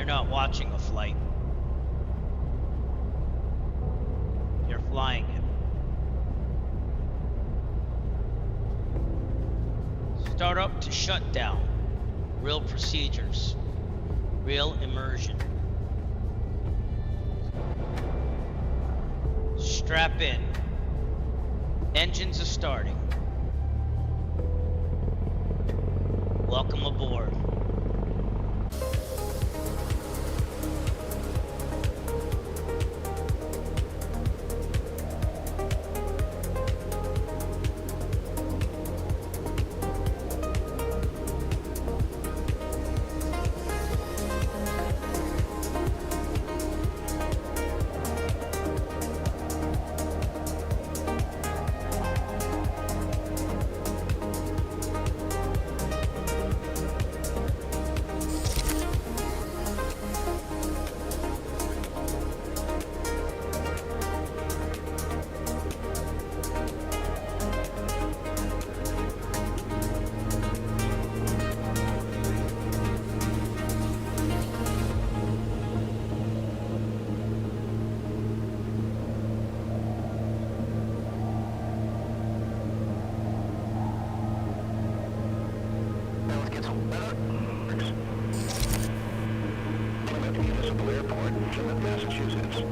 not watching a flight. You're flying it. Startup to shutdown. Real procedures. Real immersion. Strap in. Engines are starting. Welcome aboard. Massachusetts.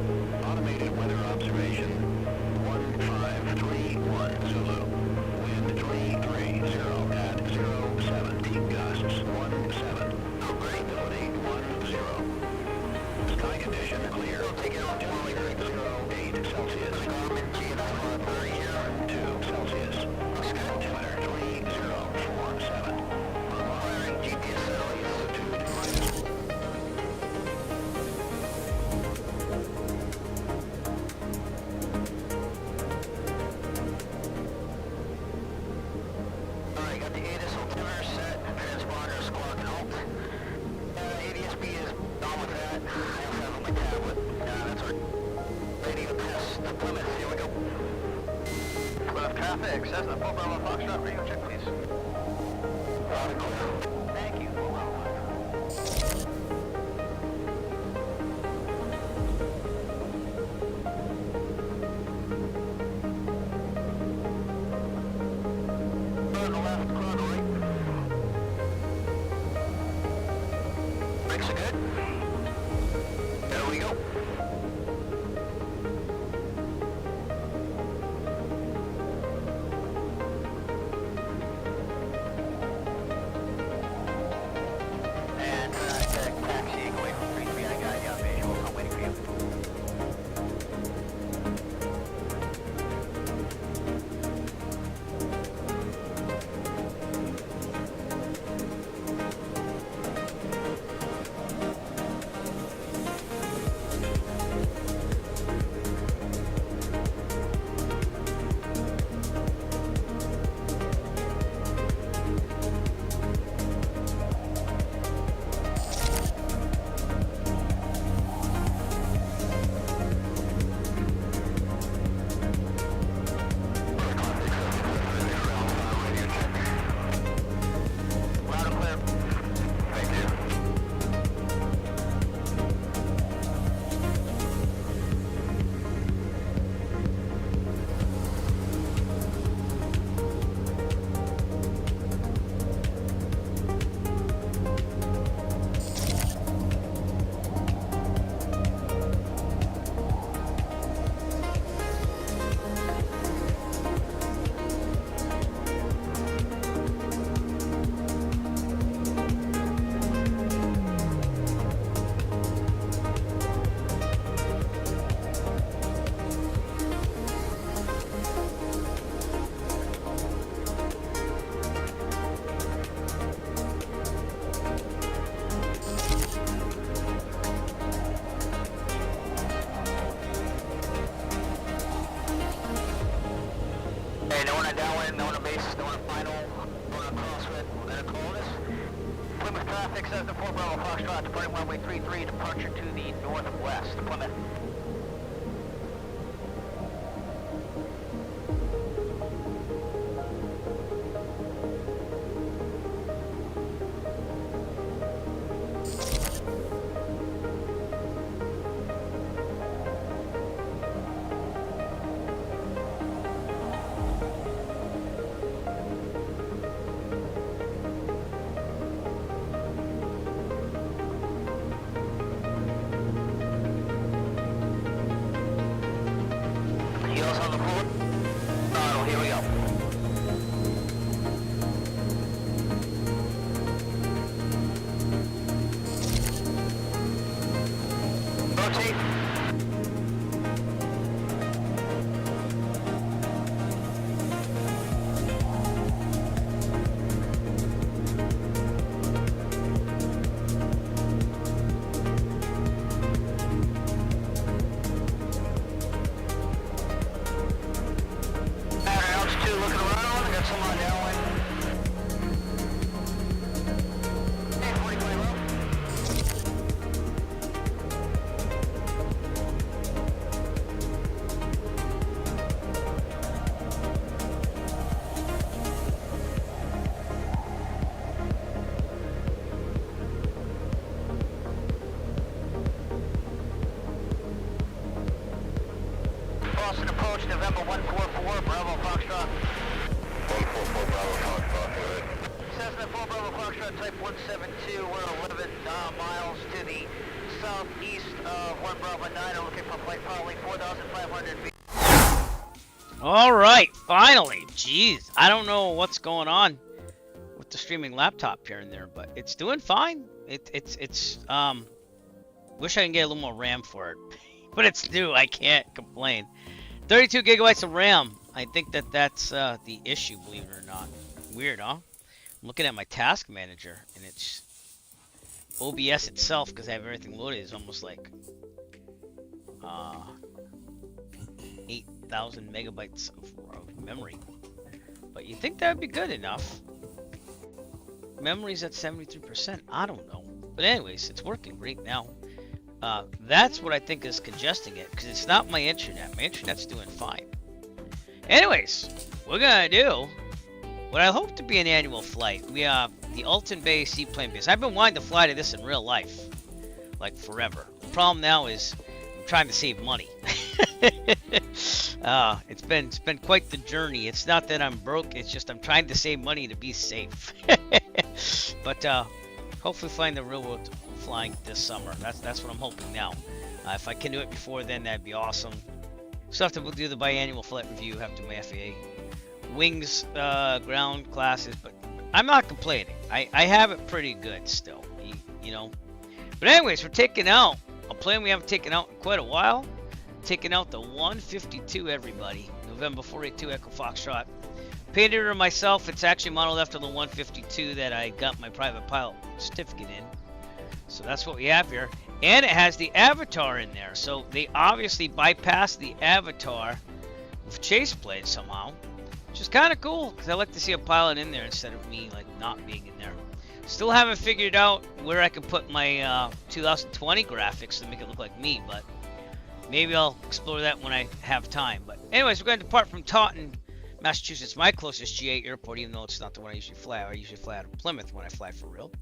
Automated weather observation 1531 Zulu. Wind 330 at 07. Peak gusts 17. Variability 10. Sky condition clear. 2.08 Celsius. 2 Celsius. Altimeter 3047. Firing GPS altitude minus. Cessna, 4 Bravo Foxtrot, radio check, please. Thank you. Left, chrono right. Brakes are good. There we go. Cessna 4 Bravo Foxtrot, departing runway 33, departure to the northwest. Plymouth. approach November 144, Bravo Foxtrot. 144 Bravo Foxtrot, go ahead. Cessna 4 Bravo Foxtrot Type 172, we're at 11 miles to the southeast of 1 Bravo 9, I'm looking for flight probably 4,500 feet. All right, finally. Jeez, I don't know what's going on with the streaming laptop here and there, but it's doing fine. It's wish I can get a little more RAM for it, but it's new. I can't complain. 32 gigabytes of RAM. I think that's the issue, believe it or not. Weird, huh? I'm looking at my task manager, and it's OBS itself, because I have everything loaded, is almost like 8,000 megabytes of memory. But you think that would be good enough? Memory's at 73%. I don't know. But anyways, it's working great now. That's what I think is congesting it, because it's not my internet. My internet's doing fine. Anyways, we're gonna do what I hope to be an annual flight. We the Alton Bay Seaplane Base. I've been wanting to fly to this in real life, like forever. The problem now is I'm trying to save money. It's been quite the journey. It's not that I'm broke. It's just I'm trying to save money to be safe. But hopefully find the real world flying this summer. That's what I'm hoping now. If I can do it before then, that'd be awesome. Still have to do the biannual flight review. Have to do my FAA wings, ground classes, but I'm not complaining. I have it pretty good still, you know. But anyways, we're taking out a plane we haven't taken out in quite a while. Taking out the 152, everybody. November 482 Echo Foxtrot. Painted her myself. It's actually modeled after the 152 that I got my private pilot certificate in. So that's what we have here. And it has the Avatar in there. So they obviously bypassed the Avatar with chase planes somehow. Which is kind of cool, because I like to see a pilot in there instead of me like not being in there. Still haven't figured out where I can put my 2020 graphics to make it look like me, but maybe I'll explore that when I have time. But anyways, we're going to depart from Taunton, Massachusetts, my closest GA airport, even though it's not the one I usually fly. I usually fly out of Plymouth when I fly for real.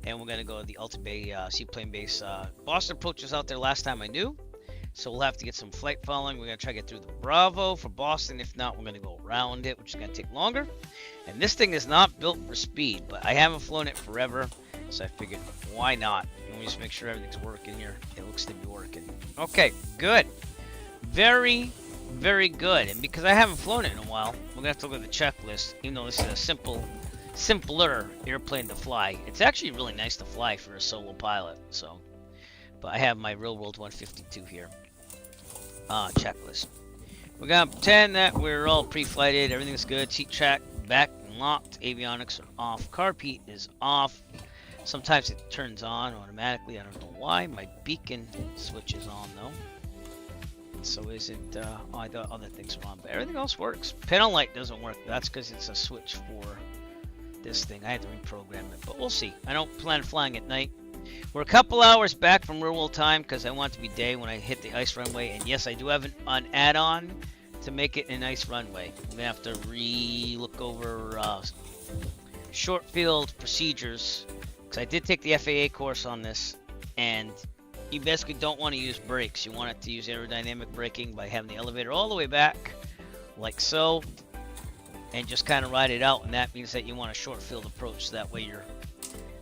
And we're going to go to the Alton Bay Seaplane Base. Boston approach was out there last time I knew. So we'll have to get some flight following. We're going to try to get through the Bravo for Boston. If not, we're going to go around it, which is going to take longer. And this thing is not built for speed, but I haven't flown it forever. So I figured, why not? Let me just make sure everything's working here. It looks to be working. Okay, good. Very, very good. And because I haven't flown it in a while, we're going to have to look at the checklist. Even though this is a simpler airplane to fly. It's actually really nice to fly for a solo pilot. So, but I have my real world 152 here. Checklist. We're going to pretend that we're all pre-flighted. Everything's good. Seat track back and locked. Avionics are off. Carb heat is off. Sometimes it turns on automatically. I don't know why. My beacon switch is on though. So isn't I thought other things are on, but everything else works. Panel light doesn't work. That's because it's a switch for this thing. I had to reprogram it, but we'll see. I don't plan on flying at night. We're a couple hours back from real world time because I want it to be day when I hit the ice runway. And yes, I do have an add-on to make it an ice runway. I'm gonna have to look over short field procedures because I did take the FAA course on this, and you basically don't want to use brakes. You want it to use aerodynamic braking by having the elevator all the way back, like so, and just kind of ride it out. And that means that you want a short field approach. So that way you're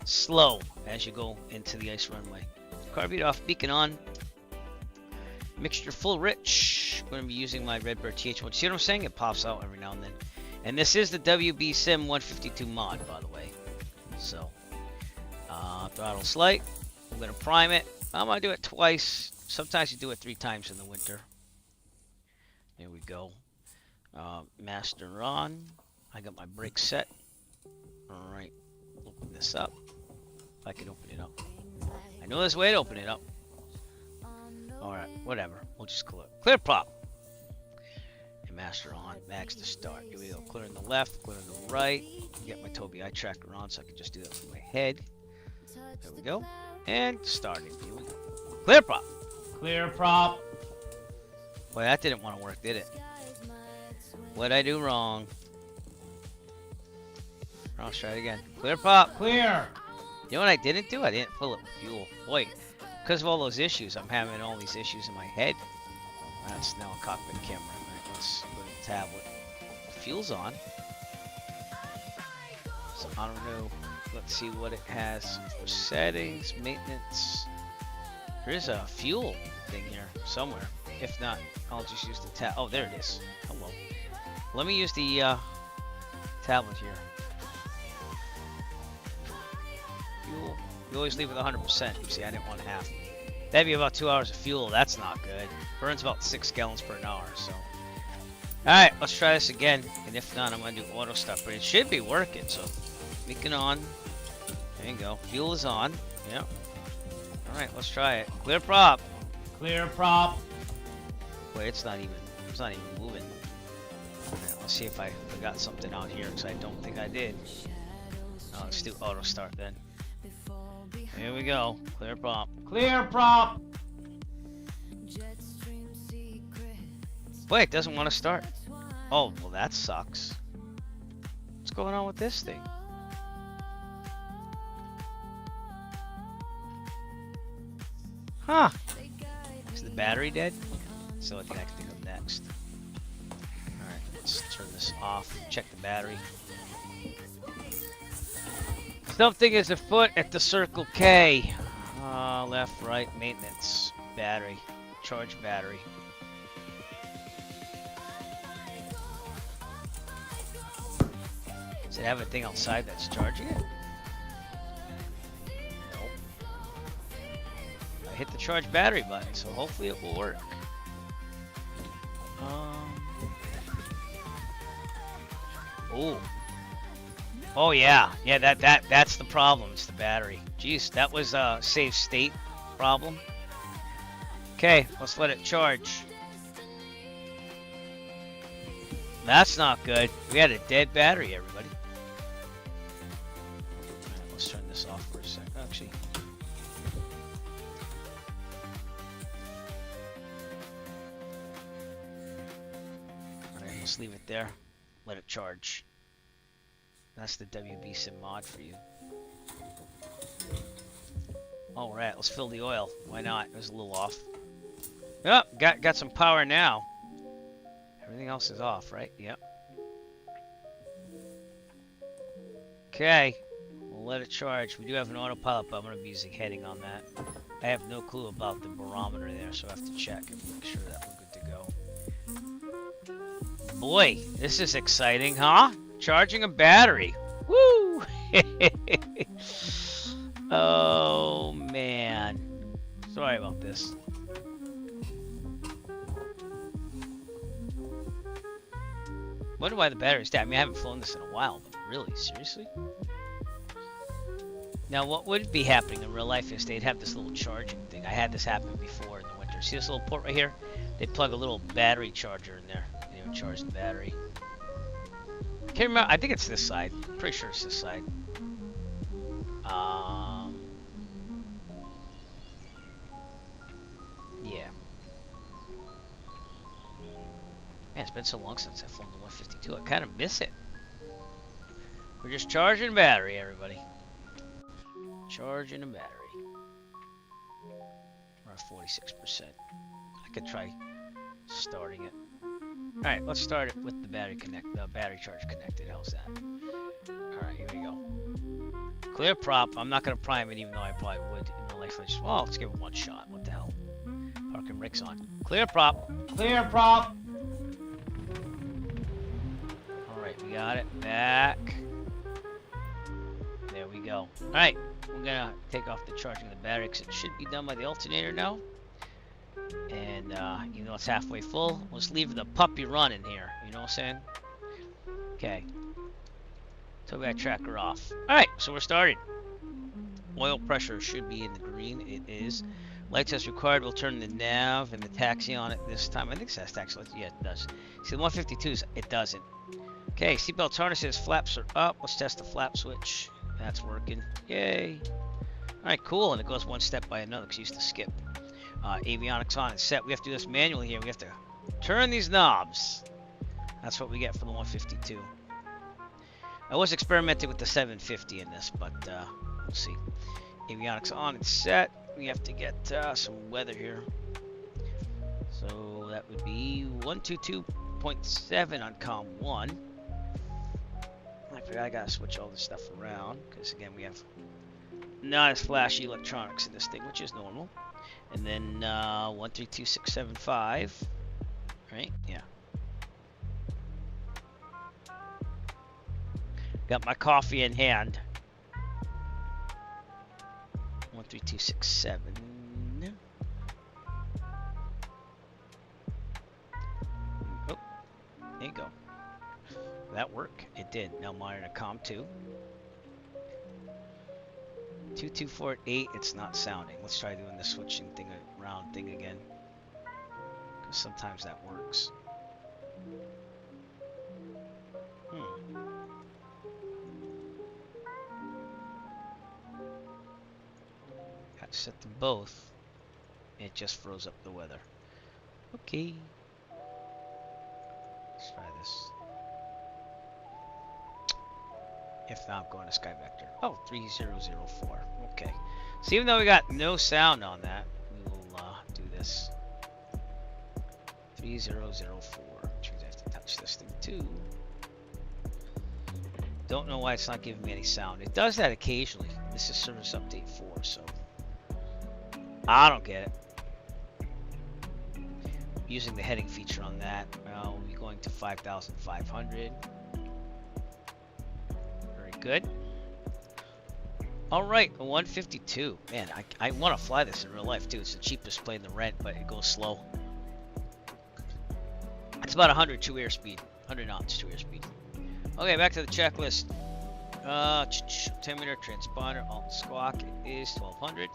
slow as you go into the ice runway. Carb heat off, beacon on. Mixture full rich. I'm going to be using my Redbird TH1. See what I'm saying? It pops out every now and then. And this is the WB Sim 152 mod, by the way. So, throttle slight. I'm going to prime it. I'm going to do it twice. Sometimes you do it 3 times in the winter. There we go. Master on. I got my brakes set. Alright. Open this up. If I can open it up. I know there's a way to open it up. Alright, whatever. We'll just clear prop. And master on. Max to start. Here we go. Clearing the left, clearing the right. Get my Tobii eye tracker on so I can just do that from my head. There we go. And starting. Here we go. Clear prop. Clear prop. Boy, that didn't want to work, did it? What'd I do wrong? Let's try it again. Clear prop. Clear. You know what I didn't do? I didn't fill up with fuel. Boy, because of all those issues, I'm having all these issues in my head. That's now a cockpit camera. Right, maintenance with the tablet. Fuel's on. So I don't know. Let's see what it has for settings, maintenance. There is a fuel thing here somewhere. If not, I'll just use the tab. Oh, there it is. Hello. Let me use the tablet here. Fuel. You always leave with 100%. You see, I didn't want half. That'd be about 2 hours of fuel. That's not good. Burns about 6 gallons per hour. So, all right, let's try this again. And if not, I'm gonna do auto stop. But it should be working. So, beacon on. There you go. Fuel is on. Yep. All right, let's try it. Clear prop. Clear prop. Wait, it's not even moving. All right, let's see if I forgot something out here, because I don't think I did. Oh, let's do auto start then. Here we go. Clear prop. Clear prop. Wait, it doesn't want to start. Oh, well that sucks. What's going on with this thing? Huh. Is the battery dead? So I think I can think of next. Alright, let's turn this off. Check the battery. Something is afoot at the Circle K. Left, right, maintenance. Battery. Charge battery. Does it have a thing outside that's charging it? Nope. I hit the charge battery button, so hopefully it will work. Oh. Oh yeah. Yeah, that's the problem. It's the battery. Jeez, that was a save state problem. Okay, let's let it charge. That's not good. We had a dead battery, everybody. Alright, let's turn this off for a sec. Actually. Alright, let's leave it there. Let it charge. That's the WB Sim mod for you. Alright, let's fill the oil. Why not? It was a little off. Yep, got some power now. Everything else is off, right? Yep. Okay, we'll let it charge. We do have an autopilot, but I'm going to be using heading on that. I have no clue about the barometer there, so I have to check and make sure that we're good to go. Boy, this is exciting, huh? Charging a battery. Woo! Oh, man. Sorry about this. Wonder why the battery's dead. I mean, I haven't flown this in a while, but really, seriously? Now, what would be happening in real life is they'd have this little charging thing. I had this happen before in the winter. See this little port right here? They'd plug a little battery charger in there, and it would charge the battery. Can't remember. I think it's this side. Pretty sure it's this side. Yeah. Man, it's been so long since I've flown the 152. I kind of miss it. We're just charging battery, everybody. Charging a battery. We're at 46%. I could try starting it. All right, let's start it with the battery charge connected. How's that? All right, here we go. Clear prop. I'm not gonna prime it, even though I probably would in real life. Well, let's give it one shot. What the hell? Parking brakes on. Clear prop. Clear prop. All right, we got it. Back. There we go. All right, we're gonna take off the charging of the battery because it should be done by the alternator now. And even though it's halfway full, let's leave the puppy running here. You know what I'm saying? Okay. Tow back tracker off. Alright, so we're starting. Oil pressure should be in the green. It is. Lights as required. We'll turn the nav and the taxi on it this time. I think it says taxi. Yeah, it does. See, the 152s, it doesn't. Okay, seatbelt harnesses. Flaps are up. Let's test the flap switch. That's working. Yay. Alright, cool. And it goes one step by another because you used to skip. Avionics on and set. We have to do this manually here. We have to turn these knobs. That's what we get for the 152. I was experimenting with the 750 in this, but we'll see. Avionics on and set. We have to get some weather here. So that would be 122 22.7 on COM 1. I forgot I gotta switch all this stuff around because again we have not as flashy electronics in this thing, which is normal. And then 132675, right? Yeah. Got my coffee in hand. 13267. Oh, there you go. Did that work? It did. Now monitor COM 2. 2248, it's not sounding. Let's try doing the switching thing around thing again. Because sometimes that works. Got to set them both. It just froze up the weather. Okay. Let's try this. If not, I'm going to Sky Vector. Oh, 3004. Okay. So even though we got no sound on that, we will do this. 3004. Which means I have to touch this thing too. Don't know why it's not giving me any sound. It does that occasionally. This is service update 4, so I don't get it. Using the heading feature on that, we'll be going to 5,500. Good. All right, 152. Man, I want to fly this in real life too. It's the cheapest plane to rent, but it goes slow. It's about 100 true airspeed, 100 knots true airspeed. Okay, back to the checklist. 10-meter transponder, Alton squawk is 1200.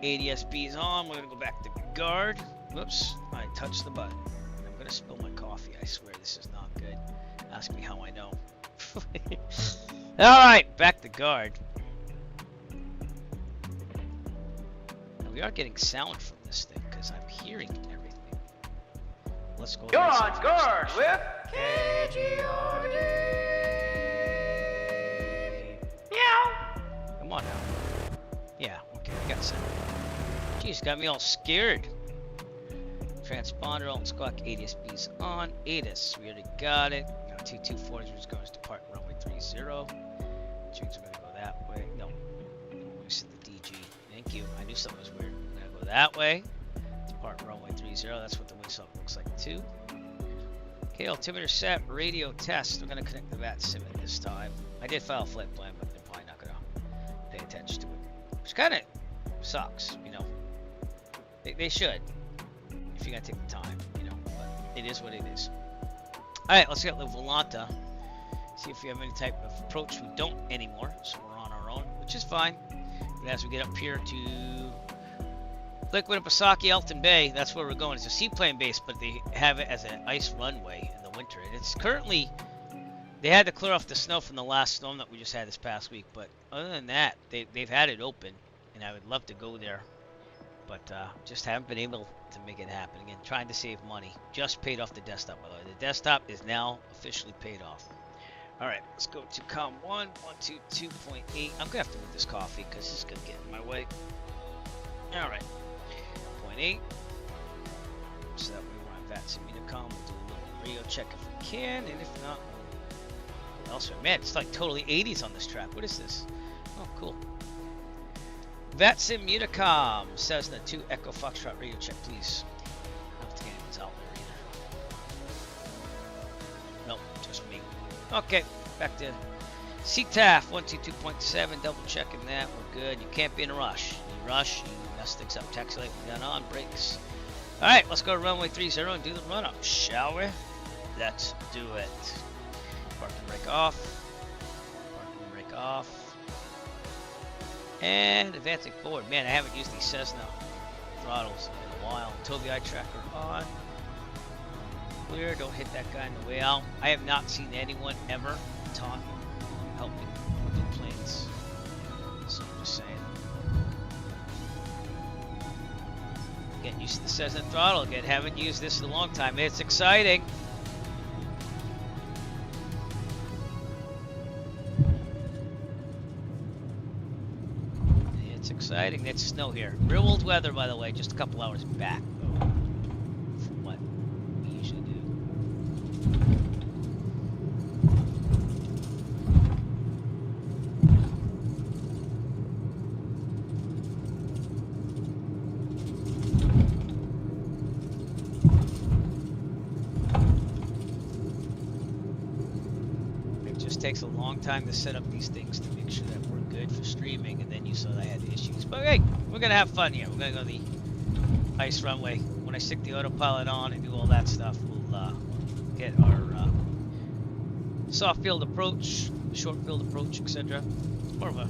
ADS-B is on. We're gonna go back to guard. Whoops, I touched the button. I'm gonna spill my coffee. I swear this is not good. Ask me how I know. Alright, back to guard. Now we are getting sound from this thing because I'm hearing everything. Let's go. You're on guard with KGRD. Meow. Come on now. Yeah, okay, we got sound. Jeez, got me all scared. Transponder, Alton squawk, ADS-B's on. ATIS, we already got it. 2240 is going to depart runway 30. Change, we're going to go that way. No, we set the DG. Thank you. I knew something was weird. We're going to go that way. Depart runway 30. That's what the windsock looks like too. Okay, altimeter set, radio test. We're going to connect the VAT sim at this time. I did file a flight plan, but they're probably not going to pay attention to it. Which kind of sucks, you know. They should, if you're going to take the time, you know. But it is what it is. Alright, let's get the Volanta. See if we have any type of approach. We don't anymore, so we're on our own, which is fine. But as we get up here to Lake Winnipesaukee, Alton Bay, that's where we're going. It's a seaplane base, but they have it as an ice runway in the winter. And it's currently, they had to clear off the snow from the last storm that we just had this past week. But other than that, they've had it open, and I would love to go there. But just haven't been able to make it happen. Again, trying to save money. Just paid off the desktop, by the way. The desktop is now officially paid off. Alright, let's go to COM 1, 122.8. I'm going to have to move this coffee because this is going to get in my way. Alright, 0.8. So that way we're on VAT Simunicom. We'll do a little radio check if we can, and if not, we'll elsewhere. Man, it's like totally 80s on this track. What is this? Oh, cool. VAT Simunicom, Cessna 2 Echo Foxtrot radio check, please. I don't think anyone's out there either. Nope, just me. Okay, back to CTAF 122.7, double checking that, we're good. You can't be in a rush. You rush, you mess things up. Taxi light down on, brakes. Alright, let's go to runway 30 and do the run up, shall we? Let's do it. Park and brake off. Park and brake off. And advancing forward. Man, I haven't used these Cessna throttles in a while. Tobii eye tracker on. Clear, don't hit that guy on the way out. I have not seen anyone ever taught helping with the planes. So I'm just saying. Getting used to the Cessna throttle again. Haven't used this in a long time. It's exciting. It's exciting. It's snow here. Real old weather, by the way. Just a couple hours back, though, from what we usually do. takes a long time to set up these things to make sure that we're good for streaming, and then you saw that I had issues. But hey, we're gonna have fun here. We're gonna go to the ice runway. When I stick the autopilot on and do all that stuff, we'll get our soft field approach, short field approach, etc. It's more of a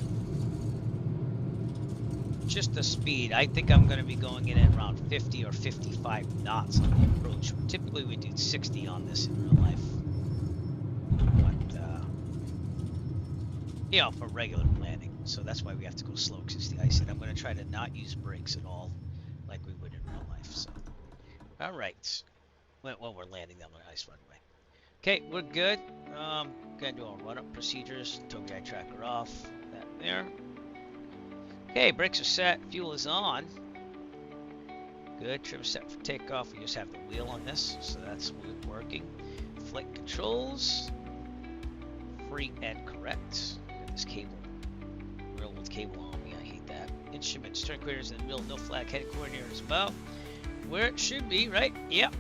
just the speed. I think I'm going to be going in at around 50 or 55 knots on the approach. Typically we do 60 on this in real life, but you know, for regular landing. So that's why we have to go slow, because it's the ice. And I'm going to try to not use brakes at all, like we would in real life. So, all right. Well, we're landing down the ice runway. Okay, we're good. Gonna do our run-up procedures. Tow guide tracker off. That there. Okay, brakes are set. Fuel is on. Good. Trim set for takeoff. We just have the wheel on this, so that's working. Flight controls. Free and correct. Got this cable. Railroad cable on me. I hate that. Instruments, turn coordinators in the middle. No flag. Head coordinator as well. Where it should be, right? Yep.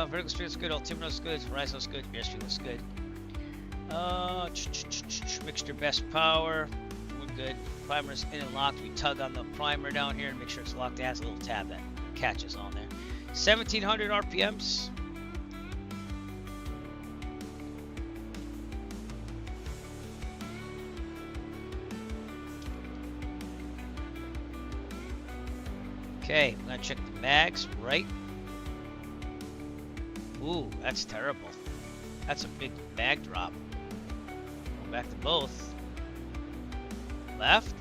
Vertical speed is good. Altimeter is good. Horizon is good. Airspeed fuel is good. Mixture best power. We're good. Primer's in and locked. We tug on the primer down here and make sure it's locked. It has a little tab that catches on there. 1700 RPMs. Okay, I'm gonna check the mags, right? Ooh, that's terrible. That's a big mag drop. Go back to both. Left.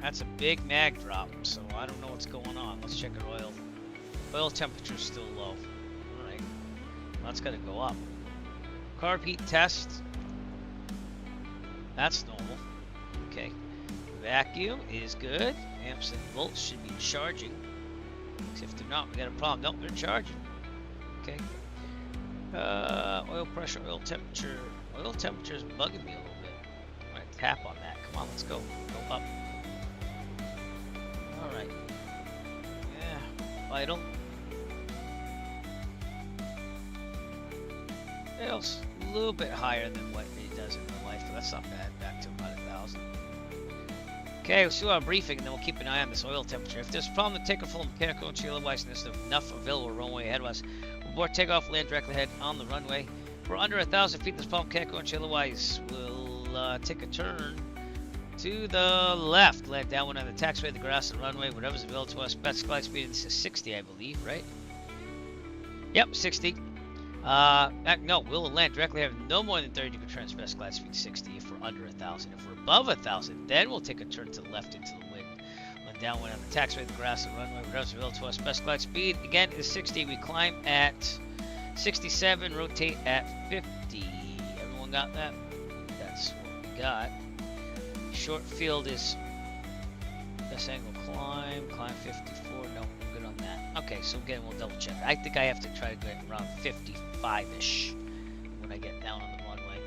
That's a big mag drop, so I don't know what's going on. Let's check our oil. Oil temperature's still low. Alright. That's gotta go up. Carb heat test. That's normal. Okay. Vacuum is good. Amps and volts should be charging. If they're not, we got a problem. Nope, they're charging. Okay. Oil pressure, oil temperature. Oil temperature is bugging me a little bit. Alright, tap on that. Come on, let's go. Go up. Alright. Yeah, vital. It's a little bit higher than what it does in real life, but that's not bad. Back to about 1,000. Okay, we'll do our briefing, and then we'll keep an eye on this oil temperature. If there's a problem, take a full mechanical and chill, otherwise there's enough available runway ahead of us. Abort takeoff, land directly ahead on the runway. We're under 1,000 feet. This problem mechanical and chill, otherwise we'll take a turn to the left. Land downwind on the taxiway, the grass, and runway, whatever's available to us. Best glide speed is 60, I believe, right? Yep, 60. No, we'll land directly have no more than 30 degree turns, best glide speed 60 if we're under 1,000. If we're above 1,000, then we'll take a turn to the left into the wind. Land downwind on the taxiway, the grass, and runway, whatever's available to us. Best glide speed, again, is 60. We climb at 67, rotate at 50. Everyone got that? That's what we got. Short field is best angle climb 54. No, we're good on that. Okay, so again, we'll double check. I think I have to try to get around 55-ish when I get down on the runway.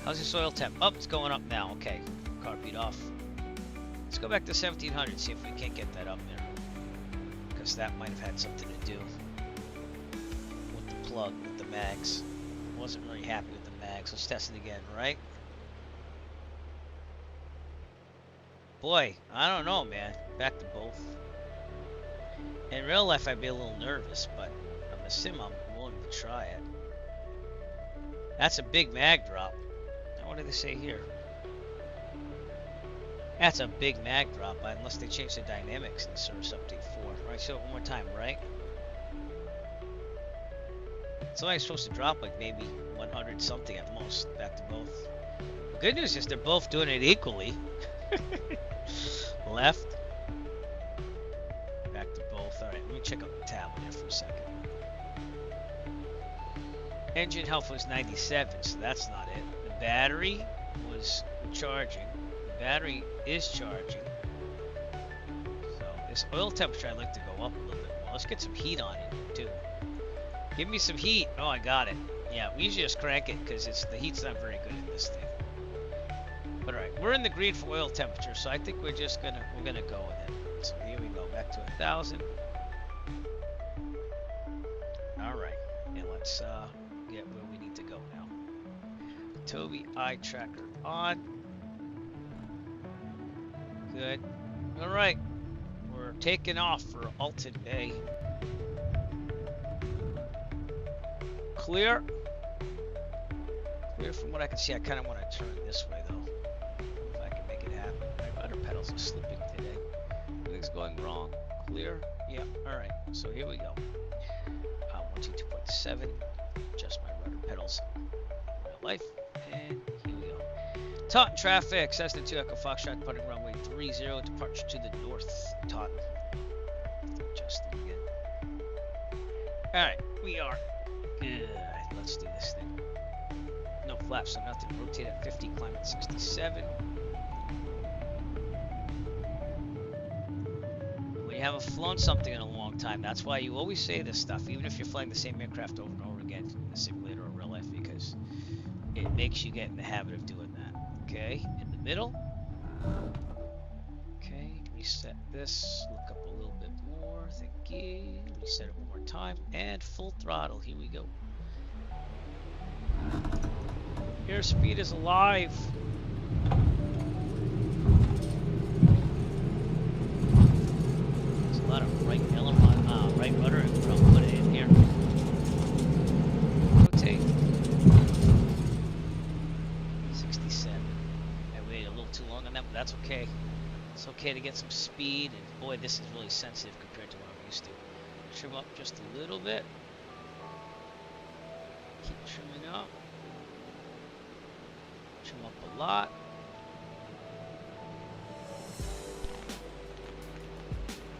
How's the soil temp? Oh, it's going up now. Okay, carb heat off. Let's go back to 1700, see if we can't get that up there, because that might have had something to do with the plug, with the mags. Wasn't really happy with the mags. Let's test it again, right? Boy, I don't know, man. Back to both. In real life, I'd be a little nervous, but on the sim, I'm willing to try it. That's a big mag drop. Now, what do they say here? That's a big mag drop, unless they change the dynamics in Service Update 4. Alright, so one more time, right? It's only supposed to drop like maybe 100 something at most. Back to both. The good news is they're both doing it equally. Left. Back to both. Alright, let me check out the tablet here for a second. Engine health was 97, so that's not it. The battery was charging. The battery is charging. So this oil temperature I'd like to go up a little bit more. Let's get some heat on it too. Give me some heat. Oh, I got it. Yeah, we usually just crank it because the heat's not very good in this thing. But alright, we're in the green for oil temperature, so I think we're gonna go with it. So here we go, back to 1,000. Alright, and let's get where we need to go now. Toby eye tracker on. Good. All right, we're taking off for Alton Bay. Clear. Clear from what I can see. I kind of want to turn this way though, if I can make it happen. My rudder pedals are slipping today. Everything's going wrong. Clear. Yeah. All right. So here we go. 122.7. Adjust my rudder pedals. Real life. And here we go. Taunton traffic. Cessna 2 Echo Foxtrot departing runway 30. Departure to the north. Taunton. Adjusting again. All right. We are good. Let's do this thing. No flaps, so nothing. Rotate at 50. Climb at 67. You haven't flown something in a long time. That's why you always say this stuff, even if you're flying the same aircraft over and over again in the simulator or real life, because it makes you get in the habit of doing that. Okay, in the middle. Okay, reset this. Look up a little bit more. Thank you. Reset it one more time. And full throttle. Here we go. Airspeed is alive. A lot of right aileron, right rudder, and we'll put it in here. Rotate. 67. I waited a little too long on that, but that's okay. It's okay to get some speed, and boy, this is really sensitive compared to what I'm used to. Trim up just a little bit. Keep trimming up. Trim up a lot.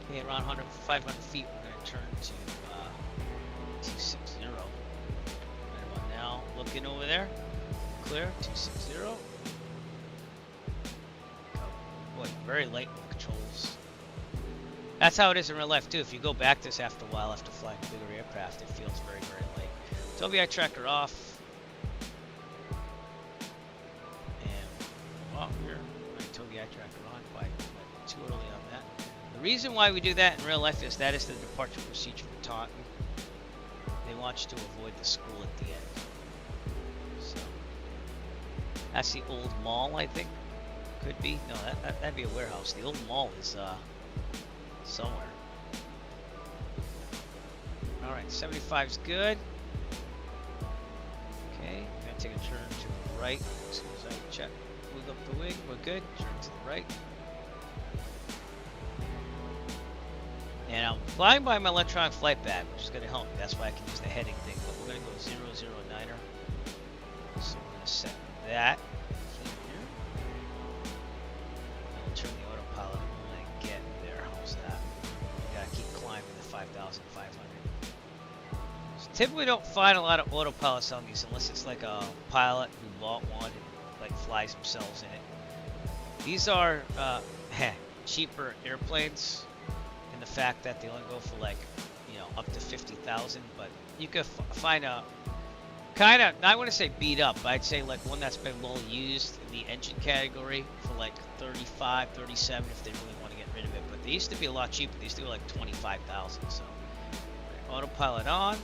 Okay, around 500 feet, we're going to turn to 260. Right about now, looking over there. Clear, 260. Oh, boy, very light with controls. That's how it is in real life, too. If you go back this after a while, after flying bigger aircraft, it feels very, very light. Toby eye tracker off. And, well, here, Toby eye tracker on. Quite too early on that. The reason why we do that in real life is that is the departure procedure for Taunton. They want you to avoid the school at the end. So that's the old mall, I think. Could be. No, that'd be a warehouse. The old mall is somewhere. All right, 75 is good. Okay, I'm gonna take a turn to the right as soon as I check. Move up the wing. We're good. Turn to the right. And I'm flying by my electronic flight bag, which is going to help me. That's why I can use the heading thing. But we're going to go 009er. So we're going to set that here. And we'll turn the autopilot when I get there. How's that? Got to keep climbing the 5,500. So typically don't find a lot of autopilots on these unless it's like a pilot who bought one and like flies themselves in it. These are cheaper airplanes. The fact that they only go for like, you know, up to 50,000, but you could find a kind of, I wouldn't say beat up, but I'd say like one that's been well used in the engine category for like 35, 37 if they really want to get rid of it. But they used to be a lot cheaper. They used to go like 25,000. So autopilot on,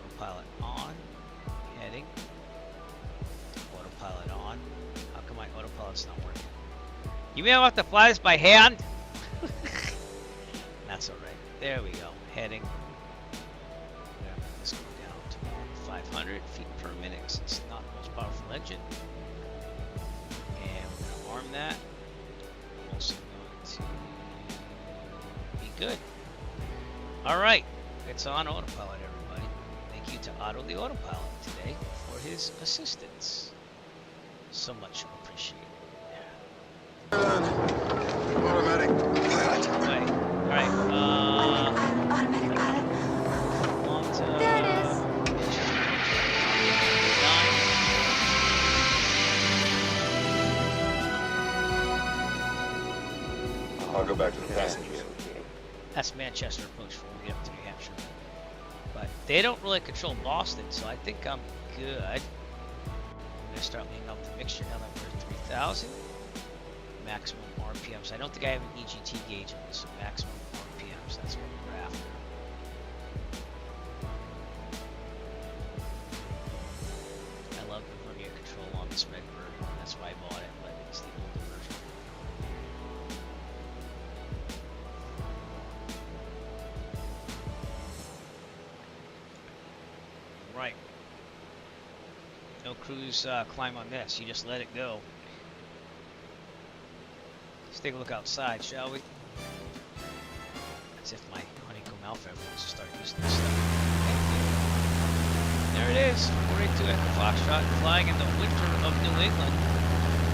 autopilot on, heading, autopilot on. How come my autopilot's not working? You may have to fly this by hand. That's alright. There we go. Heading. Let's go down to 500 feet per minute. It's not the most powerful engine. And we're going to arm that. I'm also going to be good. Alright. It's on autopilot, everybody. Thank you to Otto the Autopilot today for his assistance. So much appreciated. Automatic pilot. Right. Alright, automatic pilot. There it is. I'll go back to the passengers. That's Manchester approach before we get up to New Hampshire. But they don't really control Boston, so I think I'm good. I'm going to start leaning up the mixture now that we're at 3,000. Maximum RPMs. I don't think I have an EGT gauge on this, so maximum RPMs, that's what we're after. I vernier control on this Redbird. That's why I bought it, but it's the older version. Right. No cruise climb on this. You just let it go. Let's take a look outside, shall we? As if my honeycomb alpha wants to start using this stuff. There it is. 482 at the Foxtrot, flying in the winter of New England.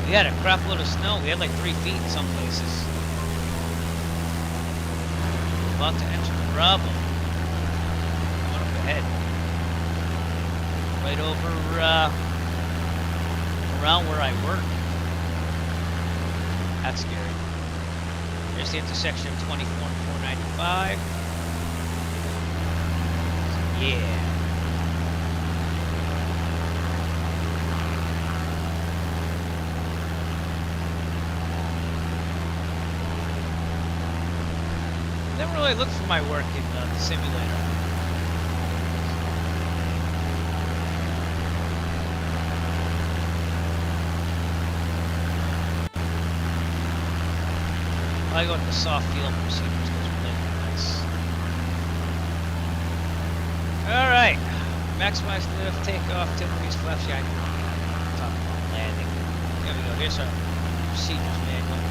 We had a crap load of snow. We had like 3 feet in some places. About to enter the Bravo. Going up ahead. Right over around where I work. That's scary. There's the intersection of 24 and 495. Yeah. Never really looked for my work in the simulator. I go with the soft field procedures because we're really nice. Alright. Maximize lift, takeoff, 10 degrees flaps. Yeah, I know. I'm talking about landing. There we go. Here's our procedures manual.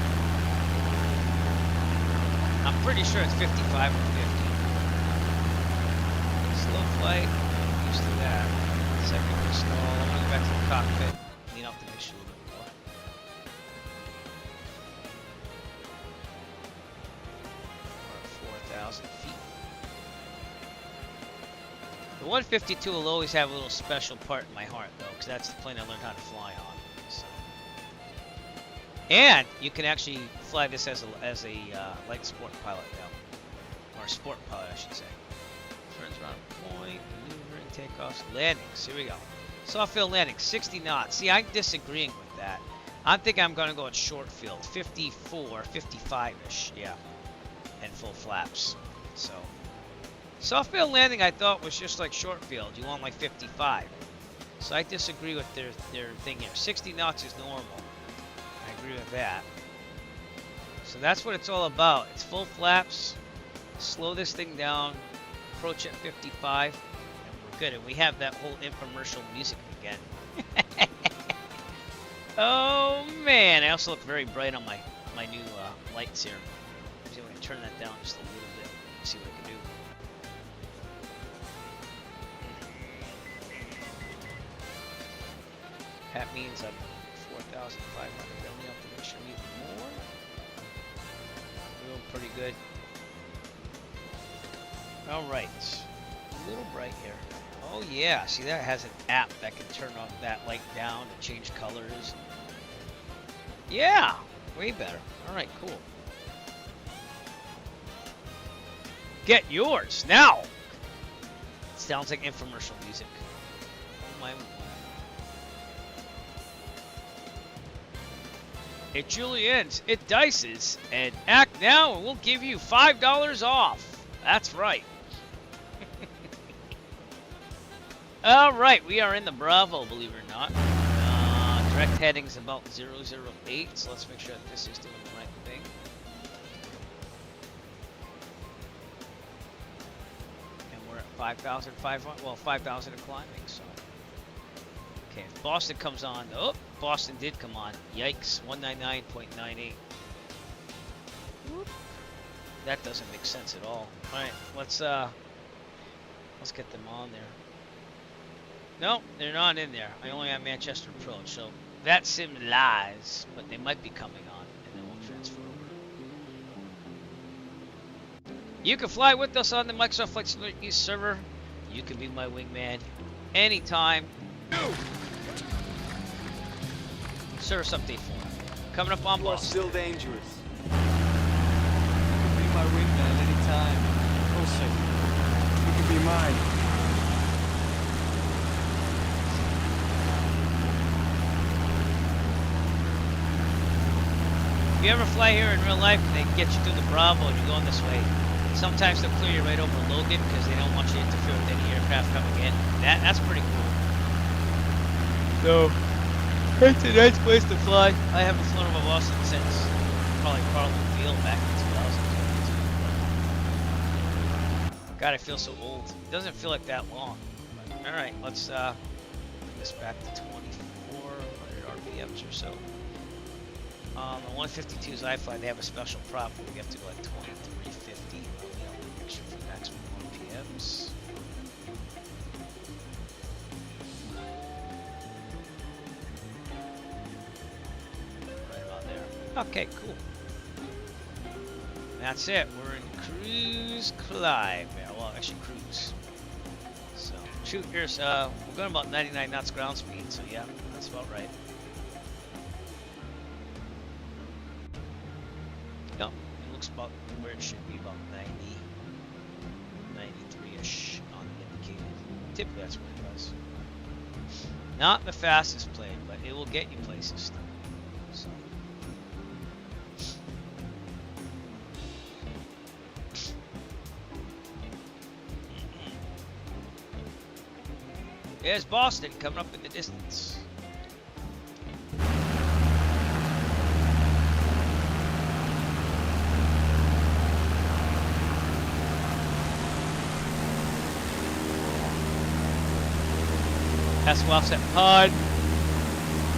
I'm pretty sure it's 55 or 50. Slow flight. I'm used to that. Second install. I'm going to go back to the cockpit. Lean off the mission a little bit more. 4,000 feet. The 152 will always have a little special part in my heart, though, because that's the plane I learned how to fly on. So. And you can actually fly this as a light sport pilot now, or sport pilot, I should say. Turns around point, maneuvering, takeoffs, landings. Here we go. Soft field landing, 60 knots. See, I'm disagreeing with that. I'm thinking I'm going to go at short field, 54, 55-ish, yeah, and full flaps. So, soft field landing I thought was just like short field. You want like 55. So I disagree with their thing here. 60 knots is normal. I agree with that. So that's what it's all about. It's full flaps. Slow this thing down. Approach at 55, and we're good. And we have that whole infomercial music again. Oh man! I also look very bright on my new lights here. See if I can turn that down just a little bit. See what I can do. That means I'm 4,500. Then we have to make sure even more. Doing pretty good. All right, a little bright here. Oh yeah, see that has an app that can turn on that light down and change colors. Yeah, way better. All right, cool. Get yours now. Sounds like infomercial music. Oh my. It Julien's, it dices, and act now and we'll give you $5 off. That's right. All right, we are in the Bravo, believe it or not. Direct heading's about 008, so let's make sure that this is doing the right thing. And we're at 5,500, well, 5,000 and climbing, so. Okay, if Boston comes on, oh, Boston did come on. Yikes, 199.98. That doesn't make sense at all. All right, let's get them on there. No, they're not in there. I only have Manchester approach, so that sim lies, but they might be coming on, and then we'll transfer over. You can fly with us on the Microsoft Flight Simulator East server. You can be my wingman anytime. Service update 4. Coming up on You are Boston. still dangerous. You can be my wingman anytime. Oh, sir. You can be mine. If you ever fly here in real life and they get you through the Bravo and you're going this way, sometimes they'll clear you right over Logan because they don't want you to interfere with any aircraft coming in. That's pretty cool. So, it's a nice place to fly. I haven't flown over Boston since probably Carlton Field back in 2022. God, I feel so old. It doesn't feel like that long. All right, let's bring this back to 2,400 RPMs or so. The 152s I fly, they have a special prop where we have to go at 2350. Make sure for maximum RPMs. Right about there. Okay, cool. That's it. We're in cruise climb. Yeah, well, actually cruise. So, shoot, here's, we're going about 99 knots ground speed, so yeah, that's about right. Yep, it looks about where it should be, about 90, 93-ish on the indicator. Typically, that's what it does. Not the fastest plane, but it will get you places still. So. There's Boston coming up in the distance. That's offset pod.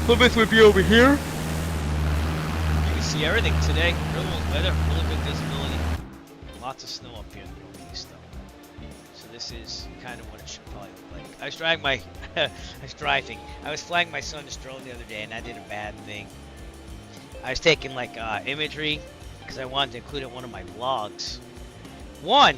Plymouth would be over here. You can see everything today. Real weather, really good visibility. Lots of snow up here in the Northeast though. So this is kind of what it should probably look like. I was driving my I was flying my Son's drone the other day and I did a bad thing. I was taking like imagery because I wanted to include it in one of my vlogs. One,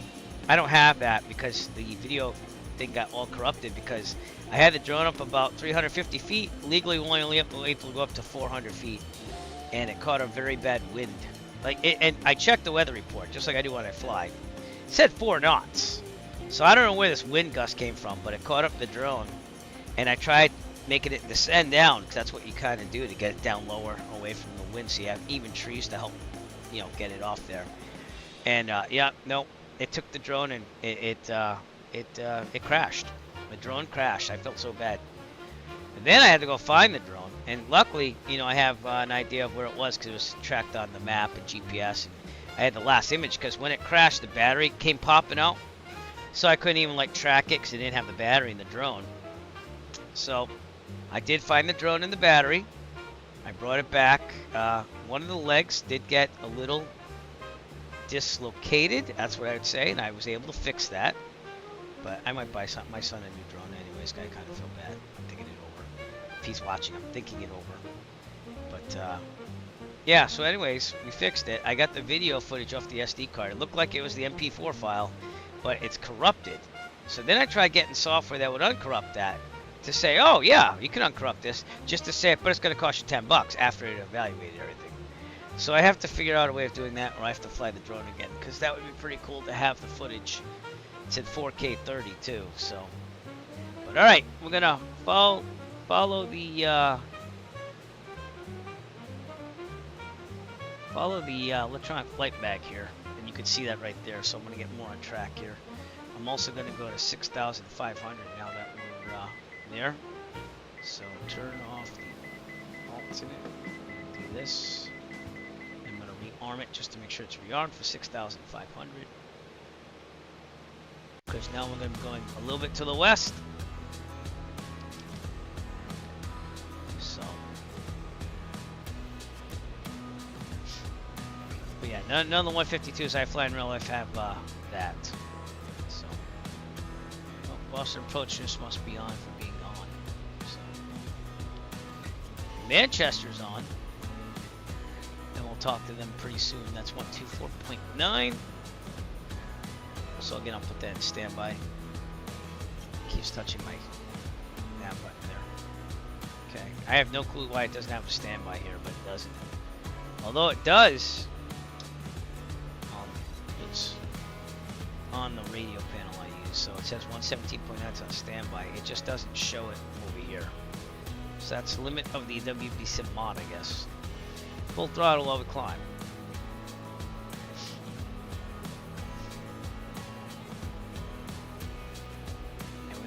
I don't have that because the video thing got all corrupted because I had the drone up about 350 feet. Legally, we only able to go up to 400 feet, and it caught a very bad wind. And I checked the weather report just like I do when I fly. It said 4 knots, so I don't know where this wind gust came from, but it caught up the drone, and I tried making it descend down because that's what you kind of do to get it down lower, away from the wind, so you have even trees to help, get it off there. And yeah, no, it took the drone and it crashed. The drone crashed. I felt so bad. And then I had to go find the drone. And luckily, I have an idea of where it was because it was tracked on the map and GPS. And I had the last image because when it crashed, the battery came popping out. So I couldn't even track it because it didn't have the battery in the drone. So I did find the drone and the battery. I brought it back. One of the legs did get a little dislocated. That's what I would say. And I was able to fix that. But I might buy my son a new drone anyways. I kind of feel bad. I'm thinking it over. If he's watching, I'm thinking it over. But yeah. So anyways, we fixed it. I got the video footage off the SD card. It looked like it was the MP4 file, but it's corrupted. So then I tried getting software that would uncorrupt that to say, oh yeah, you can uncorrupt this, just to say it, but it's going to cost you $10 after it evaluated everything. So I have to figure out a way of doing that, or I have to fly the drone again, because that would be pretty cool to have the footage. It's at 4K 30 too, so. But all right, we're gonna follow the electronic flight bag here, and you can see that right there. So I'm gonna get more on track here. I'm also gonna go to 6,500 now that we're there. So turn off the alternate. Do this. I'm gonna rearm it just to make sure it's rearmed for 6,500. Because now we're going to be going a little bit to the west. So. But yeah, none of the 152s I fly in real life have that. So. Well, Boston approach just must be on for being on. So. Manchester's on. And we'll talk to them pretty soon. That's 124.9. So again, I'll put that in standby. Keeps touching my nav button there. Okay, I have no clue why it doesn't have a standby here, but it doesn't. Although it does, it's on the radio panel I use, so it says 117.9 on standby. It just doesn't show it over here. So that's the limit of the WB Sim mod, I guess. Full throttle while we climb.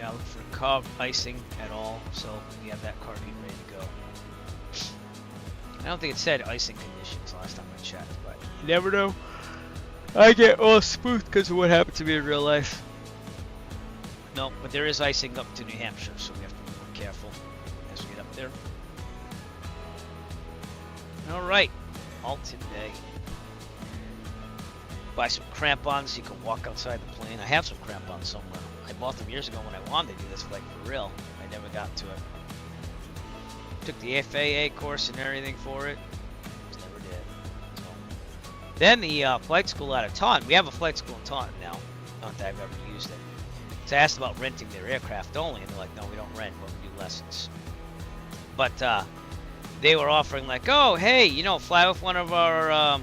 Look for icing at all, so we have that car being ready to go. I don't think it said icing conditions last time I checked, but you never know. I get all spooked because of what happened to me in real life. No, but there is icing up to New Hampshire, so we have to be more careful as we get up there. Alright, Alton Bay. Buy some crampons so you can walk outside the plane. I have some crampons somewhere. I bought them years ago when I wanted to do this flight for real. I never got to it. Took the FAA course and everything for it. Just never did. So. Then the flight school out of Taunton. We have a flight school in Taunton now. Not that I've ever used it. So I asked about renting their aircraft only, and they're like, no, we don't rent, but we do lessons. But they were offering like, oh, hey, you know, fly with one of our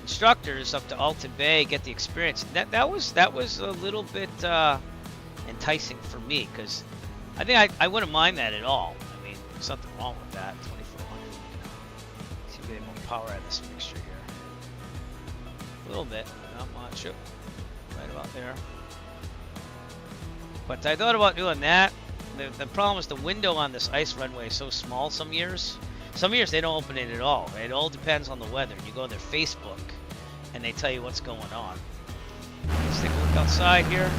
instructors up to Alton Bay, get the experience. That was a little bit enticing for me, because I think I wouldn't mind that at all. I mean, there's something wrong with that. 2400. See if we get more power out of this mixture here. A little bit, not much. Right about there. But I thought about doing that. The problem is the window on this ice runway is so small some years. Some years they don't open it at all. It all depends on the weather. You go to their Facebook and they tell you what's going on. Let's take a look outside here.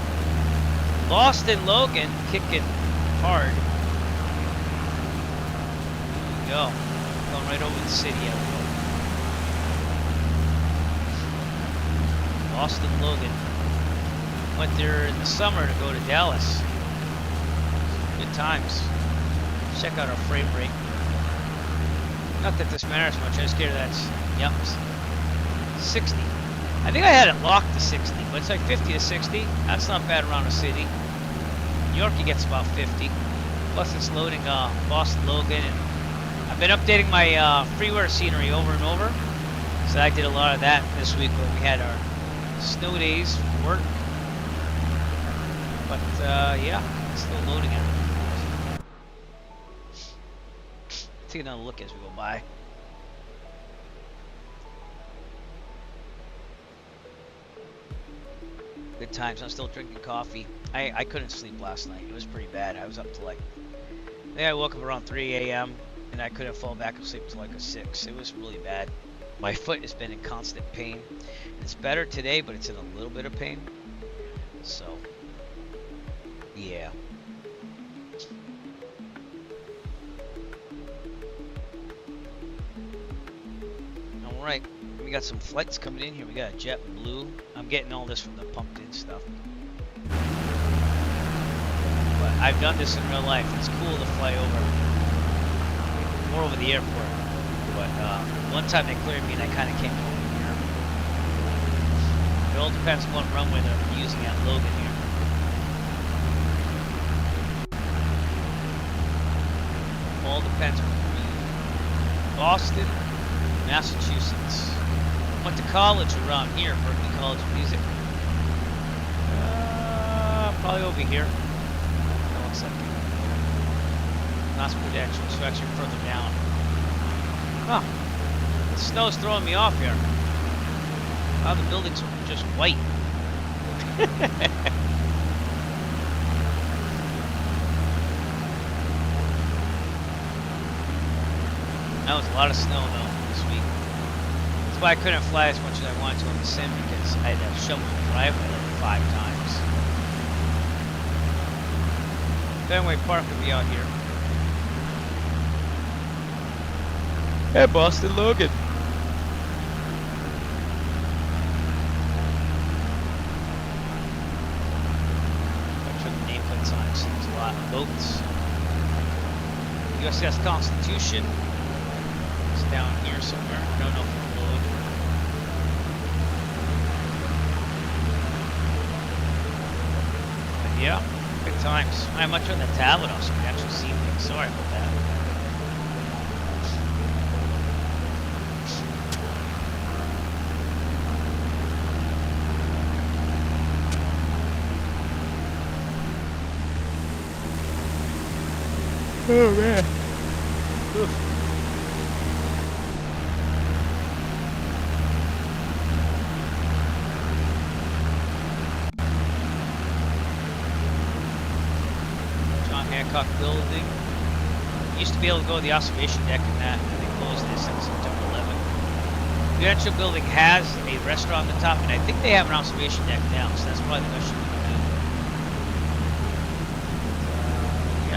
Boston Logan kicking hard. There we go. Going right over the city. Boston Logan. Went there in the summer to go to Dallas. Good times. Check out our frame rate. Not that this matters much. I just care that's, yep, 60. I think I had it locked to 60, but it's like 50 to 60. That's not bad around the city. New York, you get about 50. Plus it's loading Boston Logan, and I've been updating my freeware scenery over and over. So I did a lot of that this week when we had our snow days for work. But yeah, still loading it. Take another look as we go by. Good times. I'm still drinking coffee. I couldn't sleep last night. It was pretty bad. I was up to like, I think I woke up around 3 a.m. and I couldn't fall back asleep till like a 6. It was really bad. My foot has been in constant pain. It's better today, but it's in a little bit of pain. So, yeah. Alright, we got some flights coming in here. We got a JetBlue. I'm getting all this from the pumped in stuff. But I've done this in real life. It's cool to fly more over the airport. But one time they cleared me and I kind of came over here. It all depends on what runway they're using at Logan here. All depends on Boston, Massachusetts. Went to college around here, Berkeley College of Music. Probably over here. That looks like it. Not Prudential, so actually further down. Huh. The snow's throwing me off here. Wow, the buildings are just white. That was a lot of snow though this week. That's why I couldn't fly as much as I wanted to on the sim, because I had to shovel the driveway like 5 times. Fenway Park would be out here. Hey, Boston Logan. I'm sure the nameplates on it seems a lot of boats. USS Constitution. Down here somewhere. I don't know if it'll load. But yeah, good times. I have much on the tablet also. You can actually see things. Sorry about that. Oh man. Oof. used to be able to go to the observation deck and that, and they closed this on September 11th. The actual building has a restaurant on the top, and I think they have an observation deck now, so that's probably the best you can do.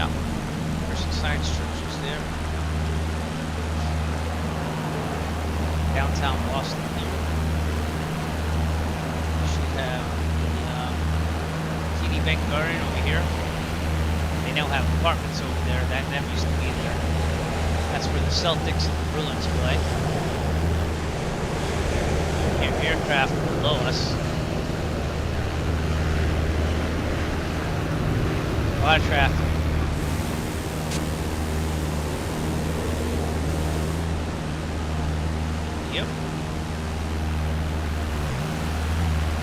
Yeah. Christian Science Church is there. Downtown Boston here. We should have TD Bank Garden over here. They now have apartments over there. That never used to be there. That's where the Celtics and the Bruins play. Aircraft below us. A lot of traffic. Yep.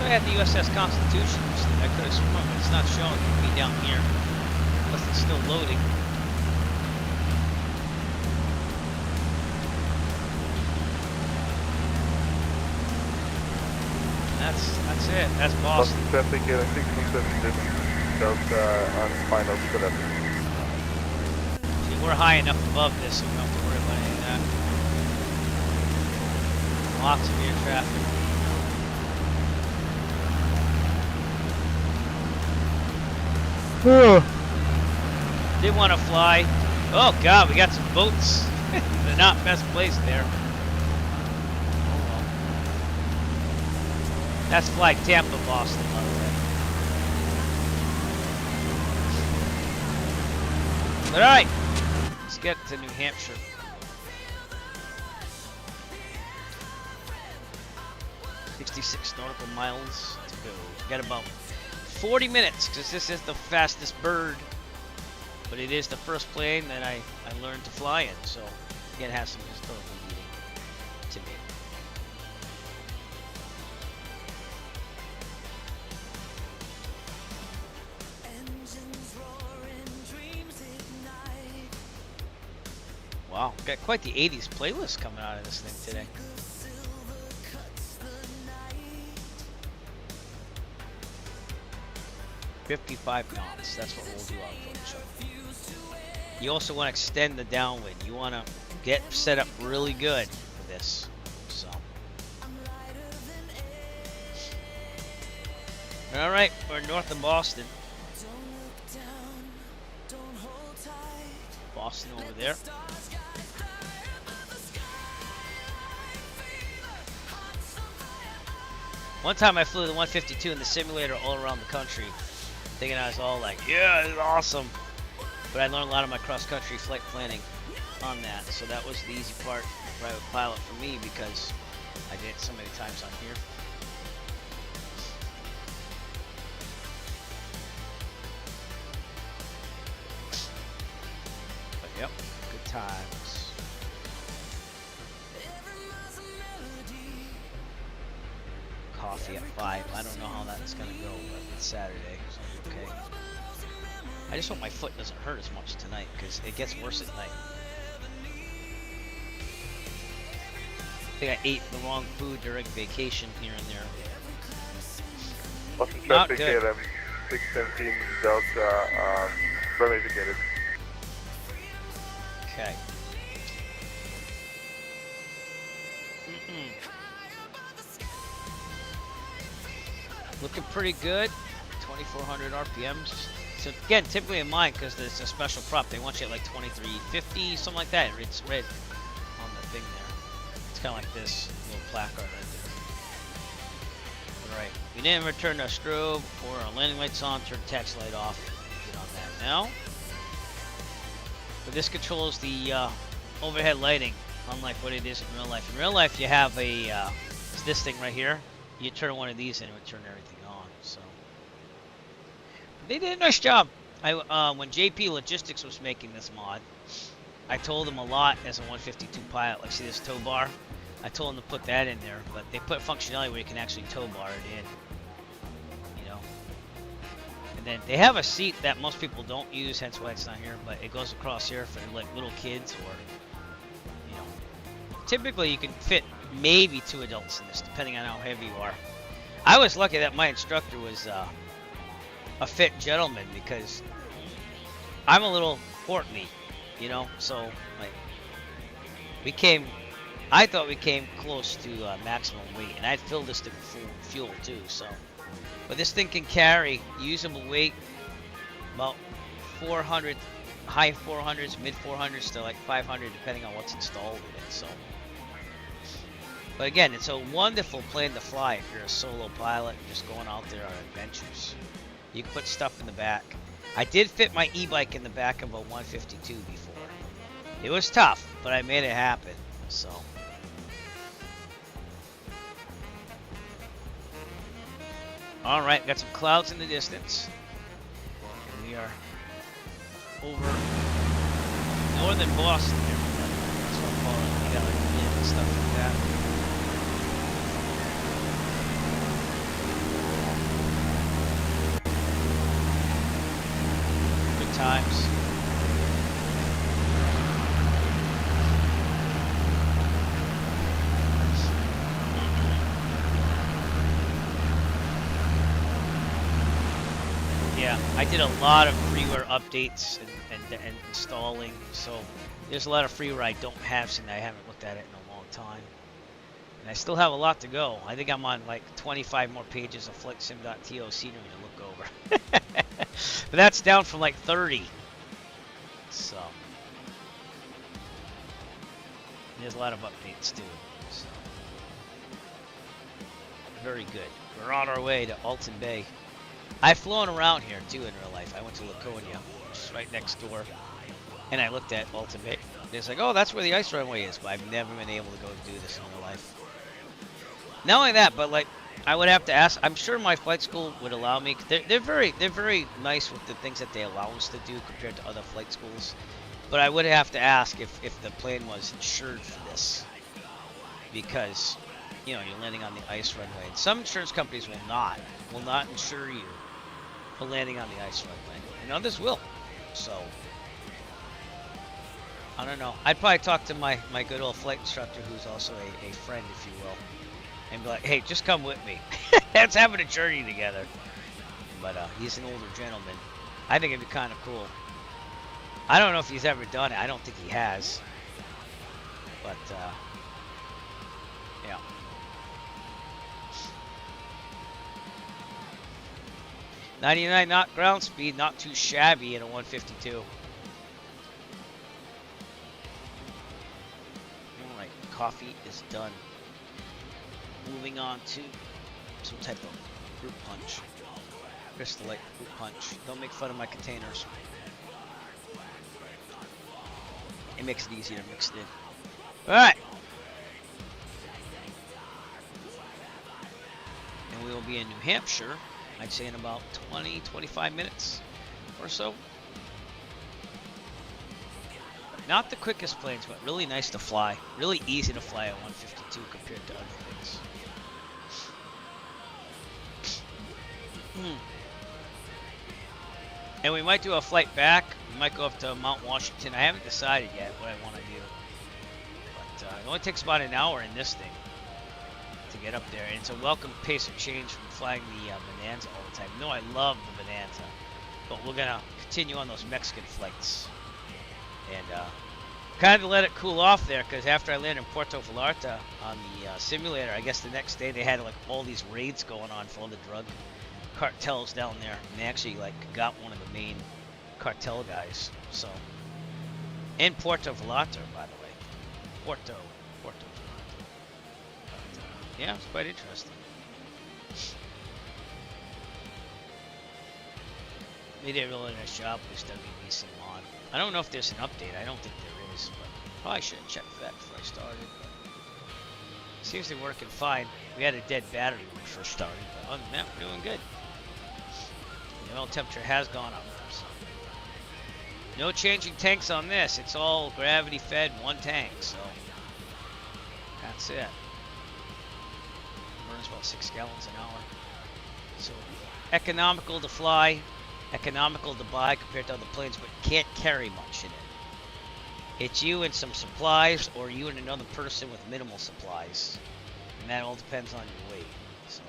I had the USS Constitution. I could have sworn, but it's not showing me down here. Unless it's still loading. That's it. That's Boston. Traffic 617 Delta on final select. See, we're high enough above this, so we don't have to worry about any of that. Lots of air traffic. Did want to fly. Oh God, we got some boats. They're not best placed there. Oh well. That's flight Tampa, Boston, by the way. All right, let's get to New Hampshire. .66 nautical miles to go. Got about 40 minutes because this is the fastest bird, but it is the first plane that I learned to fly in, so it has some historical meaning to me. Wow, got quite the 80s playlist coming out of this thing today. .55 knots, that's what we'll do out for each other. You also want to extend the downwind. You want to get set up really good for this. So, all right, we're north of Boston. Boston over there. One time I flew the 152 in the simulator all around the country, thinking I was all like, yeah, it's awesome. But I learned a lot of my cross-country flight planning on that, so that was the easy part, private pilot for me, because I did it so many times on here. But yep, good times. Coffee at 5. I don't know how that's gonna go, but it's Saturday, so okay. I just hope my foot doesn't hurt as much tonight, because it gets worse at night. I think I ate the wrong food during vacation here and there. Boston Not traffic good. 617 Delta, runway indicated. Okay. Looking pretty good. 2,400 RPMs. So again, typically in mine, because it's a special prop, they want you at like 2350, something like that. It's red on the thing there. It's kind of like this little placard right there. Alright, we didn't return our strobe or our landing lights on, turn tax light off. Get on that now. But this controls the overhead lighting, unlike what it is in real life. In real life, you have a it's this thing right here. You turn one of these and it would turn everything on. So they did a nice job. When JP Logistics was making this mod, I told them a lot as a 152 pilot. Like, see this tow bar? I told them to put that in there, but they put functionality where you can actually tow bar it in. You know. And then they have a seat that most people don't use, hence why it's not here. But it goes across here for like little kids, or you know. Typically, you can fit maybe 2 adults in this, depending on how heavy you are. I was lucky that my instructor was a fit gentleman, because I'm a little portly, you know. So like I thought we came close to maximum weight, and I'd filled this thing full of fuel too. So, but this thing can carry usable weight about 400, high 400s, mid 400s to like 500, depending on what's installed in it. So, but again, it's a wonderful plane to fly if you're a solo pilot just going out there on adventures. You can put stuff in the back. I did fit my e-bike in the back of a 152 before. It was tough, but I made it happen. So. All right, got some clouds in the distance. And we are over northern Boston here. That's what I'm calling it. We got like wind and stuff like that. Good times. Yeah, I did a lot of freeware updates and installing, so there's a lot of freeware I don't have since I haven't looked at it in a long time. And I still have a lot to go. I think I'm on like 25 more pages of flightsim.to scenery to look over. But that's down from like 30. So there's a lot of updates too. So very good. We're on our way to Alton Bay. I've flown around here too in real life. I went to Laconia, which is right next door, and I looked at Alton Bay. It's like, oh, that's where the ice runway is, but I've never been able to go do this in real life. Not only that, but like, I would have to ask. I'm sure my flight school would allow me. They're very nice with the things that they allow us to do compared to other flight schools. But I would have to ask if the plane was insured for this, because you know you're landing on the ice runway. And some insurance companies will not insure you for landing on the ice runway, and others will. So I don't know. I'd probably talk to my good old flight instructor, who's also a friend, if you will, and be like, hey, just come with me. Let's have a journey together. But he's an older gentleman. I think it'd be kind of cool. I don't know if he's ever done it. I don't think he has. But yeah. 99 knot ground speed, not too shabby in a 152. Alright, coffee is done. Moving on to some type of fruit punch. Crystal Light fruit punch. Don't make fun of my containers. It makes it easier to mix it in. Alright. And we will be in New Hampshire, I'd say in about 20-25 minutes or so. Not the quickest planes, but really nice to fly. Really easy to fly at 152 compared to other things. And we might do a flight back. We might go up to Mount Washington. I haven't decided yet what I want to do. But it only takes about an hour in this thing to get up there. And it's a welcome pace of change from flying the Bonanza all the time. No, I love the Bonanza. But we're going to continue on those Mexican flights. And kind of let it cool off there, because after I landed in Puerto Vallarta on the simulator, I guess the next day they had like all these raids going on for all the drug cartels down there, and they actually like got one of the main cartel guys. So in Puerto Vallarta, by the way, Puerto Vallarta. But, yeah, it's quite interesting. They did a really nice job with this WBC mod. I don't know if there's an update. I don't think there is, but probably should have checked that before I started. But seems to be working fine. We had a dead battery when we first started, but other than that, we're doing good. The oil temperature has gone up. So. No changing tanks on this. It's all gravity fed, one tank. So that's it. Burns about 6 gallons an hour. So economical to fly, economical to buy compared to other planes, but can't carry much in it. It's you and some supplies, or you and another person with minimal supplies, and that all depends on your weight. So.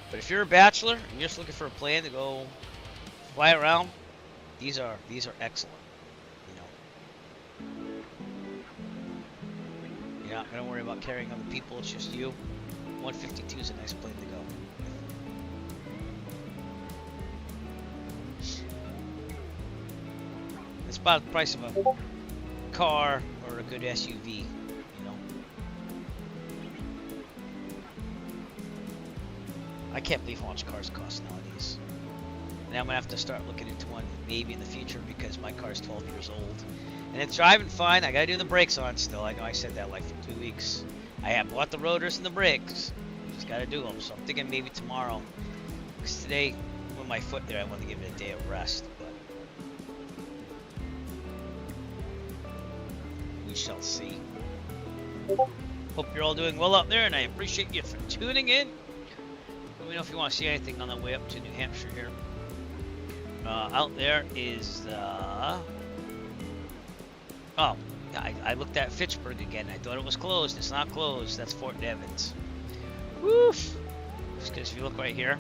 But if you're a bachelor and you're just looking for a plane to go fly around, these are excellent. You know, you're not gonna worry about carrying other people. It's just you. 152 is a nice plane to go. It's about the price of a car or a good SUV. You know, I can't believe how much cars cost nowadays. Now I'm gonna have to start looking into one maybe in the future because my car's 12 years old and it's driving fine. I gotta do the brakes on still. I know I said that like for 2 weeks. I have bought the rotors and the brakes. Just gotta do them. So I'm thinking maybe tomorrow. Because today, with my foot there, I want to give it a day of rest. But we shall see. Hope you're all doing well out there, and I appreciate you for tuning in. Let me know if you want to see anything on the way up to New Hampshire here. Out there is oh, I looked at Fitchburg again. I thought it was closed. It's not closed. That's Fort Devens. Woof. Just because if you look right here,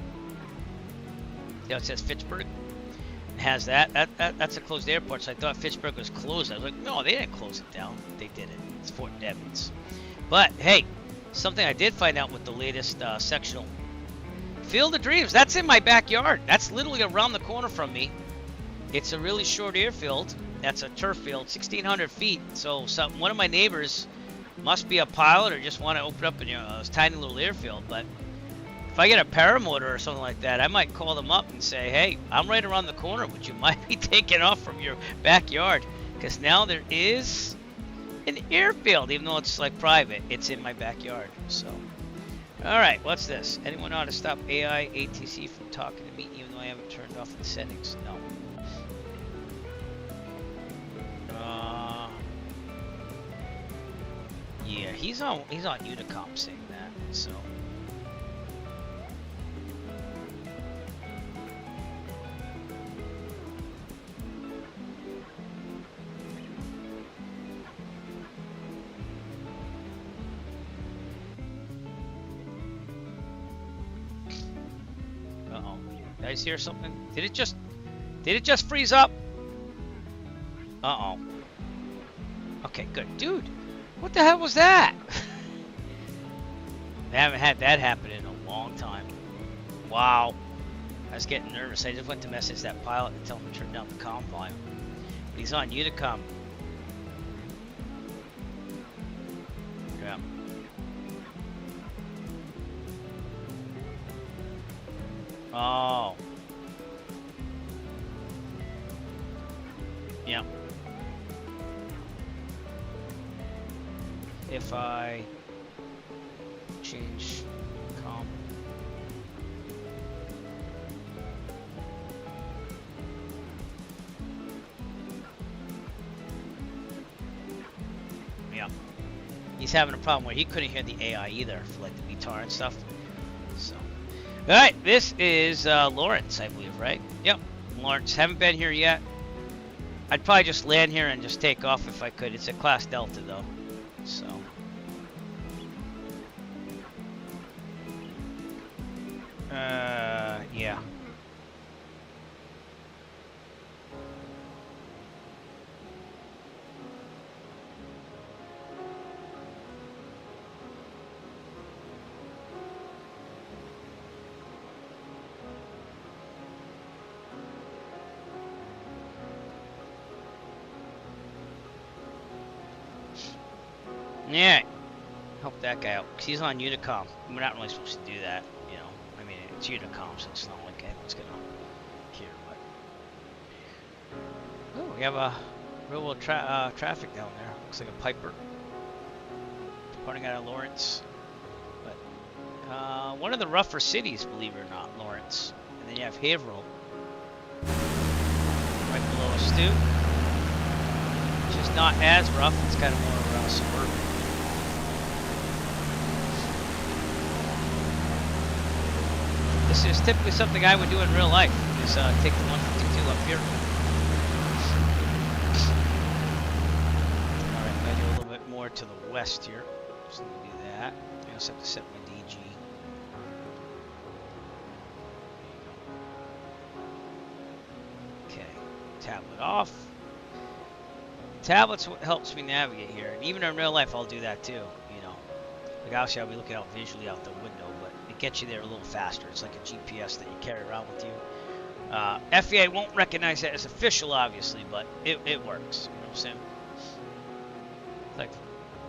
you know, it says Fitchburg. It has that. That's a closed airport. So I thought Fitchburg was closed. I was like, no, they didn't close it down. They did it. It's Fort Devens. But hey, something I did find out with the latest sectional. Field of Dreams, that's in my backyard. That's literally around the corner from me. It's a really short airfield. That's a turf field, 1,600 feet. So one of my neighbors must be a pilot or just want to open up a tiny little airfield. But if I get a paramotor or something like that, I might call them up and say, hey, I'm right around the corner. Would you mind me taking off from your backyard? Because now there is an airfield, even though it's like private. It's in my backyard. So. Alright, what's this? Anyone know how to stop AI ATC from talking to me even though I haven't turned off the settings? No. Yeah, he's on Unicom saying that, so. Uh-oh. You guys hear something? Did it just freeze up? Uh-oh. Okay, good. Dude, what the hell was that? I haven't had that happen in a long time. Wow. I was getting nervous. I just went to message that pilot and tell him to turn down the comm volume. But he's on Unicom. Yeah. Oh. Yeah. If I change comm. Yeah. He's having a problem where he couldn't hear the AI either for like the VTAR and stuff. So. Alright, this is Lawrence, I believe, right? Yep. Lawrence. Haven't been here yet. I'd probably just land here and just take off if I could. It's a Class Delta though. So. Yeah. Yeah. Help that guy out, because he's on Unicom. We're not really supposed to do that, you know. I mean, it's Unicom, so it's not like anyone's going to hear, but... Oh, we have a real world traffic down there. Looks like a Piper. Departing out of Lawrence. But, one of the rougher cities, believe it or not, Lawrence. And then you have Haverhill. Right below us, too. Which is not as rough, it's kind of more suburban. This is typically something I would do in real life, is take the 152 up here. Alright, I'm going to do a little bit more to the west here. Just let me do that. I also have to set my DG. tablet off. Tablet's what helps me navigate here, and even in real life, I'll do that too. You know, like obviously I'll be looking out visually out the window, but it gets you there a little faster. It's like a GPS that you carry around with you. FAA won't recognize that as official, obviously, but it works. You know what I'm saying? Like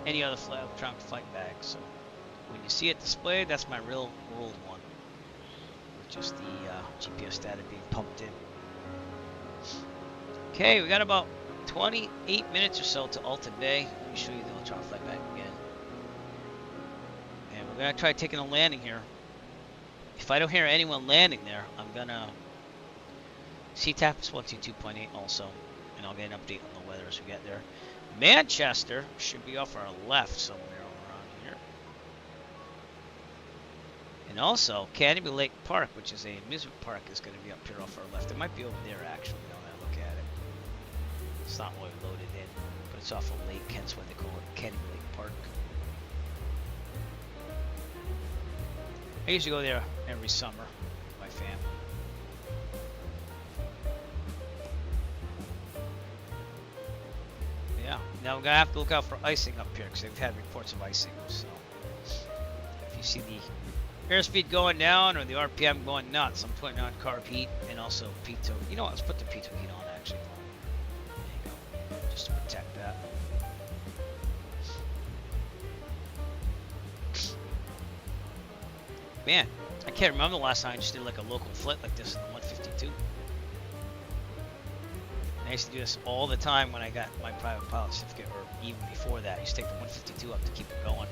any other electronic flight bag. So when you see it displayed, that's my real world one, which is the GPS data being pumped in. Okay, we got about 28 minutes or so to Alton Bay. Let me show you the electronic flight bag again. And we're going to try taking a landing here. If I don't hear anyone landing there, I'm going to CTAP is 122.8 also. And I'll get an update on the weather as we get there. Manchester should be off our left somewhere around here. And also, Canopy Lake Park, which is a amusement park, is going to be up here off our left. It might be over there, actually, now that I look at it. It's not really loaded in, but it's off a lake, hence why they call it Canopy Lake Park. I usually go there every summer with my family. Yeah, now we're going to have to look out for icing up here because they've had reports of icing. So if you see the airspeed going down or the RPM going nuts, I'm putting on carb heat and also pitot. You know what? Let's put the pitot heat on actually. There you go. Just to protect that. Man, I can't remember the last time I just did like a local flight like this in the 152. I used to do this all the time when I got my private pilot certificate, or even before that. I used to take the 152 up to keep it going.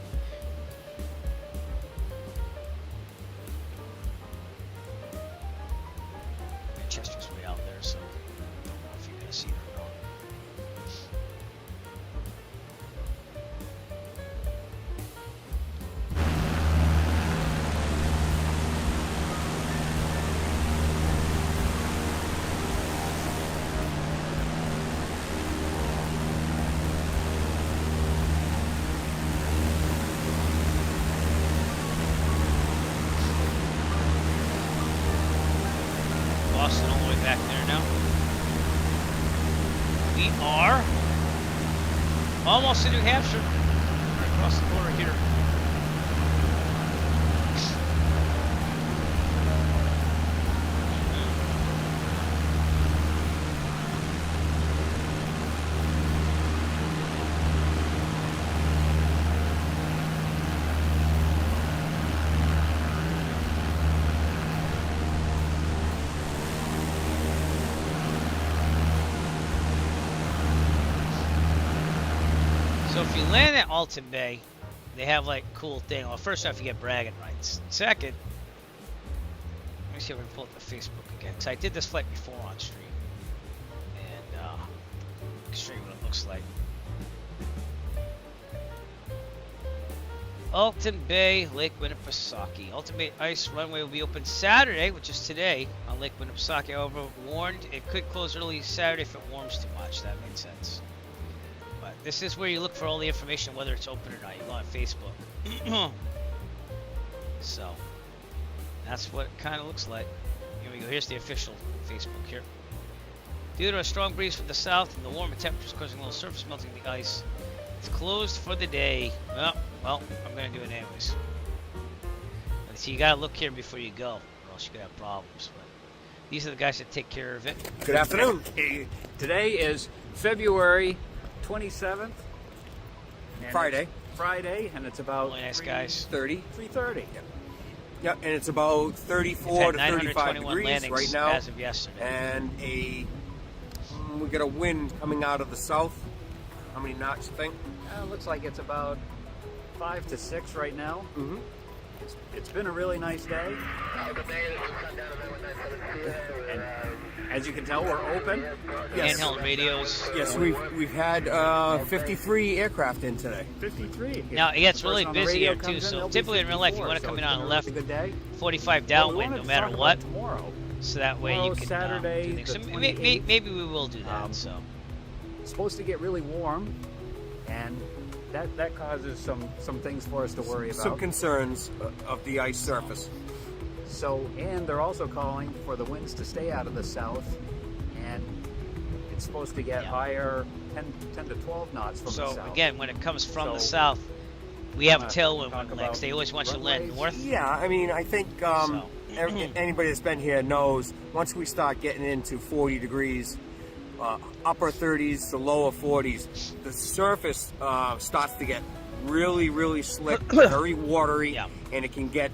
Manchester's way out there, so I don't know if you're going to see it or not. Boston all the way back there now. We are almost to New Hampshire. Right across the border here. So if you land at Alton Bay, they have like cool thing. Well, first off, you get bragging rights. Second, let me see if I can pull up the Facebook again. So I did this flight before on stream, and I can show you what it looks like. Alton Bay, Lake Winnipesaukee. Alton Bay Ice Runway will be open Saturday, which is today, on Lake Winnipesaukee. However, warned it could close early Saturday if it warms too much. That makes sense. But this is where you look for all the information, whether it's open or not. You go on Facebook. So, that's what it kind of looks like. Here we go. Here's the official Facebook here. Due to a strong breeze from the south and the warmer temperatures causing a little surface melting of the ice, it's closed for the day. Well, I'm going to do it anyways. But see, you got to look here before you go, or else you're going to have problems. But these are the guys that take care of it. Good afternoon. Today is February 27th. Friday. Friday, and it's about Really nice guys. 3:30. Yep, and it's about 34 to 35 degrees landings right now. as of yesterday. And we got a wind coming out of the south. How many knots you think? Looks like it's about 5 to 6 right now. Mm-hmm. It's been a really nice day. And as you can tell, we're open. Yes. Handheld radios. Yes, we've had 53 aircraft in today. 53. Now, it gets really The person on the busy radio here, too. comes in, So there'll be typically in real life, you 54, want to so come in it's on been the a left, really good day. 45 Well, we downwind, wanted no to matter talk what. about tomorrow. So that way Tomorrow, you can Saturday, do things. So the maybe we will do that. So It's supposed to get really warm, and that causes some things for us to worry about. Some concerns of the ice surface. So, and they're also calling for the winds to stay out of the south, and it's supposed to get Yeah. higher, 10 to 12 knots from the So south. again, when it comes from the So, south, we have wanna tailwind talk legs. about They always want you to land runways? north. Yeah, I mean, I think anybody that's been here knows once we start getting into 40 degrees, upper 30s to lower 40s, the surface starts to get really, really slick, very watery, Yeah. and it can get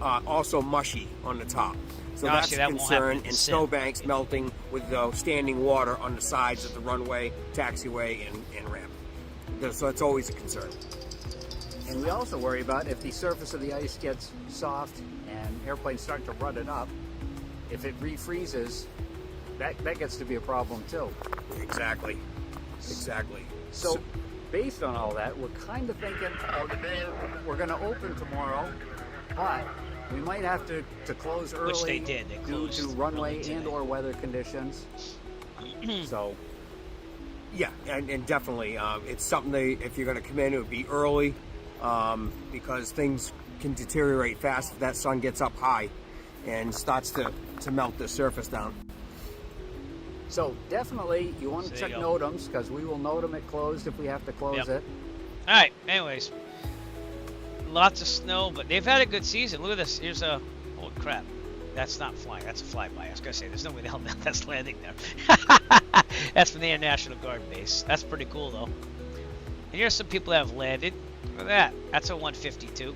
also mushy on the top. So No, that's see, a that won't happen concern, in and Sim. snowbanks melting with standing water on the sides of the runway, taxiway, and ramp. So it's always a concern. And we also worry about if the surface of the ice gets soft and airplanes start to rut it up, if it refreezes, that gets to be a problem too. Exactly. Exactly. So based on all that, we're kind of thinking we're going to open tomorrow, but we might have to close early Which they did. They due closed to runway early and today. or weather conditions. So Yeah, and definitely, it's something if you're going to come in, it would be early, because things can deteriorate fast if that sun gets up high and starts to melt the surface down. So definitely you want to So check there you go. NOTAMs, because we will NOTAM it closed if we have to close Yep. it. All right. Anyways, lots of snow, but they've had a good season. Look at this. Here's a. Oh crap! That's not flying. That's a flyby. I was gonna say there's no way the hell that's landing there. That's from the Air National Guard base. That's pretty cool though. And here's some people that have landed. Look at that. That's a 152.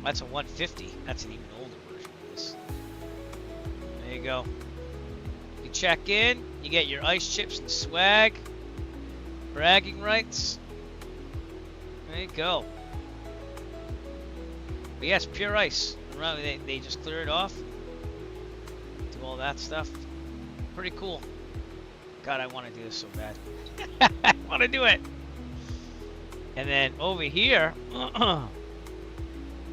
That's a 150. That's an even older version of this. There you go. You check in. You get your ice chips and swag. Bragging rights. There you go. But yes, pure ice. They just clear it off. Do all that stuff. Pretty cool. God, I want to do this so bad. I want to do it. And then over here,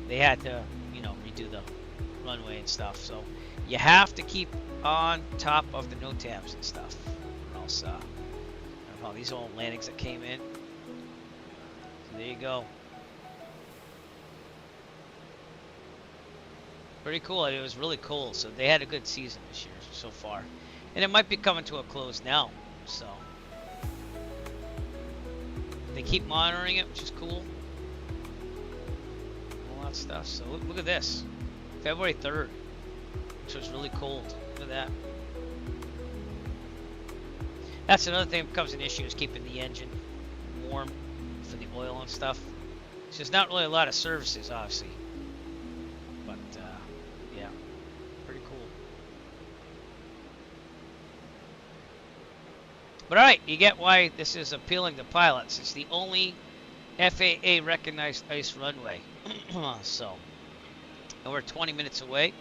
they had to, redo the runway and stuff. So you have to keep on top of the NOTAMs and stuff. Or else, these are all landings that came in. So there you go. Pretty cool. It was really cold, so they had a good season this year so far. And it might be coming to a close now, so they keep monitoring it, which is cool. All that stuff. So look at this. February 3rd, which was really cold. Look at that. That's another thing that becomes an issue, is keeping the engine warm for the oil and stuff. So there's not really a lot of services, obviously. But, yeah, pretty cool. But alright, you get why this is appealing to pilots. It's the only FAA recognized ice runway. So, and we're 20 minutes away.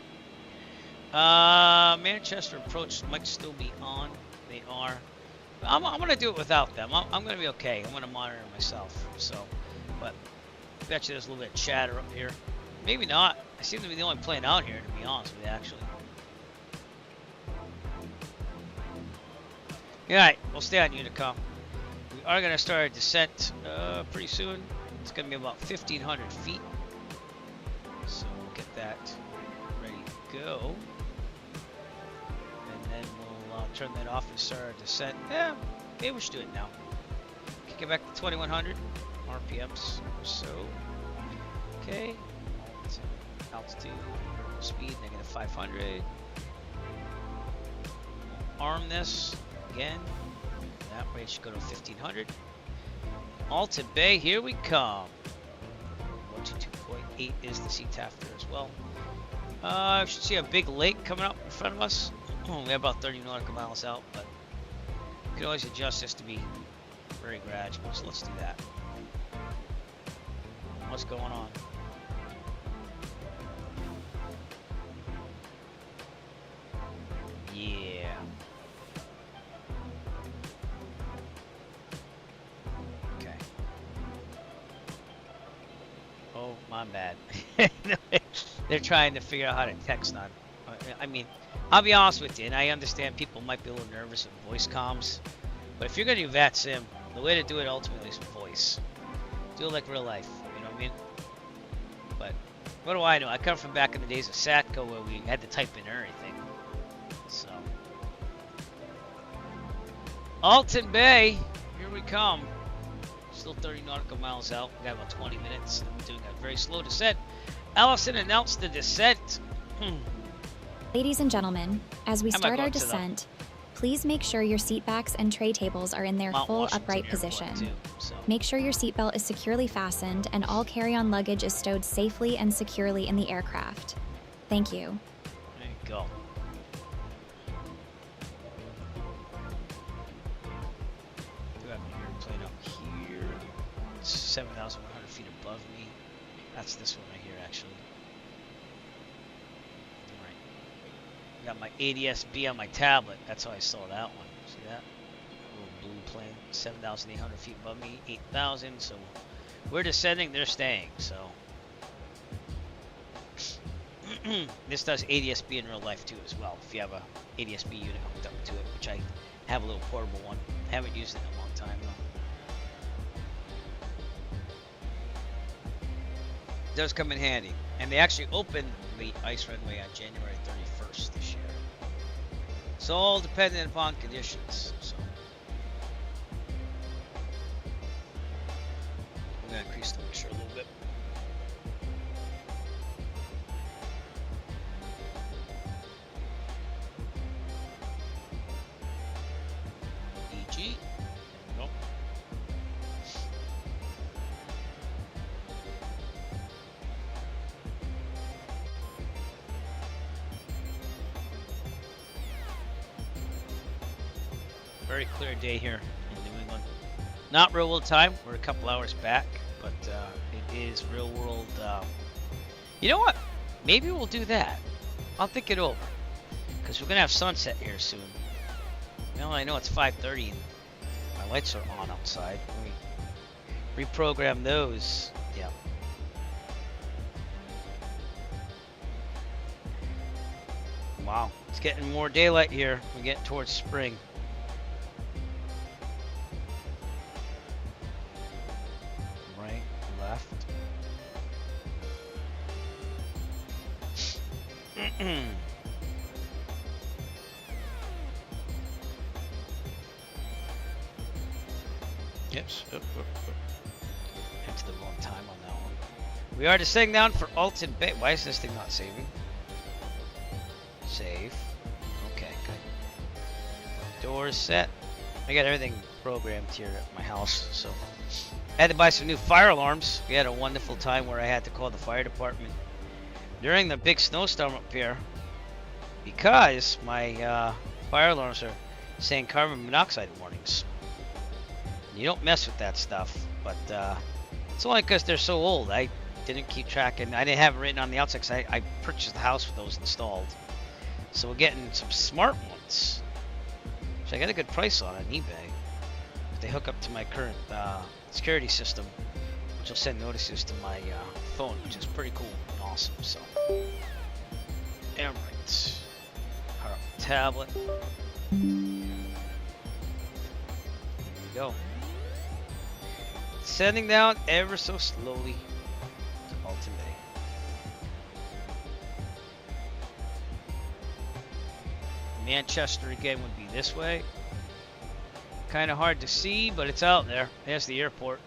Manchester approach might still be on. They are. I'm going to do it without them. I'm going to be okay. I'm going to monitor myself. So, but I bet you there's a little bit of chatter up here. Maybe not. I seem to be the only plane out here, to be honest with you, actually. Alright, we'll stay on Unicom. We are going to start a descent pretty soon. It's going to be about 1,500 feet. So we'll get that ready to go. And then we'll turn that off and start our descent. Yeah, maybe we should do it now. Kick it back to 2,100 RPMs or so. Okay. Altitude, speed, -500. Arm this again. That way it should go to 1,500. Alton Bay, here we come. 122.8 is the CTAF there as well. I should see a big lake coming up in front of us. We have about 30 nautical miles out, but you can always adjust this to be very gradual. So let's do that. What's going on? Yeah. Okay. Oh, my bad. They're trying to figure out how to text on. I mean, I'll be honest with you, and I understand people might be a little nervous with voice comms, but if you're going to do VAT sim, the way to do it ultimately is voice. Do it like real life, you know what I mean? But what do I know? I come from back in the days of Satco where we had to type in everything. So, Alton Bay, here we come. Still 30 nautical miles out. We got about 20 minutes. I'm doing a very slow descent. Allison announced the descent. Ladies and gentlemen, as we I might start go our up to the descent, please make sure your seat backs and tray tables are in their Mount full Washington upright Airport, position. too, so. Make sure your seatbelt is securely fastened and all carry-on luggage is stowed safely and securely in the aircraft. Thank you. There you go. Do have an airplane up here. It's 7,100 feet above me. That's this one right here, actually. Alright. Got my ADS-B on my tablet. That's how I saw that one. See that? Little blue plane. 7,800 feet above me. 8,000. So we're descending. They're staying. So this does ADS-B in real life too as well. If you have a ADS-B unit hooked up to it, which I have a little portable one. Haven't used it in a long time though. Does come in handy. And they actually opened the ice runway on January 31st this year. It's all dependent upon conditions. So I'm gonna increase the pressure a little bit. EG. Nope. Very clear day here in New England. Not real world time. We're a couple hours back, but it is real world. You know what? Maybe we'll do that. I'll think it over, because we're gonna have sunset here soon. Well, I know it's 5:30 and my lights are on outside. Let me reprogram those. Yeah. Wow, it's getting more daylight here. We're getting towards spring. Right, left. Yes. Into the wrong time on that one. We are descending down for Alton Bay. Why is this thing not saving? Save. Okay, good. Doors set. I got everything programmed here at my house, so I had to buy some new fire alarms. We had a wonderful time where I had to call the fire department during the big snowstorm up here because my fire alarms are saying carbon monoxide warnings. You don't mess with that stuff, but it's only because they're so old. I didn't keep track, and I didn't have it written on the outside because I purchased the house with those installed. So we're getting some smart ones, which I got a good price on eBay. If they hook up to my current security system, which will send notices to my phone, which is pretty cool and awesome. So, Emirates, power up the tablet. There you go. Sending down ever so slowly to Alton Bay. Manchester again would be this way. Kind of hard to see, but it's out there. There's the airport.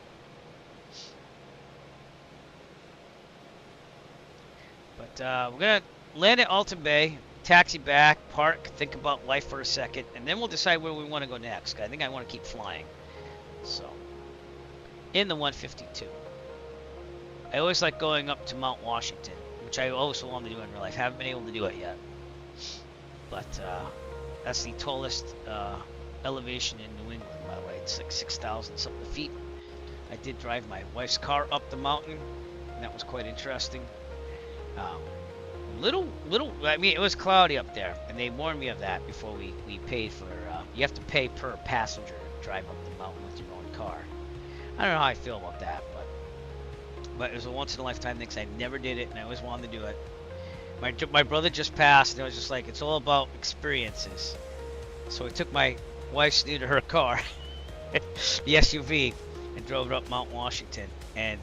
But we're gonna land at Alton Bay, taxi back, park, think about life for a second, and then we'll decide where we want to go next. I think I want to keep flying. So, in the 152. I always like going up to Mount Washington, which I also want to do in real life. Haven't been able to do it yet. But that's the tallest elevation in New England, by the way. It's like 6,000 something feet. I did drive my wife's car up the mountain, and that was quite interesting. I mean, it was cloudy up there, and they warned me of that before we paid for, you have to pay per passenger to drive up the mountain with your own car. I don't know how I feel about that, but it was a once-in-a-lifetime thing, 'cause I never did it, and I always wanted to do it. My brother just passed, and I was just like, it's all about experiences. So I took my wife's new to her car, the SUV, and drove it up Mount Washington. And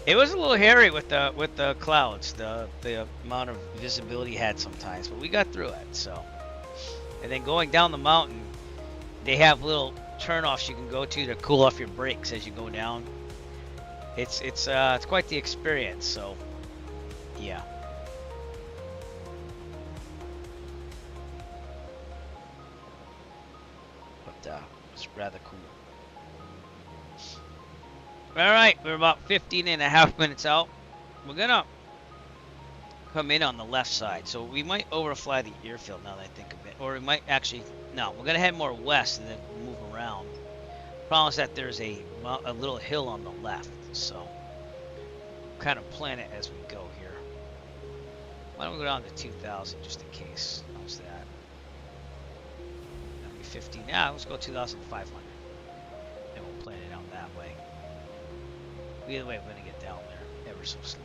it was a little hairy with the clouds, the amount of visibility you had sometimes, but we got through it. So, and then going down the mountain, they have little turnoffs you can go to cool off your brakes as you go down. It's quite the experience. So, yeah. But it's rather cool. All right, we're about 15.5 minutes out. We're gonna come in on the left side, so we might overfly the airfield now that I think of it, or we might actually no. We're gonna head more west and then move around. Problem is that there's a little hill on the left, so kind of plan it as we go here. Why don't we go down to 2,000 just in case? How's that? That'll be 15. Yeah, let's go 2,500, and we'll plan it out that way. Either way, we're gonna get down there ever so slowly.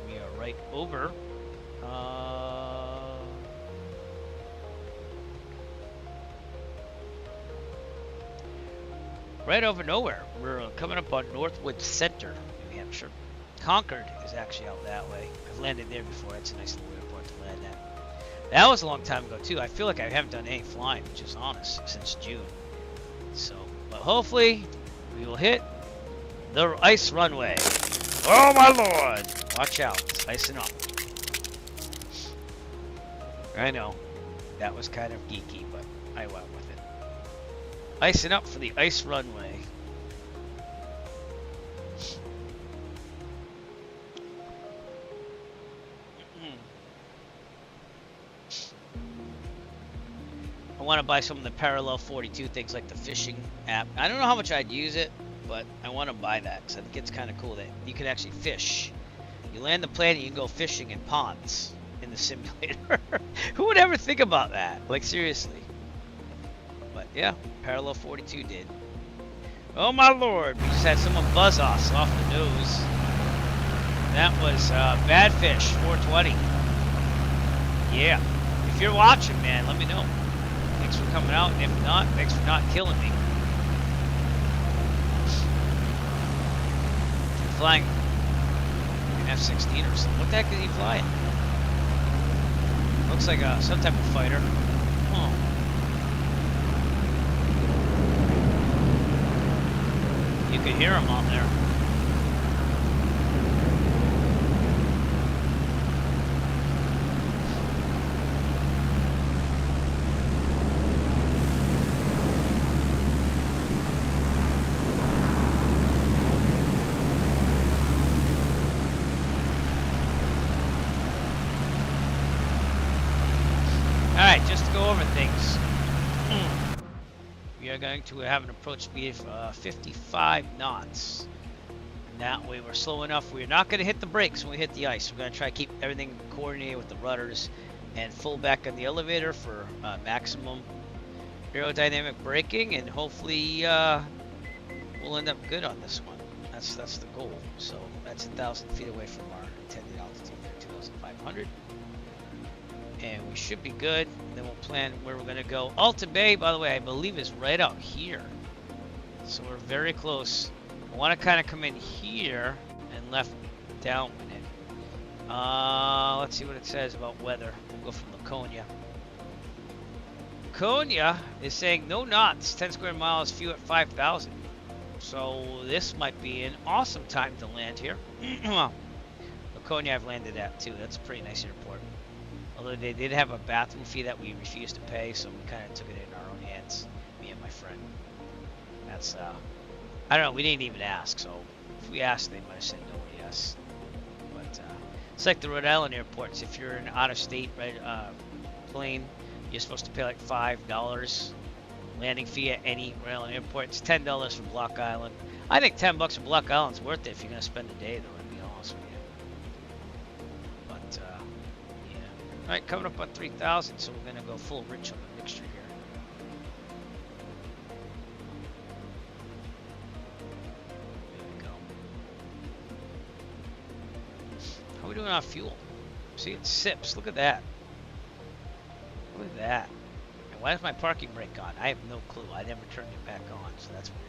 We are right over. Right over nowhere. We're coming up on Northwood Center, New Hampshire. Concord is actually out that way. I've landed there before. It's a nice little airport to land at. That was a long time ago too. I feel like I haven't done any flying, which is honest, since June. So, but hopefully we will hit the ice runway. Oh my lord! Watch out, it's icing up. I know, that was kind of geeky, but I went with it. Icing up for the ice runway. I want to buy some of the Parallel 42 things like the fishing app. I don't know how much I'd use it, but I want to buy that because I think it's kind of cool that you can actually fish. You land the plane and you can go fishing in ponds in the simulator. Who would ever think about that? Like, seriously. But yeah, Parallel 42 did. Oh my lord, we just had someone buzz us off the nose. That was Bad Fish 420. Yeah. If you're watching, man, let me know. Thanks for coming out, and if not, thanks for not killing me. Flying an F-16 or something. What the heck is he flying? Looks like some type of fighter. Oh. You can hear him out there. Alright, just to go over things. We are going to have an approach speed of 55 knots. And that way we're slow enough. We're not going to hit the brakes when we hit the ice. We're going to try to keep everything coordinated with the rudders and full back on the elevator for maximum aerodynamic braking, and hopefully we'll end up good on this one. That's the goal. So that's 1,000 feet away from our intended altitude there, 2,500. And we should be good. Then we'll plan where we're gonna go. Alton Bay, by the way, I believe is right out here. So we're very close. I want to kind of come in here and left downwind it. Let's see what it says about weather. We'll go from Laconia. Laconia is saying no knots, 10 square miles, few at 5,000. So this might be an awesome time to land here. Laconia I've landed at too. That's a pretty nice airport. Although they did have a bathroom fee that we refused to pay, so we kind of took it in our own hands, me and my friend. That's, I don't know, we didn't even ask, so if we asked, they might have said no or yes. But, it's like the Rhode Island airports. If you're an out-of-state plane, you're supposed to pay like $5 landing fee at any Rhode Island airport. It's $10 for Block Island. I think $10 for Block Island's worth it if you're going to spend a day, though, to be honest with you. But, alright, coming up on 3,000, so we're going to go full rich on the mixture here. There we go. How are we doing on fuel? See, it sips. Look at that. Look at that. And why is my parking brake on? I have no clue. I never turned it back on, so that's weird.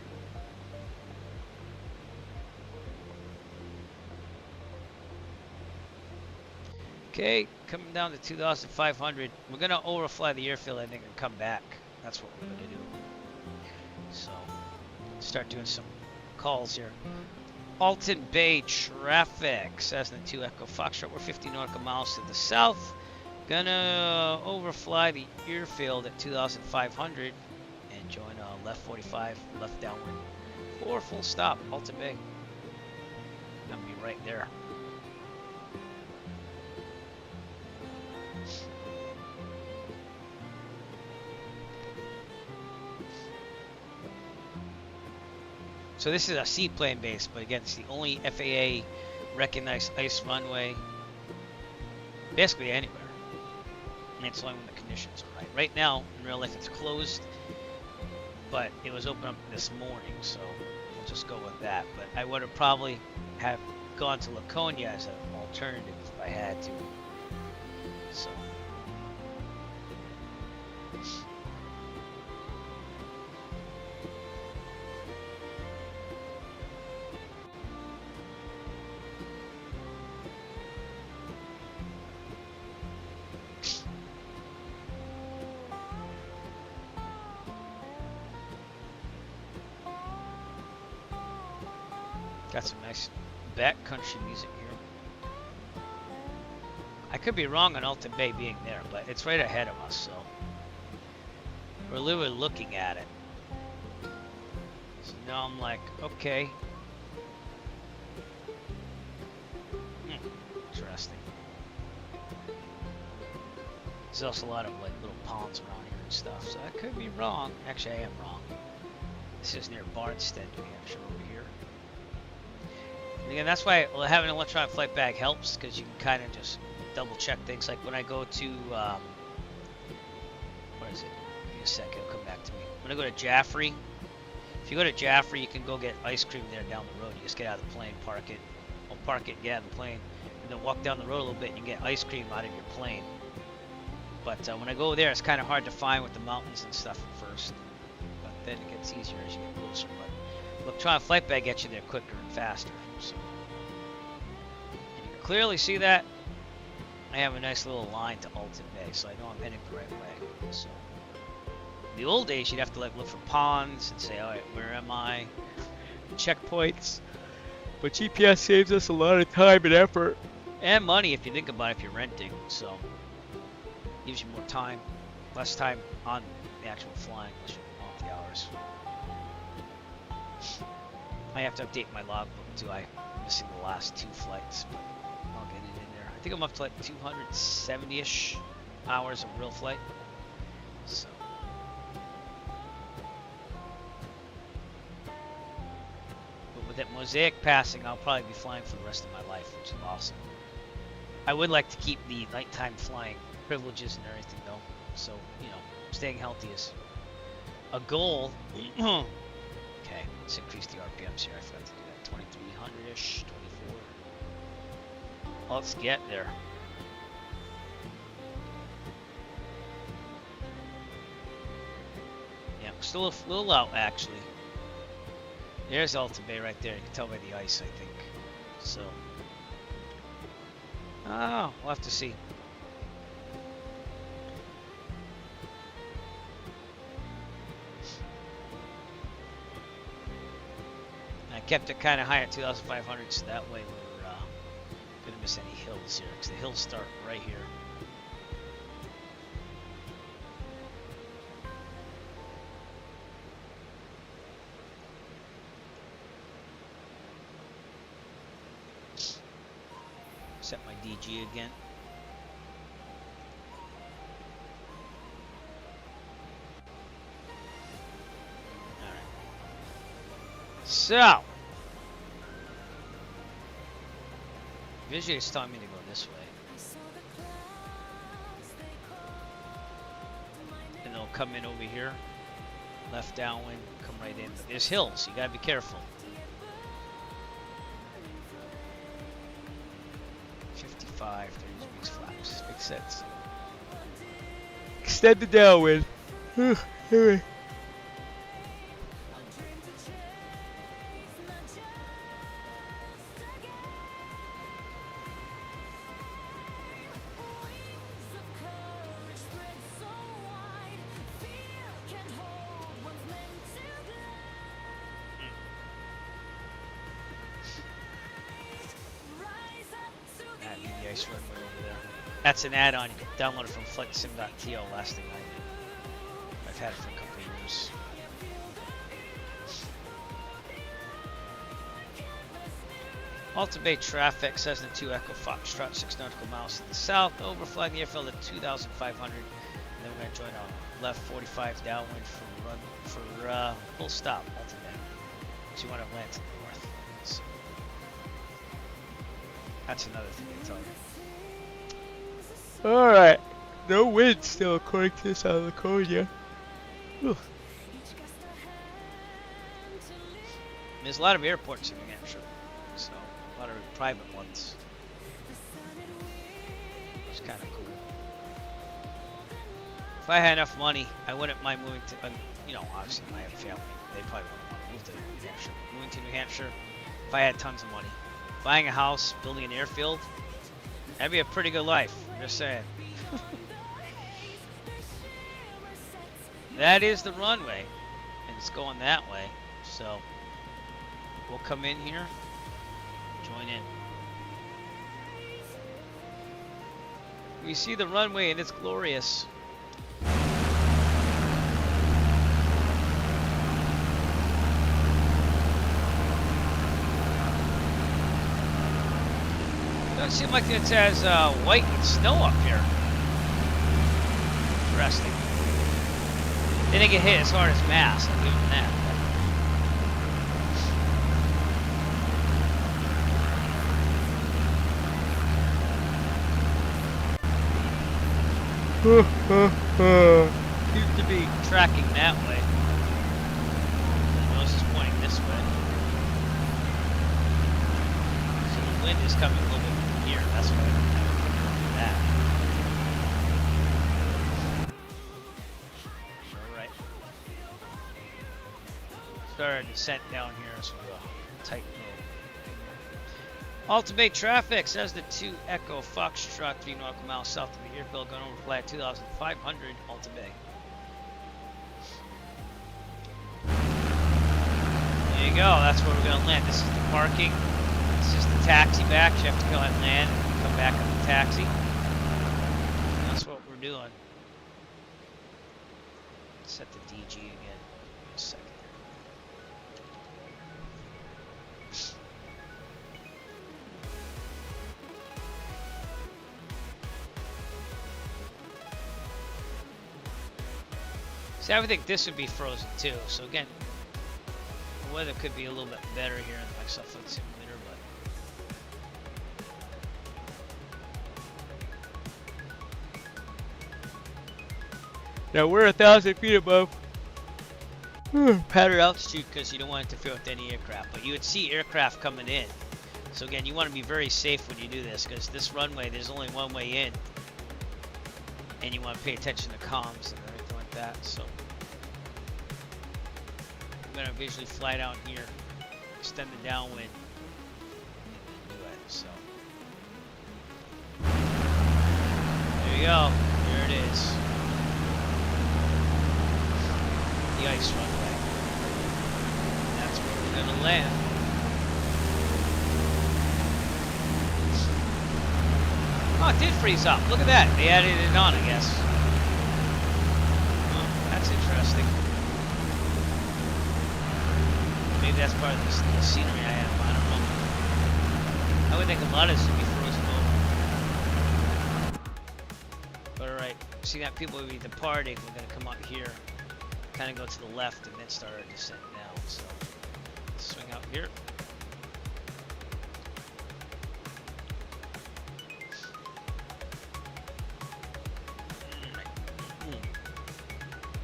Okay, coming down to 2,500. We're gonna overfly the airfield, I think, and come back. That's what we're gonna do. So, start doing some calls here. Alton Bay traffic. Cessna 2 Echo Foxtrot. We're 50 nautical miles to the south. Gonna overfly the airfield at 2,500 and join left 45, left downwind for full stop. Alton Bay. Gonna be right there. So this is a seaplane base, but again, it's the only FAA recognized ice runway basically anywhere. And it's only when the conditions are right. Right now, in real life, it's closed, but it was open up this morning, so we'll just go with that. But I would have probably have gone to Laconia as an alternative if I had to. So. Got some nice backcountry music here. I could be wrong on Alton Bay being there, but it's right ahead of us, so we're literally looking at it. So now I'm like, okay. Interesting. There's also a lot of like little ponds around here and stuff, so I could be wrong. Actually, I am wrong. This is near Barnstead, New Hampshire over here. And again, that's why having an electronic flight bag helps, because you can kind of just double check things. Like when I go to, what is it? Give me a sec, it'll come back to me. When I go to Jaffrey, if you go to Jaffrey, you can go get ice cream there down the road. You just get out of the plane, park it, get out of the plane, and then walk down the road a little bit and you get ice cream out of your plane. But when I go there, it's kind of hard to find with the mountains and stuff at first. But then it gets easier as you get closer. But electronic flight bag gets you there quicker and faster. So. And you can clearly see that I have a nice little line to Alton Bay, so I know I'm heading the right way. So in the old days, you'd have to like look for ponds and say, all right, where am I? Checkpoints. But GPS saves us a lot of time and effort and money if you think about it, if you're renting. So gives you more time, less time on the actual flying, unless you want the hours. I have to update my logbook too. I'm missing the last 2 flights, but I'll get it in there. I think I'm up to like 270-ish hours of real flight. So. But with that Mosaic passing, I'll probably be flying for the rest of my life, which is awesome. I would like to keep the nighttime flying privileges and everything though. So, you know, staying healthy is a goal. Okay, let's increase the RPMs here. I forgot to do that. 2300-ish, 24. Let's get there. Yeah, still a little out actually. There's Alton Bay right there. You can tell by the ice, I think. So, oh, we'll have to see. I kept it kind of high at 2,500, so that way we're gonna miss any hills here, because the hills start right here. Set my DG again. Alright. So, visually it's telling me to go this way. And they'll come in over here. Left downwind, come right in. But there's hills, you gotta be careful. 55, 30 degrees flaps. Makes sense. Extend the downwind. Anyway. the ice runway over there. That's an add-on. You can download it from flightsim.to. Last thing I knew. I've had it for a couple of years. Alton Bay traffic, Cessna 2 Echo Foxtrot, 6 nautical miles to the south, overflying the airfield at 2,500, and then we're going to join our left 45 downwind for full stop, Alton Bay. So you want to land to the north. So that's another thing to tell you. Alright, no wind still according to this out of the code here. There's a lot of airports in New Hampshire, so a lot of private ones. It's kind of cool. If I had enough money, I wouldn't mind moving to, you know, obviously I have family. They probably wouldn't want to move to New Hampshire. Moving to New Hampshire, if I had tons of money. Buying a house, building an airfield, that'd be a pretty good life. I'm just saying. That is the runway, and it's going that way. So we'll come in here, join in. We see the runway and it's glorious. Doesn't seem like it's as white with snow up here. Interesting. They didn't get hit as hard as Mass, I'll give them that. Seems to be tracking that way. The nose is pointing this way. So the wind is coming a little bit from here. That's why I'm doing that. Alright. Start our descent down here as we go. Tight road. Alton Bay traffic says the 2 Echo Foxtrot 3 nautical miles south of the airfield going over flat 2,500 Alton Bay. There you go, that's where we're going to land. This is the parking. This is the taxi back. You have to go and land and come back on the taxi. That's what we're doing. Set the DG again. In a second. See, I would think this would be frozen too. So again, the weather could be a little bit better here in the Microsoft Flight Simulator, but now we're 1,000 feet above pattern altitude because you don't want to interfere with any aircraft. But you would see aircraft coming in. So again, you want to be very safe when you do this because this runway, there's only one way in, and you want to pay attention to comms and everything like that. So I'm gonna visually fly down here, extend the downwind, do it. So there you go. There it is. The ice runway. That's where we're gonna land. Oh, it did freeze up. Look at that. They added it on, I guess. Oh, that's interesting. Maybe that's part of the scenery I have. I don't know. I would think a lot of this would be frozen over. But alright, see that people will be departing. We're going to come up here, kind of go to the left, and then start our descent now. So, swing out here.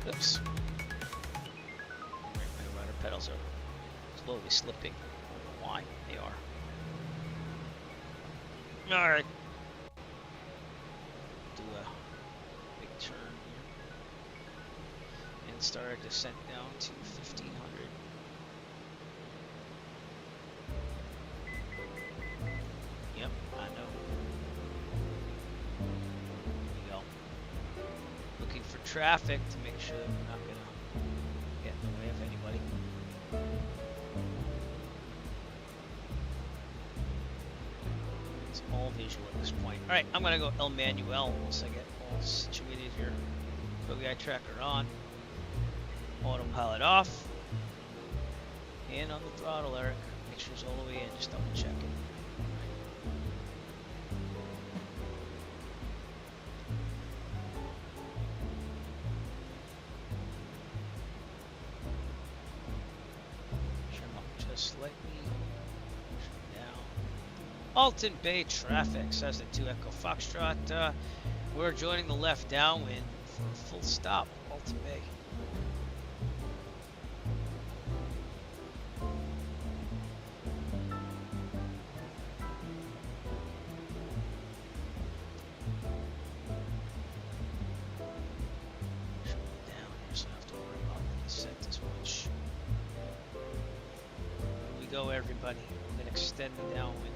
Oops. My rudder pedals are slowly slipping. I don't know why they are. Alright. Do a big turn here. And start our descent down to 1,500. Yep, I know. There you go. Looking for traffic to make sure that we're not going to get in the way of anybody. It's all visual at this point. Alright, I'm gonna go El Manuel once I get all situated here. Put the eye tracker on. Autopilot off. Hand on the throttle, Eric. Make sure it's all the way in, just double check it. Trim up just slightly. Trim down. Alton Bay traffic, says the 2 Echo Foxtrot. We're joining the left downwind for a full stop, Alton Bay. Go everybody, we're gonna extend the downwind.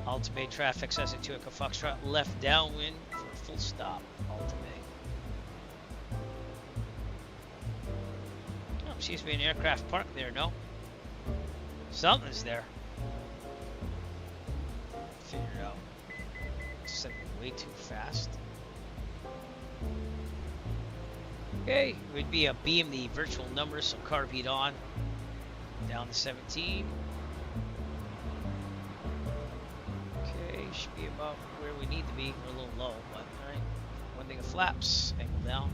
Alton Bay traffic says it 2 Echo Foxtrot left downwind for a full stop. Alton Bay. Oh, seems to be an aircraft parked there, no? Something's there. Figure it out. Set way too fast. Okay, it would be a beam the virtual numbers, so car beat on. Down to 17. Okay, should be about where we need to be. We're a little low, but alright. One thing of flaps, angle down.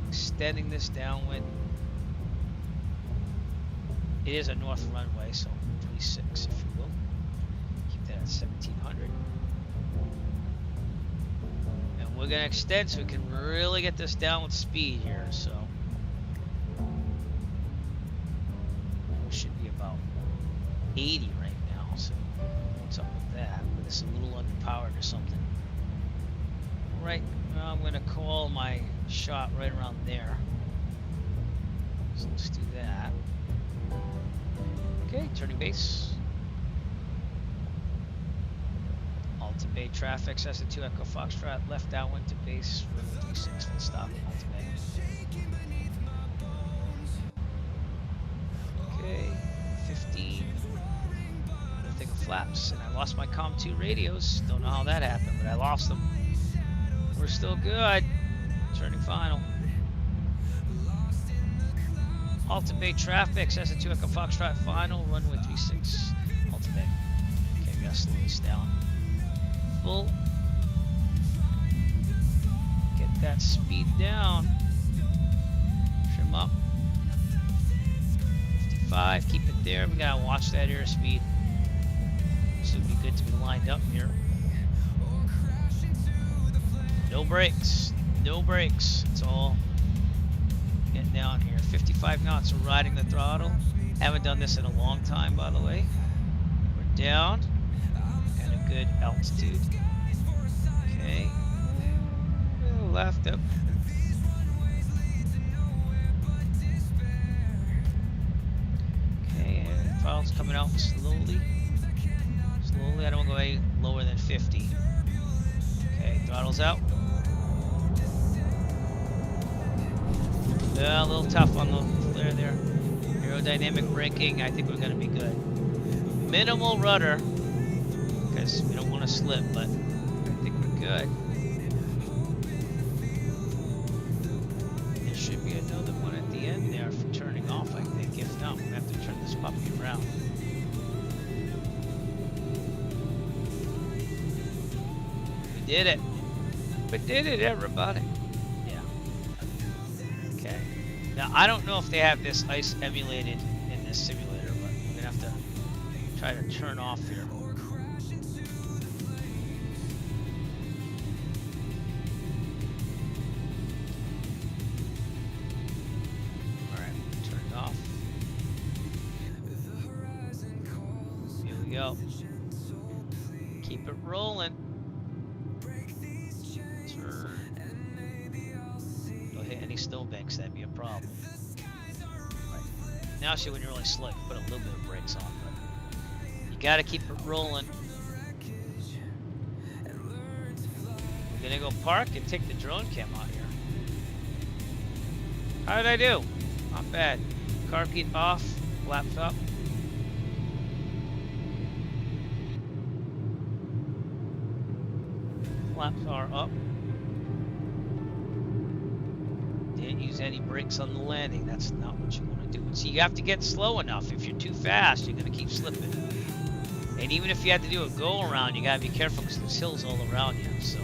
Extending this downwind. It is a north runway, so 36 if you will. Keep that at 1700. And we're gonna extend so we can really get this down with speed here, so we should be about 80 right now, so what's up with that? But it's a little underpowered or something. Right, I'm gonna call my shot right around there. So let's do that. Okay, turning base. Alton Bay traffic, Cessna 2 Echo Foxtrot, left downwind to base, runway 36, full stop, Alton Bay. Okay, 15. Thing of flaps, and I lost my COM2 radios. Don't know how that happened, but I lost them. We're still good. Turning final. Alton Bay traffic, Cessna 2 Echo Foxtrot final, runway 36, Alton Bay. Okay, we gotta slow this down. Full. Get that speed down. Trim up. 55, keep it there. We gotta watch that airspeed. This would be good to be lined up here. No brakes. No brakes. It's all getting down here. 55 knots, we're riding the throttle. Haven't done this in a long time, by the way. We're down at a good altitude. Okay. Left up. Okay, and throttle's coming out slowly. Slowly, I don't want to go any lower than 50. Okay, throttle's out. A little tough on the flare there. Aerodynamic braking, I think we're going to be good. Minimal rudder, because we don't want to slip, but I think we're good. There should be another one at the end there for turning off, I think. If not, we're going to have to turn this puppy around. We did it. We did it, everybody. Now, I don't know if they have this ice emulated in this simulator, but we're going to have to try to turn off here. Alright, turn it off. Here we go. Keep it rolling. Turn. Don't hit any snowbanks, that'd be a problem. Right. Now, see, when you're really slick, put a little bit of brakes on, but you gotta keep it rolling. We're gonna go park and take the drone cam out here. How did I do? Not bad. Car seat off, flaps up. Flaps are up. Didn't use any brakes on the landing. That's not what you want to do. See, you have to get slow enough. If you're too fast, you're going to keep slipping. And even if you have to do a go around, you got to be careful because there's hills all around you. So.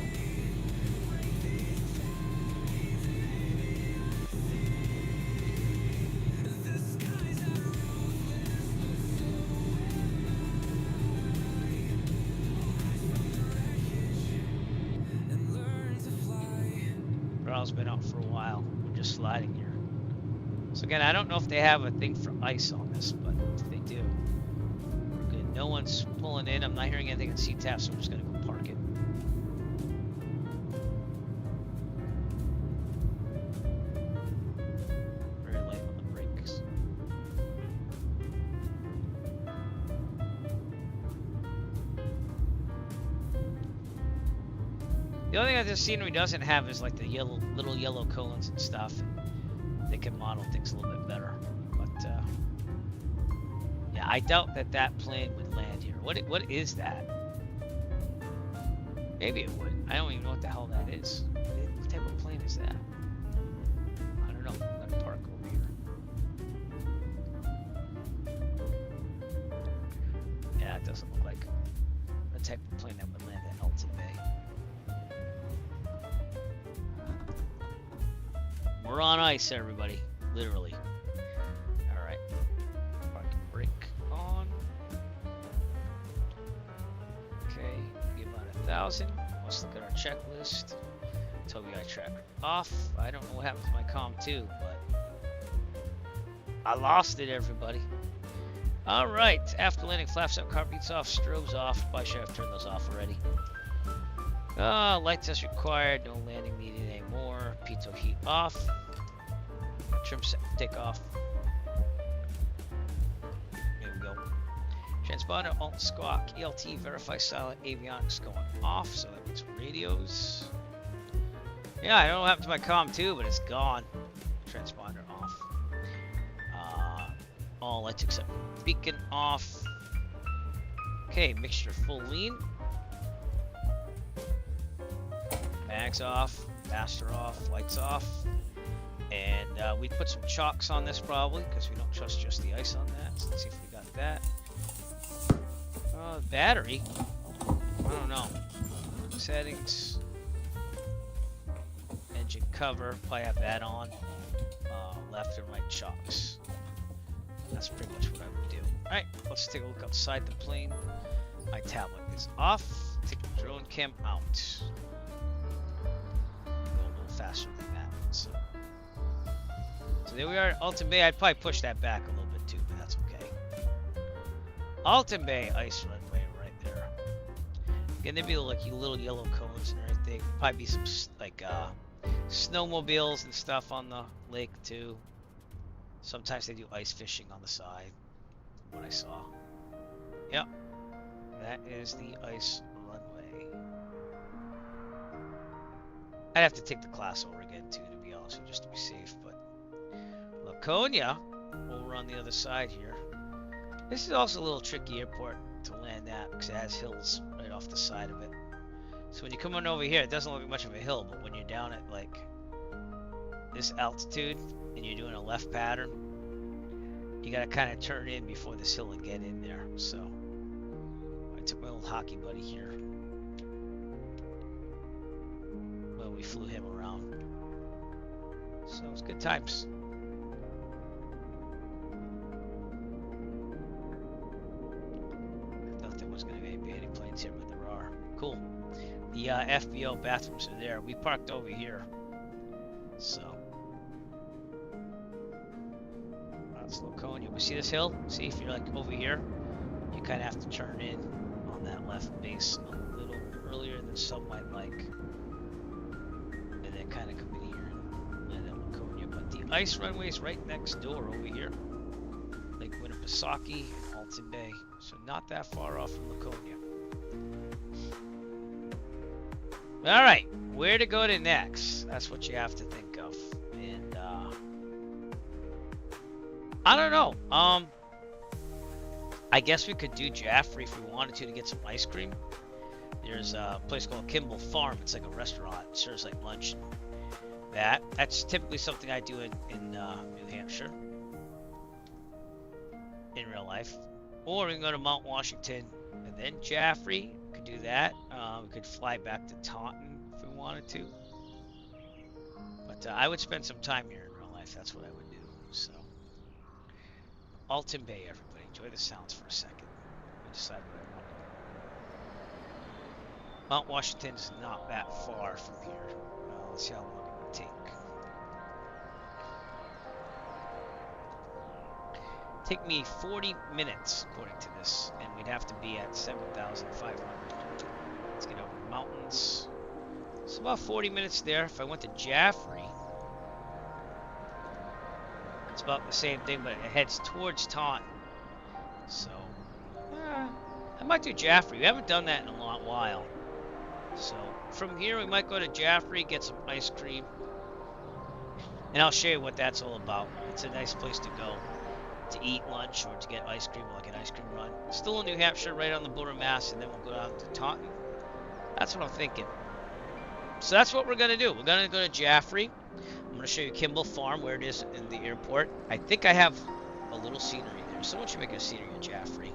Has been out for a while. We're just sliding here. So again, I don't know if they have a thing for ice on this, but if they do, we're good. No one's pulling in. I'm not hearing anything on CTAF, so I'm just gonna go park it. Very light on the brakes. The only thing that this scenery doesn't have is like the little yellow cones and stuff. They can model things a little bit better. But yeah, I doubt that plane would land here. What is that? Maybe it would. I don't even know what the hell that is. What type of plane is that? I don't know. I'm gonna park over here. Yeah, it doesn't look like the type of plane that would land at Alton Bay. We're on ice, everybody. Literally. Alright. Parking brake on. Okay. Be about 1,000. Let's look at our checklist. Tobii tracker off. I don't know what happened to my COM2, but I lost it, everybody. Alright. After landing, flaps up, car beats off, strobes off. Probably should have turned those off already. Light test required. No landing needed anymore. Pitot heat off. Trim set, take off. There we go. Transponder, alt squawk, ELT, verify silent, avionics going off, so that means radios. Yeah, I don't know what happened to my COM2, but it's gone. Transponder off. All lights except beacon off. Okay, mixture full lean. Mags off, master off, lights off. And we put some chocks on this probably because we don't trust just the ice on that. So let's see if we got that. Battery. I don't know. Settings. Engine cover. Probably have that on. Left and right chocks. That's pretty much what I would do. Alright, let's take a look outside the plane. My tablet is off. Take the drone cam out. Go a little faster than that. So there we are at Alton Bay. I'd probably push that back a little bit too, but that's okay. Alton Bay ice runway right there. Again, there'd be like little yellow cones and everything. Probably be some like snowmobiles and stuff on the lake too. Sometimes they do ice fishing on the side. What I saw. Yep. That is the ice runway. I'd have to take the class over again too, to be honest with you, just to be safe, but Laconia over on the other side here. This is also a little tricky airport to land at because it has hills right off the side of it. So when you come on over here, it doesn't look like much of a hill, but when you're down at like this altitude and you're doing a left pattern, you gotta kind of turn in before this hill and get in there. So I took my old hockey buddy here. Well, we flew him around. So it was good times. I thought there was going to be any planes here, but there are. Cool. The FBO bathrooms are there. We parked over here. So that's Laconia. We see this hill? See, if you're like over here, you kind of have to turn in on that left base a little earlier than some might like. And then kind of come in here and land at Laconia. But the ice runway is right next door over here. Lake Winnipesaukee, Alton Bay. So not that far off from Laconia. All right, where to go to next? That's what you have to think of. And I don't know. I guess we could do Jaffrey if we wanted to get some ice cream. There's a place called Kimball Farm. It's like a restaurant. It serves like lunch and that's typically something I do in New Hampshire in real life. Or we can go to Mount Washington and then Jaffrey. We could do that. We could fly back to Taunton if we wanted to. But I would spend some time here in real life. That's what I would do. So, Alton Bay, everybody. Enjoy the sounds for a second. Let me decide what I want to do. Mount Washington is not that far from here. Let's see how long it would take. Take me 40 minutes, according to this, and we'd have to be at 7,500. Let's get over the mountains. It's about 40 minutes there. If I went to Jaffrey, it's about the same thing, but it heads towards Taunton. So, I might do Jaffrey. We haven't done that in a long while. So, from here, we might go to Jaffrey, get some ice cream, and I'll show you what that's all about. It's a nice place to go to eat lunch or to get ice cream, like an ice cream run. Still in New Hampshire, right on the border of Mass, and then we'll go down to Taunton. That's what I'm thinking. So that's what we're going to do. We're going to go to Jaffrey. I'm going to show you Kimball Farm, where it is in the airport. I think I have a little scenery there. Someone should make a scenery in Jaffrey.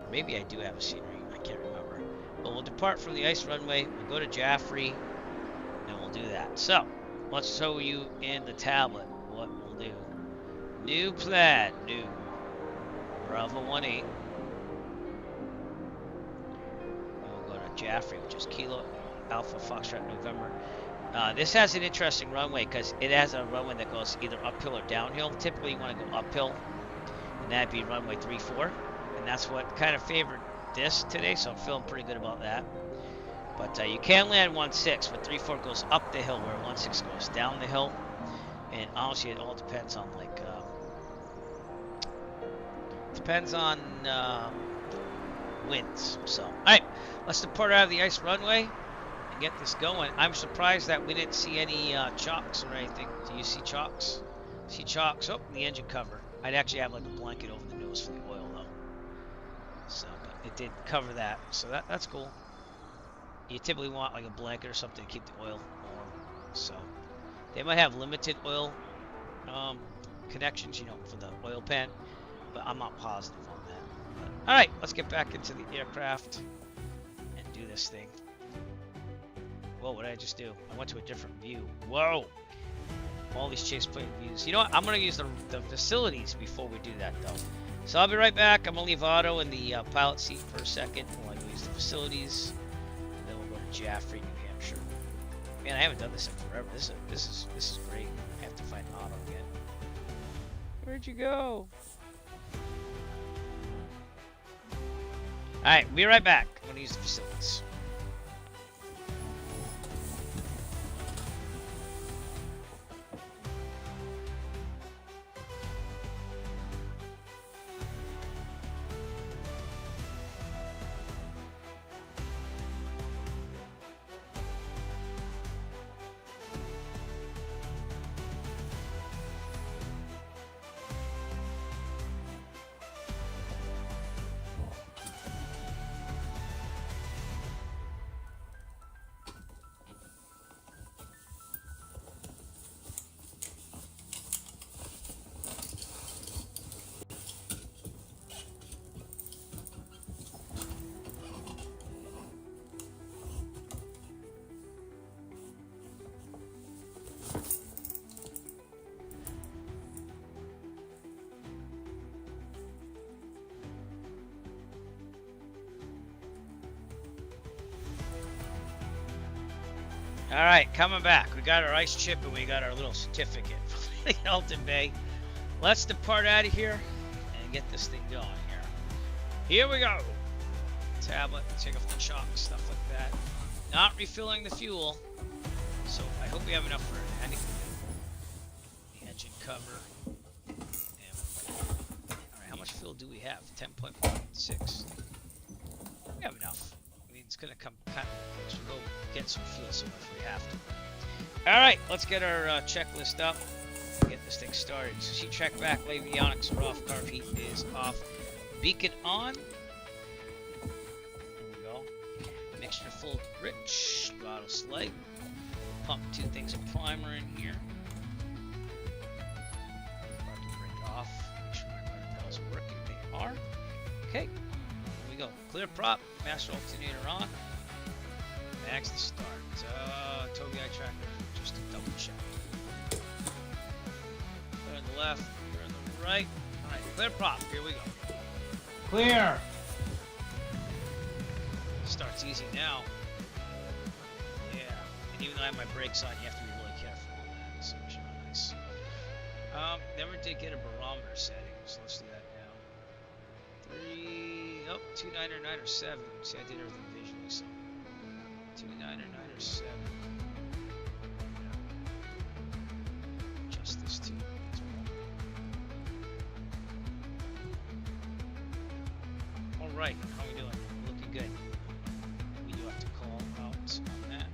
Or maybe I do have a scenery. I can't remember. But we'll depart from the ice runway. We'll go to Jaffrey, and we'll do that. So, let's show you in the tablet what we'll do. New plan, new Bravo 18. We'll go to Jaffrey, which is Kilo Alpha Foxtrot November. This has an interesting runway because it has a runway that goes either uphill or downhill. Typically, you want to go uphill, and that'd be runway 34, and that's what kind of favored this today. So I'm feeling pretty good about that. But you can land 1.6, but 3.4 goes up the hill, where 1.6 goes down the hill. And honestly, it all depends on like. Depends on winds. So, alright, let's depart out of the ice runway and get this going. I'm surprised that we didn't see any chocks or anything. Do you see chocks? See chocks? Oh, the engine cover. I'd actually have like a blanket over the nose for the oil though. So, but it did cover that. So that's cool. You typically want like a blanket or something to keep the oil warm. So, they might have limited oil connections, you know, for the oil pan. But I'm not positive on that. Alright, let's get back into the aircraft and do this thing. Whoa, what did I just do? I went to a different view. Whoa! All these chase plane views. You know what? I'm going to use the facilities before we do that, though. So I'll be right back. I'm going to leave Otto in the pilot seat for a second while I go use the facilities. And then we'll go to Jaffrey, New Hampshire. Man, I haven't done this in forever. This is great. I have to find Otto again. Where'd you go? Alright, we'll be right back. I'm going to use the facilities. Alright, coming back. We got our ice chip and we got our little certificate from the Alton Bay. Let's depart out of here and get this thing going here. Here we go. Tablet, take off the chalk, stuff like that. Not refilling the fuel. So I hope we have enough for anything. The engine cover. And alright, how much fuel fuel do we have? 10.16. We have enough. I mean, it's gonna come kind of. We'll go get some fuel soon if we have to. All right, let's get our checklist up. Get this thing started. So sheet track back, avionics are off, carb heat is off, beacon on. There we go. Mixture full rich, throttle slight. Pump 2 things of primer in here. About to break off. Make sure my rudder pedals are working. They are. Okay. Here we go. Clear prop. Master alternator on. Max to start. Toby eye tracker. Just to double check. Clear on the left. Clear on the right. All right. Clear prop. Here we go. Clear. Starts easy now. Yeah. And even though I have my brakes on, you have to be really careful on that. So it's really nice. Never did get a barometer setting, so let's do that now. 3, oh, 2.9 or 9 or 7. See, I did everything visually, so 2.9 or 9 or 7. Adjust this too as well. All right, how are we doing? Looking good. We do have to call out on that.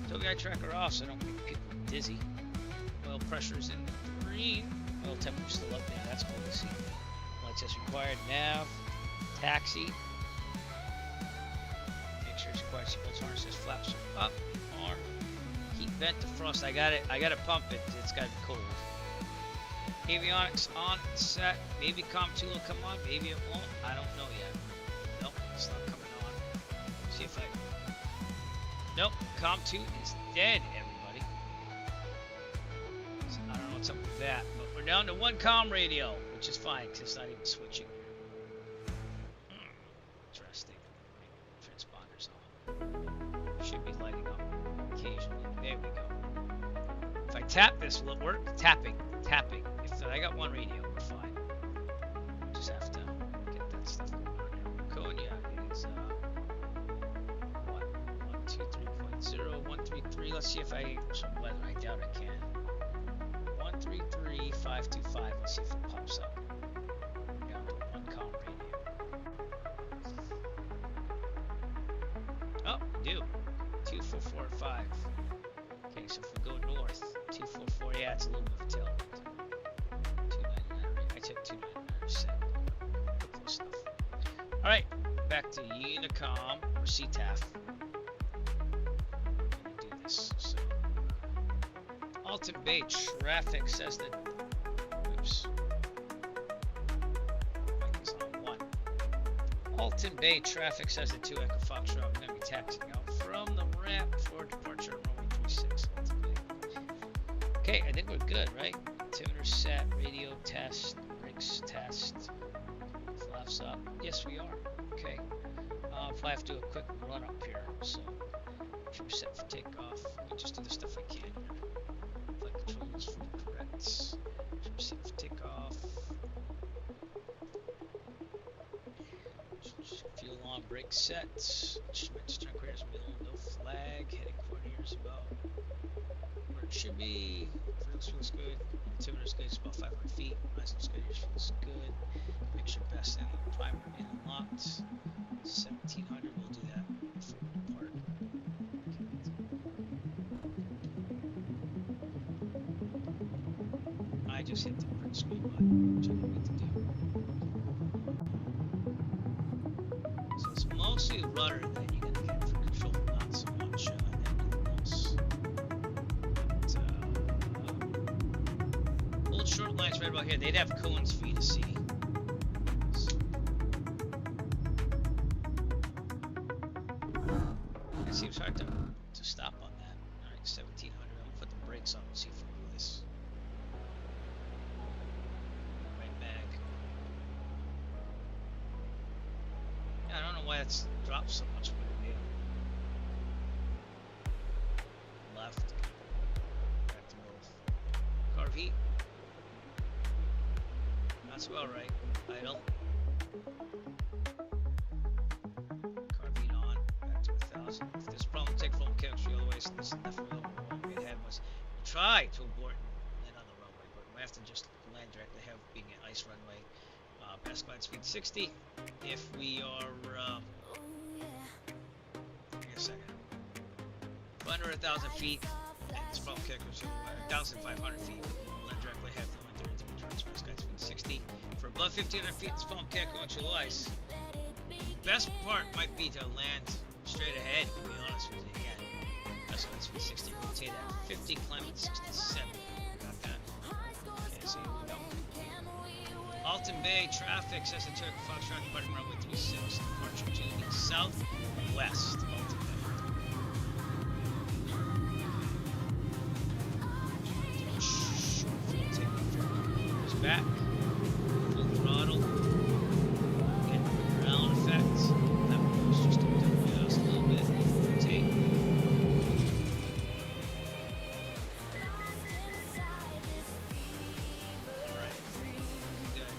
Toby eye tracker off, so I don't make people dizzy. Oil pressure is in the green. Oil temperature still up there. That's cool to see. Light test required. Nav. Taxi. Make sure it's required. Seatbelt harnesses. Flaps are up. Arm. Heat vent defrost. I got it. I got to pump it. It's got to be cold. Avionics on. Set. Maybe COM2 will come on. Maybe it won't. I don't know yet. Nope. It's not coming on. See if I... Nope. COM2 is dead, everybody. So I don't know what's up with that. But we're down to 1 COM radio, which is fine because it's not even switching. Interesting. Transponders on. Should be lighting up occasionally. There we go. If I tap this, will it work? Tapping. Tapping. If I got 1 radio, we're fine. Just have to get that stuff going on here. Konya is 123.0, 133. Let's see if I get some weather. I doubt I can. 133.525. Let's see if it pops up. Down to 1 COM radio. Oh, we do. 2445. Okay, so if we go north, 244. Yeah, it's a little bit of a tailwind. 299. I took 299. Close enough. All right, back to Unicom or CTAF. Do this. So, Alton Bay traffic says that. Oops. It's on 1. Alton Bay traffic says that 2 Echo Foxtrot. I'm going to be taxiing out from the ramp for departure runway 36. Alton Bay. Okay, I think we're good, right? Altimeter set, radio test, brakes test, flaps up. Yes, we are. Okay. If I have to do a quick run up here, so we're set for takeoff. Let me just do the stuff I can. Flight controls fully correct. We're set for takeoff. Fuel on, brake set. Instruments, turn radius middle, no flag. Heading coordinates about where it should be. Feels good. Altimeter's good. It's about 500 feet. License good. Feels good. Make sure best in primer in and locked. 1700. We'll do that before we depart. I just hit the print screen button, which I don't need to do. So it's mostly the rudder that you're gonna get for control, not so much anything else. But, old short lines right about here, they'd have cones for you to see. It seems hard to stop on that. Alright, 1700. I'm gonna put the brakes on and see if we do this. Right back. Yeah, I don't know why it's dropped so much, but it did. Left. Back to both. Carb heat. That's about right. Idle. Carb heat on. Back to 1000. If there's a problem, take full chemistry all the way. So this is definitely what we had was try to abort and land on the runway, but we have to just land directly. Have being an ice runway. Best glide speed 60. If we are, give me a second. Under 1,000 feet, and it's funnel kick, which is 1,500 feet. Land directly ahead for wind 30 returns. Best glide speed 60. For above 1,500 feet, it's funnel kick, which will ice. Best part might be to land straight ahead, to be honest with you. Again, best glide speed 60. Rotate at 50, climb at 67. Got that? Okay, so here we go. Alton Bay traffic, Cessna Turkey Foxtrot departing runway 36, departure to the southwest. Alton Bay. Goes back, full throttle, get ground effect. That was just a little bit. Rotate. Alright. Good.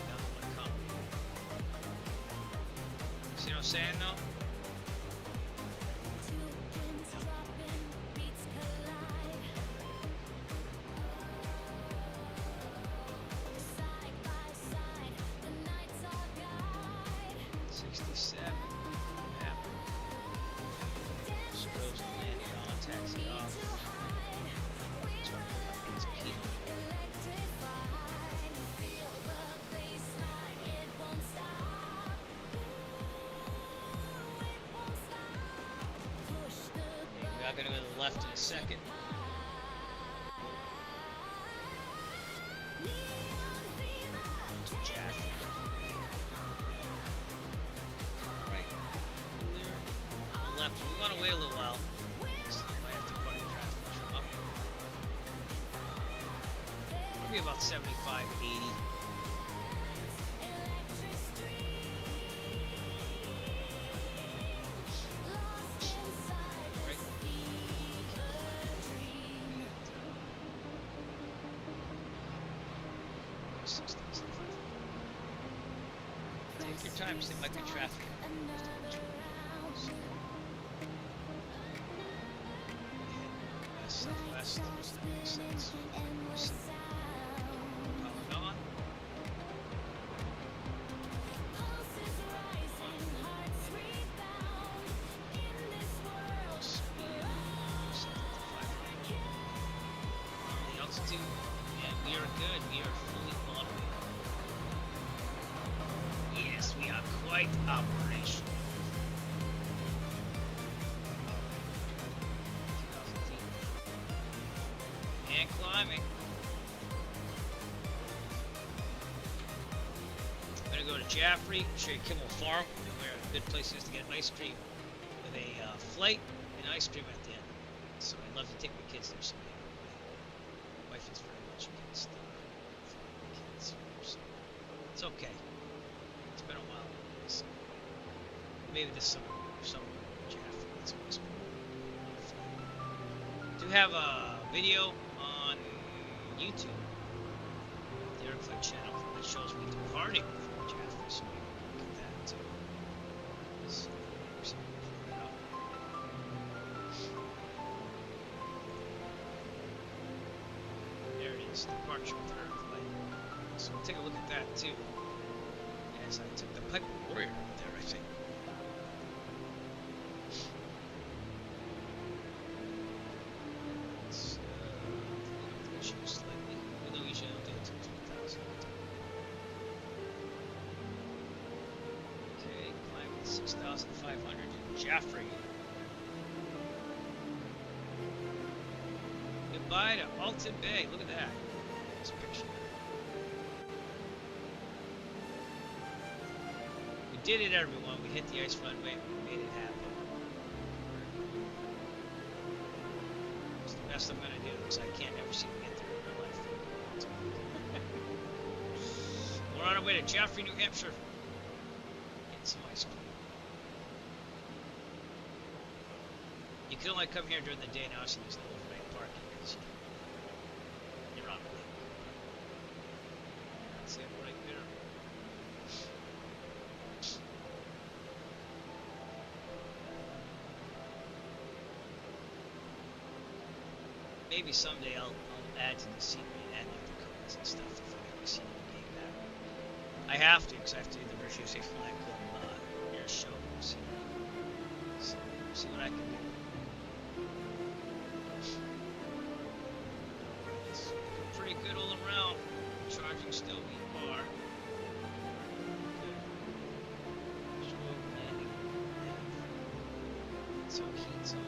Now I'm gonna come. See what I'm saying though? I'm going to go to the left in a second. Jack. Right. There. Left. We want to wait a little while. So I have to put the traffic up. Probably about 75, 80. Take your time, because there might be traffic. West, southwest, that makes sense. Power on. The altitude, yeah, we are good. We are fully motivated. Yes, we are quite operational. 2,000 feet. And climbing. I'm gonna go to Jaffrey, show you Kimmel Farm, where a good place is to get ice cream with a flight and ice cream at the end. So I'd love to take my kids there someday. My wife is very much against kids, so it's okay. It's been a while. So maybe this summer, Jaffrey. That's always been fun. Do have a video on YouTube, the Airplane channel, that shows me departing from Jaffrey, so maybe we'll look at that too. So, pull that up. There it is, departure with Airplane. So we'll take a look at that too. Yes, I took the Piper Warrior up there, I think. Let's choose slightly. Although we usually don't do it to 2,000. Okay, climb with 6,500 in Jaffrey. Goodbye to Alton Bay. Look at that. This picture. We did it, everyone. We hit the ice runway. We made it happen. It's the best I'm gonna do, because I can't ever seem to get there in real life. We're on our way to Jaffrey, New Hampshire. Get some ice cream. You can only come here during the day now, so there's no overnight parking, because you're on a lake. That's it right there. Maybe someday I'll add to the scenery and add like the cones and stuff if I ever see the game back. I have to, because I have to do the Virtue Safe Flying Club air show. So, see what I can do. It's pretty good all around. Charging still we are. Good. Stroke landing. So heat's on.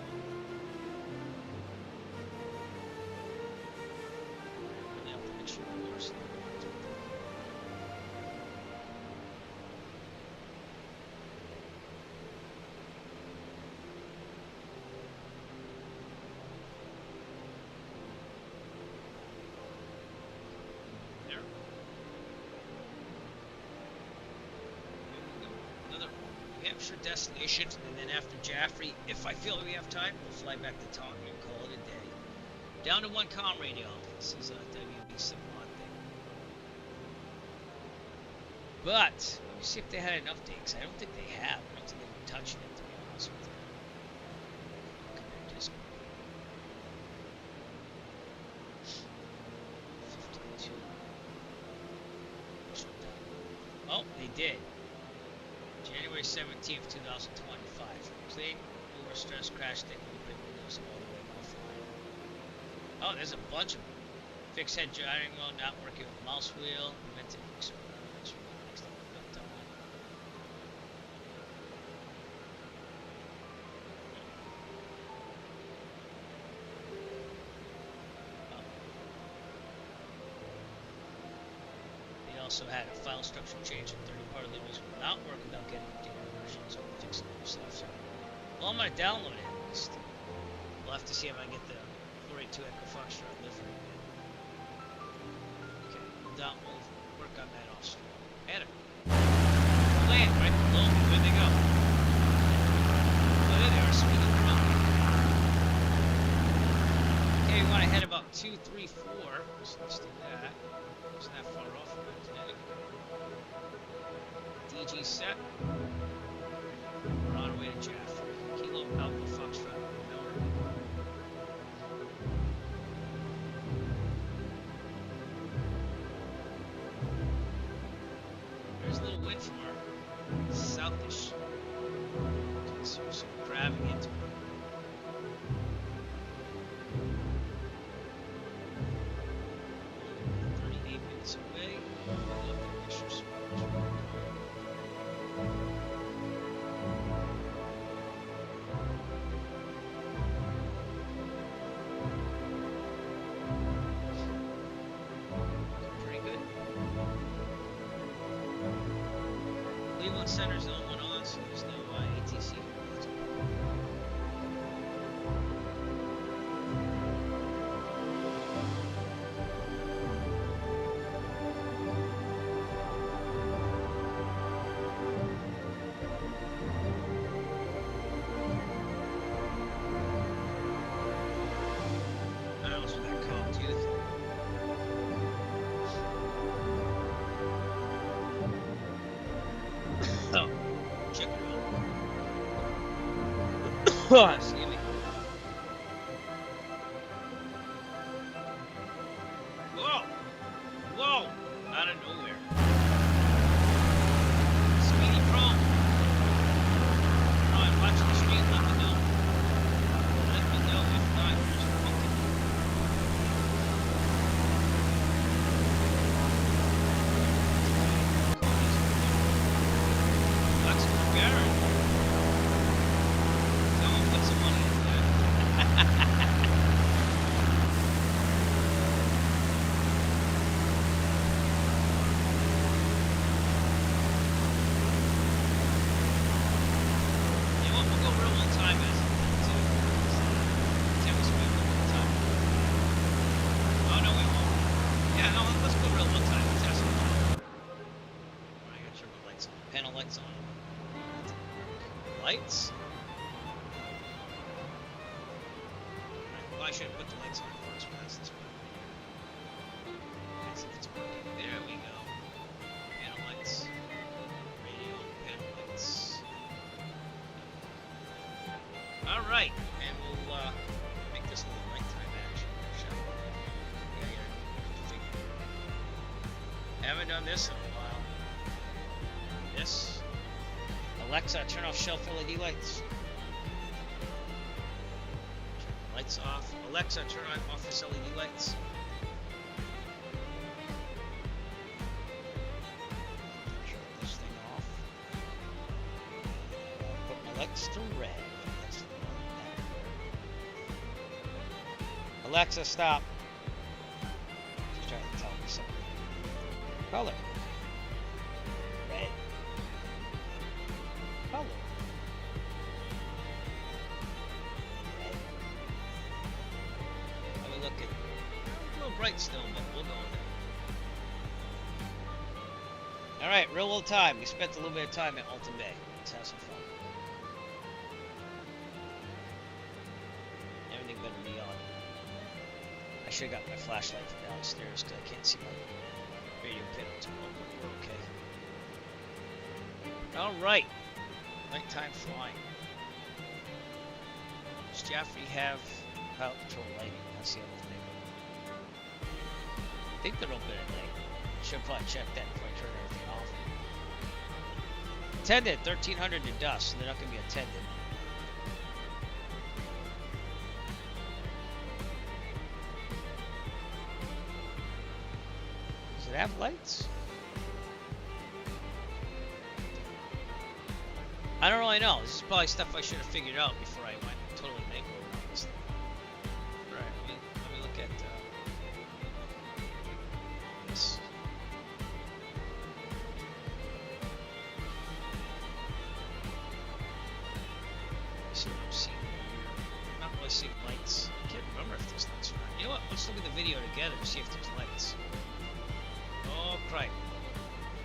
Really have to make sure the door's not. There. Another New Hampshire destination, and then after Jaffrey, if I feel we have time, we'll fly back to Taunton and call it a day. Down to one comm radio. This is a WB Simplot thing. But let me see if they had an update, because I don't think they have. I don't think they've been touching it, to be honest with you. Look at their Discord. 52. Oh, they did. January 17th, 2025. Clean, overstressed crash thing, open windows all the way offline. Oh, there's a bunch of them. Fixed head driving wheel, not working with mouse wheel, prevented They also had a file structure change and 30-part limits will not work without getting updated versions or fixing new stuff. So, well, I'm going to download it at least. We'll have to see if I can get the 482 Echo Foxtrot livery again. Okay, we'll work on that off stream. And it. Land right below me. Where'd they go? Oh, there they are, speeding around. Okay, we want to head about 2, 3, 4. So let's do that. It's not far off from Connecticut. DG set. We're on our way to Jaffrey. Kilo Alpha Foxtrot Miller. There's a little wind from our southish. So we're grabbing into it. 38 minutes away. We'll look at pictures. Pretty good. Cleveland Center's the only one on, so there's no ATC. That's okay. I don't know what that Call of Duty thing. Oh, chicken run. Excuse me. Whoa! Whoa! Out of nowhere. Speedy Pro. Oh, I'm watching the stream. Let me know. Let me know if not. Just book it. That's Garrett. Someone put some money into that. You know what? We'll go real one time as too. Tim was real one time. Oh no, we won't. Yeah, no, let's go real one time. Test it. Alright, I got your lights on. Panel lights on. Lights? Well, I should have put the lights on first, but that's this one. As if it's working. There we go. Panel lights. Radio, panel lights. Alright, and we'll make this a little nighttime action, shall we? Yeah, figure. Haven't done this in a while. this. Alexa, turn off shelf LED lights. Turn the lights off. Alexa, turn on office LED lights. Turn this thing off. Put my lights to red. That's the one. Alexa, stop. She's trying to tell me something. Color. Red. Color. Red. Let me look at it. A little bright still, but we'll go with it. Alright, real little time. We spent a little bit of time at Alton Bay. Let's have some fun. Everything better be on. I should have got my flashlight from downstairs because I can't see my radio pin too well, but we're okay. Alright. Nighttime flying. Does Jaffrey have pilot control lighting? That's the other thing. I think they're open at night. Should probably check that before I turn everything off. Attendant, 1300 to dusk, so they're not going to be attended. Does it have lights? I don't really know. This is probably stuff I should have figured out before I went totally makeover on this thing. Alright, let me look at this. See what I'm seeing here. I'm not really seeing lights. I can't remember if there's lights or not. You know what? Let's look at the video together and see if there's lights. Oh, crap.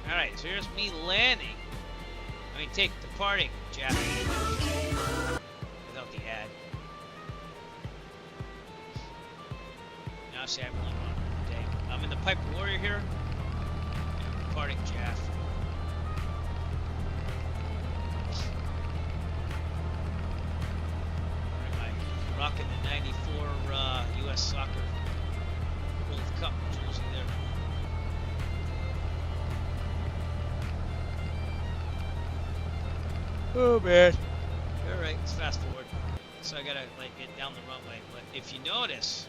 Alright, so here's me landing. I mean, departing, Jack. Without the ad. Now, see, I'm really on the day. I'm in the Piper Warrior here. Departing, Jaff. Where am I? Rocking the 94 U.S. Soccer World Cup jersey there. Oh man. Alright, let's fast forward. So I gotta like get down the runway. But if you notice,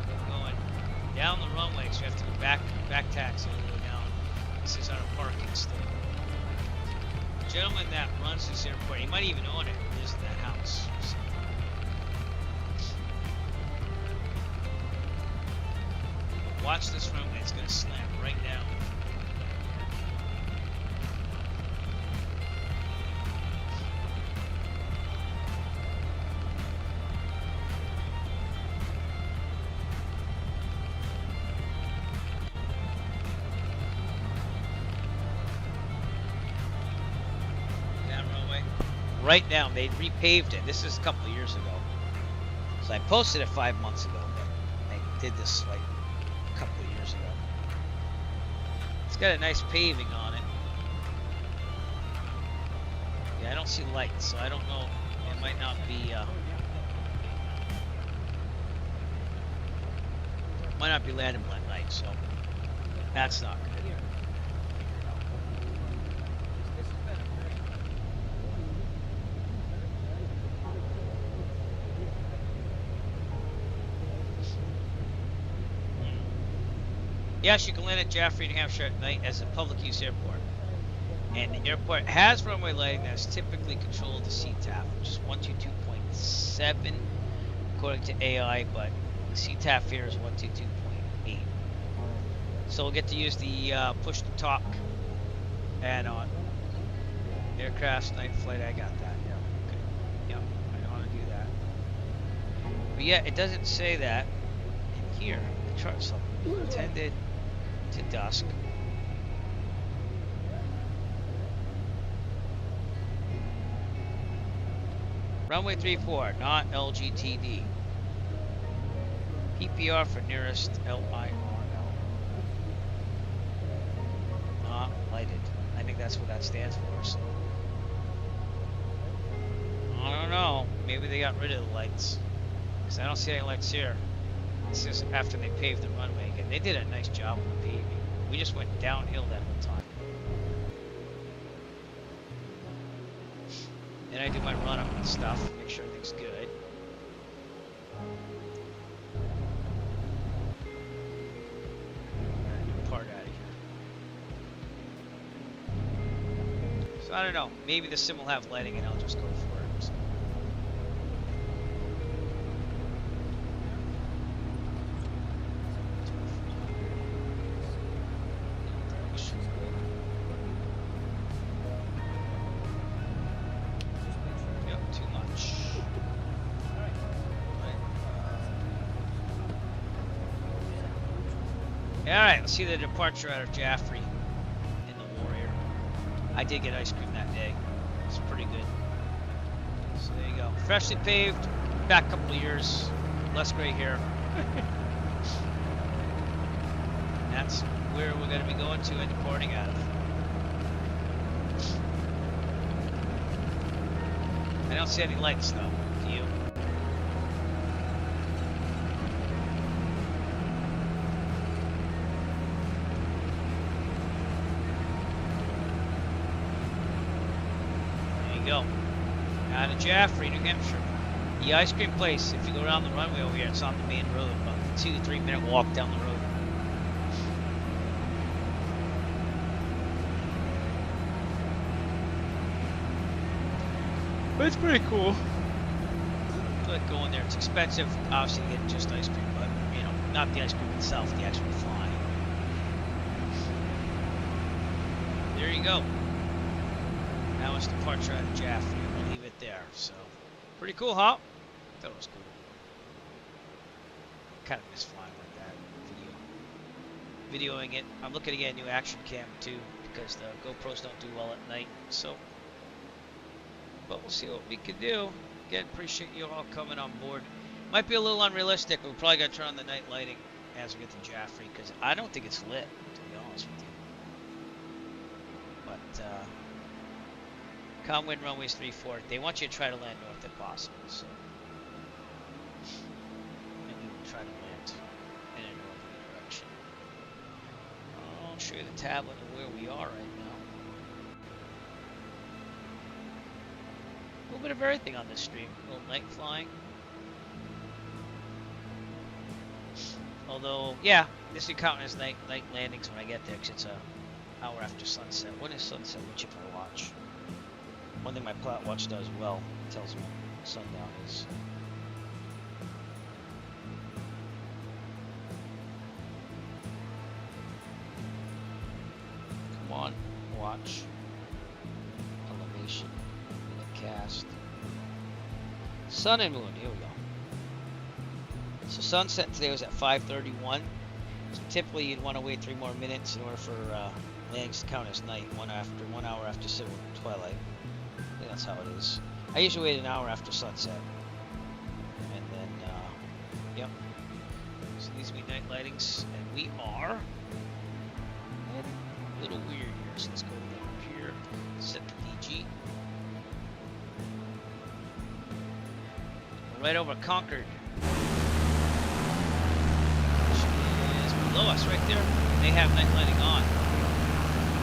I'm going down the runway, so you have to go back taxi all the way down. This is our parking still. The gentleman that runs this airport, he might even own it, lives in that house. So. But watch this runway, it's gonna slam right down. Right now, they repaved it. This is a couple of years ago. So I posted it 5 months ago, but they did this like a couple of years ago. It's got a nice paving on it. Yeah, I don't see lights, so I don't know. It might not be landable at night, so that's not good. Yes, you can land at Jaffrey, New Hampshire at night as a public use airport. And the airport has runway lighting that is typically controlled to CTAF, which is 122.7 according to AI, but the CTAF here is 122.8. So we'll get to use the push to talk add-on. Aircraft night flight, I got that. Yeah. Okay. Yep, I know how to do that. But yeah, it doesn't say that in here. The chart's intended to dusk. Runway 34, not LGTD. PPR for nearest LIRL. Not lighted. I think that's what that stands for. So. I don't know. Maybe they got rid of the lights. Because I don't see any lights here. This is after they paved the runway again. They did a nice job with the paving. We just went downhill that whole time. Then I do my run up and stuff, make sure everything's good. Depart out of here. So I don't know. Maybe the sim will have lighting and I'll just go for it. So. Yep, too much. Alright, let's see the departure out of Jaffrey in the Warrior. I did get ice cream that day. It's pretty good. So there you go. Freshly paved, back a couple of years, less gray hair. And that's where we're going to be going to and departing out of. I don't see any lights though. Do you? Go. Out of Jaffrey, New Hampshire. The ice cream place, if you go down the runway over here, it's on the main road, about a 2 to 3 minute walk down the road. But it's pretty cool. I like going there. It's expensive, obviously, to get just ice cream, but, you know, not the ice cream itself, the actual flying. There you go. Now it's departure out of Jaffrey. We'll leave it there. So, pretty cool, huh? Thought it was cool. Kind of miss flying like that. Videoing it. I'm looking to get a new action cam too because the GoPros don't do well at night. So, but we'll see what we can do. Again, appreciate you all coming on board. Might be a little unrealistic. We're probably gonna turn on the night lighting as we get to Jaffrey because I don't think it's lit, to be honest with you. But. Wind runways 3-4. They want you to try to land north if possible, so. And we will try to land in a northerly direction. I'll show you the tablet of where we are right now. A little bit of everything on this stream. A little night flying. Although, yeah, this will count as night landings when I get there, because it's an hour after sunset. When is sunset? Which if I watch. One thing my Platt watch does well, it tells me when sundown is. Come on, watch. Elevation, minute cast. Sun and moon, here we go. So sunset today was at 5:31. So typically you'd want to wait 3 more minutes in order for landings to count as night, 1 hour after civil twilight. I think that's how it is. I usually wait an hour after sunset. And then, yep. So these will be night lightings, and we are a little weird here, so let's go up here, set the DG. We're right over Concord, which is below us right there. They have night lighting on.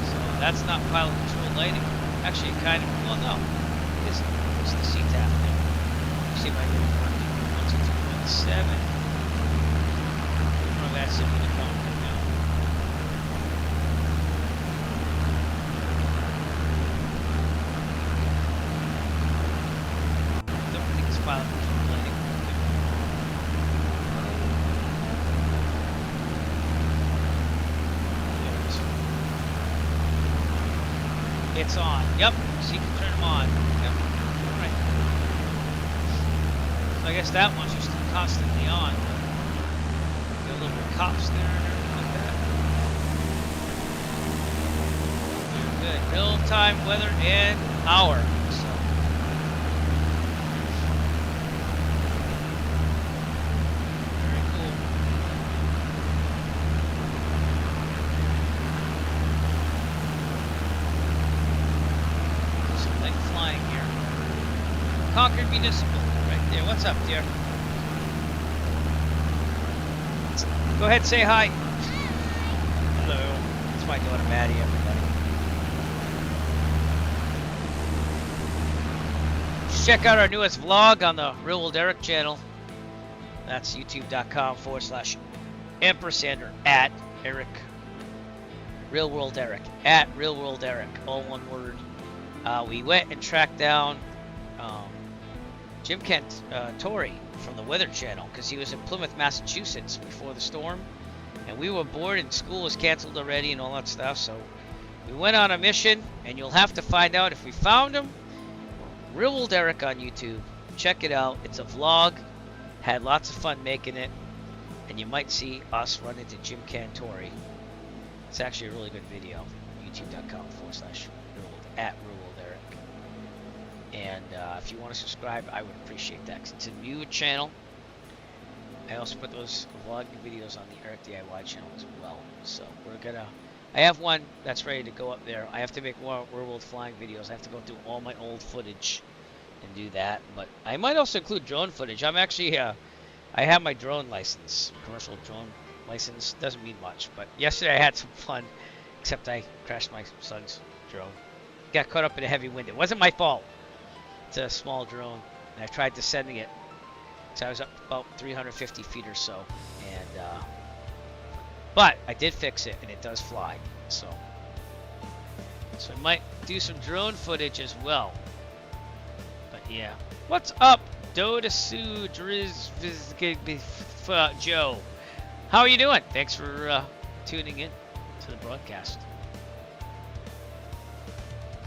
So that's not pilot controlled lighting. Actually, kind of, well, no, it's the CTAF there. See if I can work it. 122.7. Oh, that's it for the phone right now. Don't think it's pilot controlled lighting. It's on. Yep. So you can turn them on. Yep. Alright. So I guess that one's just constantly on. Got a little bit of cops there and everything like that. Very good. Real time weather and hour. So. Very cool. Flying here. Concord Municipal, right there. What's up, dear? Go ahead, say hi. Hello. It's my daughter Maddie, everybody. Check out our newest vlog on the Real World Eric channel. That's youtube.com/ampersander at Eric. Real World Eric. At Real World Eric. All one word. We went and tracked down Jim Kent Torrey from the Weather Channel because he was in Plymouth, Massachusetts before the storm. And we were bored and school was canceled already and all that stuff. So we went on a mission, and you'll have to find out if we found him. Real World Eric on YouTube. Check it out. It's a vlog. Had lots of fun making it. And you might see us run into Jim Cantori. It's actually a really good video. youtube.com/@RealWorldEric. And if you want to subscribe, I would appreciate that. 'Cause it's a new channel. I also put those vlogging videos on the Eric DIY channel as well. So we're gonna... I have one that's ready to go up there. I have to make more Real World flying videos. I have to go through all my old footage and do that. But I might also include drone footage. I'm actually, I have my drone license, commercial drone license. Doesn't mean much, but yesterday I had some fun. Except I crashed my son's drone. Got caught up in a heavy wind. It wasn't my fault. It's a small drone, and I tried descending it. So I was up about 350 feet or so, and but I did fix it, and it does fly. So I might do some drone footage as well. But yeah, what's up, Dota Sue Driz Joe? How are you doing? Thanks for tuning in to the broadcast.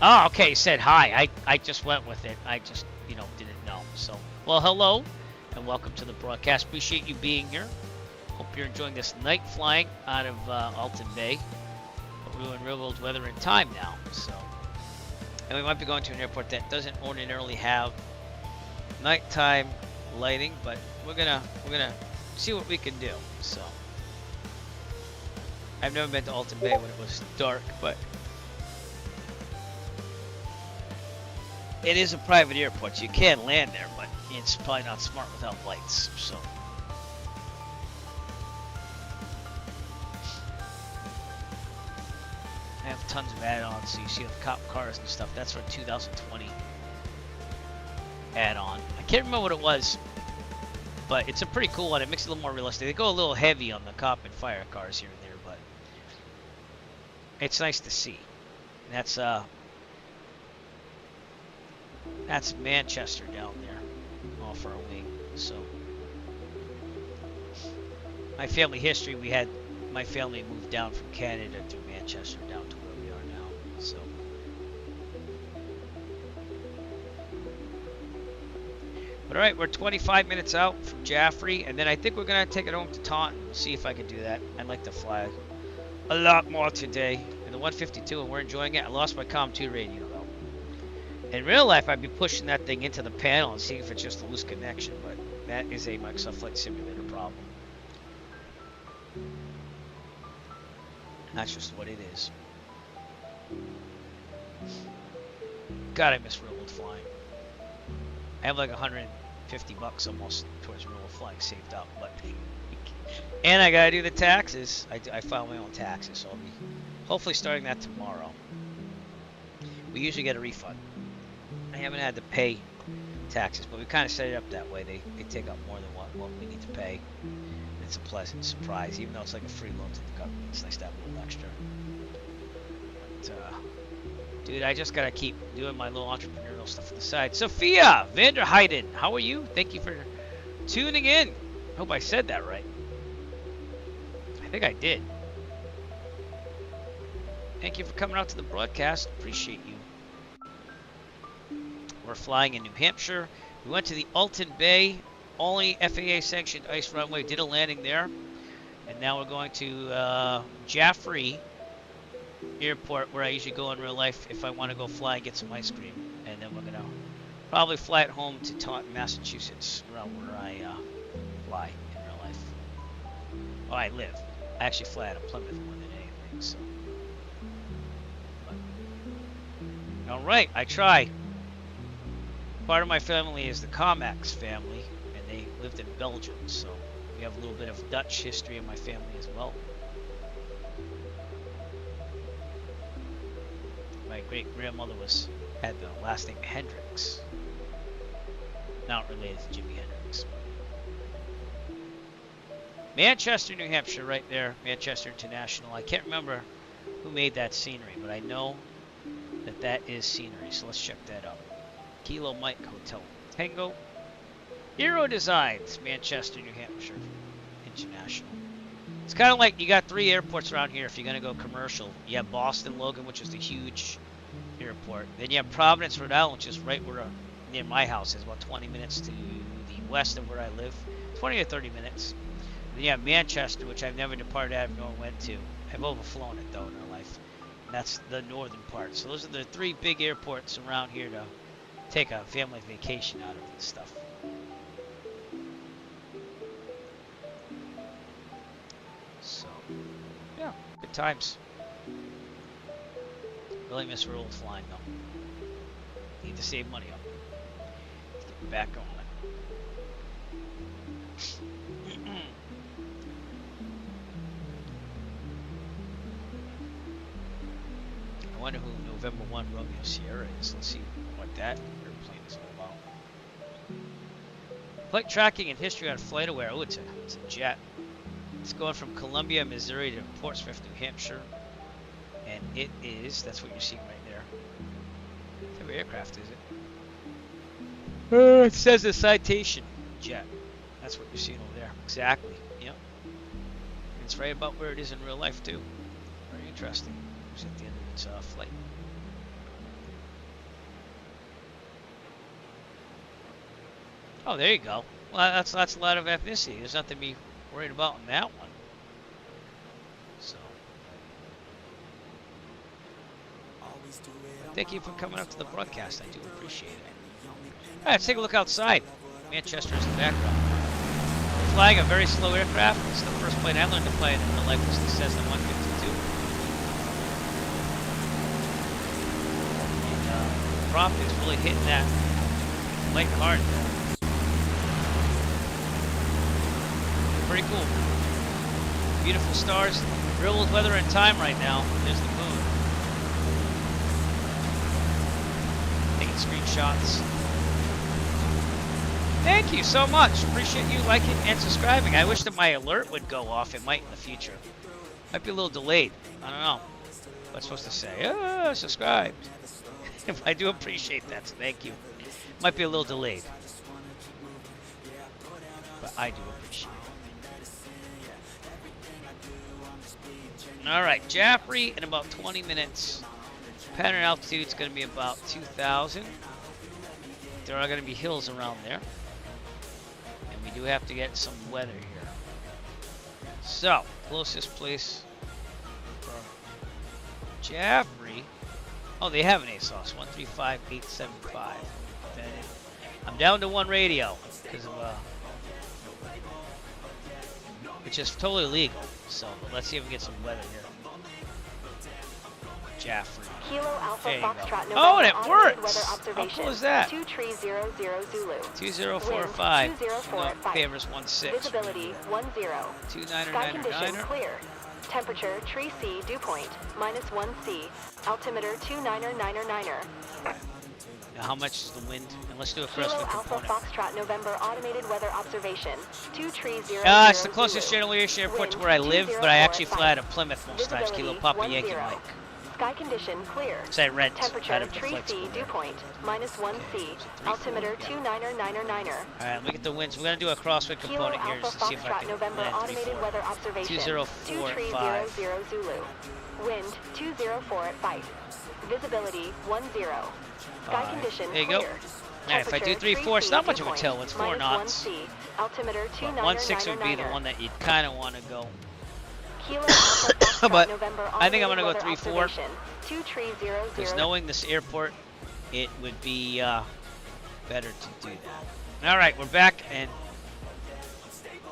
Oh, okay. You said hi. I just went with it. I just didn't know. So well, hello. And welcome to the broadcast. Appreciate you being here. Hope you're enjoying this night flying out of Alton Bay. But we're in real world weather and time now. So, and we might be going to an airport that doesn't ordinarily have nighttime lighting, but we're gonna see what we can do. So, I've never been to Alton Bay when it was dark, but it is a private airport, so you can land there, but it's probably not smart without lights. So I have tons of add-ons, so you see the cop cars and stuff. That's for 2020 add-on. I can't remember what it was, but it's a pretty cool one. It makes it a little more realistic. They go a little heavy on the cop and fire cars here and there, but it's nice to see. And that's Manchester down there, all for a wing. So my family history, my family moved down from Canada through Manchester down to where we are now. So but all right, we're 25 minutes out from Jaffrey, and then I think we're gonna take it home to Taunton. See if I can do that. I'd like to fly a lot more today in the 152, and we're enjoying it. I lost my COM2 radio though. In real life, I'd be pushing that thing into the panel and seeing if it's just a loose connection, but that is a Microsoft Flight Simulator problem. And that's just what it is. God, I miss real world flying. I have like $150 almost towards real world flying saved up, but and I gotta do the taxes. I file my own taxes, so I'll be hopefully starting that tomorrow. We usually get a refund. I haven't had to pay taxes, but we kind of set it up that way. They take out more than what we need to pay. It's a pleasant surprise, even though it's like a free loan to the government. It's nice to have a little extra. But, dude, I just gotta keep doing my little entrepreneurial stuff on the side. Sophia Vanderheiden, how are you? Thank you for tuning in. Hope I said that right. I think I did. Thank you for coming out to the broadcast. Appreciate you. We're flying in New Hampshire. We went to the Alton Bay, only FAA sanctioned ice runway, did a landing there. And now we're going to Jaffrey Airport, where I usually go in real life if I want to go fly and get some ice cream. And then we're going to probably fly it home to Taunton, Massachusetts, around where I fly in real life. Well, I live. I actually fly out of Plymouth more than anything, so. But, all right, I try. Part of my family is the Comax family, and they lived in Belgium, so We have a little bit of Dutch history in my family as well. My great grandmother had the last name Hendricks. Not related to Jimi Hendrix. Manchester, New Hampshire, right there. Manchester International. I can't remember who made that scenery, but I know that that is scenery. So let's check that out. Kilo Mike Hotel Tango. Aero Designs, Manchester, New Hampshire International. It's kind of like you got 3 airports around here if you're going to go commercial. You have Boston Logan, which is the huge airport. Then you have Providence, Rhode Island, which is right where near my house is, about 20 minutes to the west of where I live. 20 or 30 minutes. Then you have Manchester, which I've never departed out of nor went to. I've overflown it though in our life. And that's the northern part. So those are the 3 big airports around here to take a family vacation out of and stuff. So, yeah, good times. Really miss rural flying though. Need to save money up. Let's get back on it. I wonder who November 1 Romeo Sierra is. Let's see what that airplane is all about. Flight tracking and history on FlightAware. Oh, it's a jet. It's going from Columbia, Missouri to Portsmouth, New Hampshire. And it is, that's what you're seeing right there. What type of aircraft is it? It says a citation jet. That's what you're seeing over there. Exactly. Yep. It's right about where it is in real life too. Very interesting. It's at the end of its flight. Oh, there you go. Well, that's a lot of ethnicity. There's nothing to be worried about in that one. So, thank you for coming up to the broadcast. I do appreciate it. All right, let's take a look outside. Manchester is the background. We're flying a very slow aircraft. It's the first plane I learned to fly in real life. Was the Cessna 152. And the prop is really hitting that light hard there. Pretty cool. Beautiful stars. Real old weather and time right now. There's the moon. Taking screenshots. Thank you so much. Appreciate you liking and subscribing. I wish that my alert would go off. It might in the future. Might be a little delayed. I don't know. What I'm supposed to say. Subscribe. I do appreciate that. So thank you. Might be a little delayed. But I do appreciate it. Alright, Jaffrey in about 20 minutes. Pattern altitude is going to be about 2,000. There are going to be hills around there. And we do have to get some weather here. So, closest place for Jaffrey. Oh, they have an ASOS, 135875. I'm down to 1 radio because of which is totally legal. So let's see if we get some weather here. Jaffrey. Kilo Alpha Foxtrot November. Oh, and it Weather works! observation. How cool is that? 2300 Zulu. 2045. 2045. Favors 16. Visibility 10. Sky conditions clear. Temperature tree C dew point -1C. Altimeter 29999er. Now how much is the wind? And let's do a Kilo crosswind Alpha component. Foxtrot November automated weather observation. 2300. It's the closest general aviation airport to where I live, but I actually fly out of Plymouth most times. Kilo Papa Yankee Mike. Sky condition clear. So I rent Temperature out of the tree flight C school dew there. point -1C. Altimeter 29999er. Alright, look at the winds. We're going to do a crosswind Kilo component here Alpha just to see if I Foxtrot can November land automated 3-4. weather observation. 2045. 2300 Zulu. Wind 204 at 5. Visibility 10. Sky condition there you clear. go. Yeah, if I do 3-4, it's not much of a tail. It's 4 knots. Altimeter 1-6 would be the one that you'd kind of want to go. Kilo Alpha Foxtrot But November I think I'm automated going to go weather 3-4. observation. 2300. Because knowing this airport, it would be better to do that. Alright, we're back, and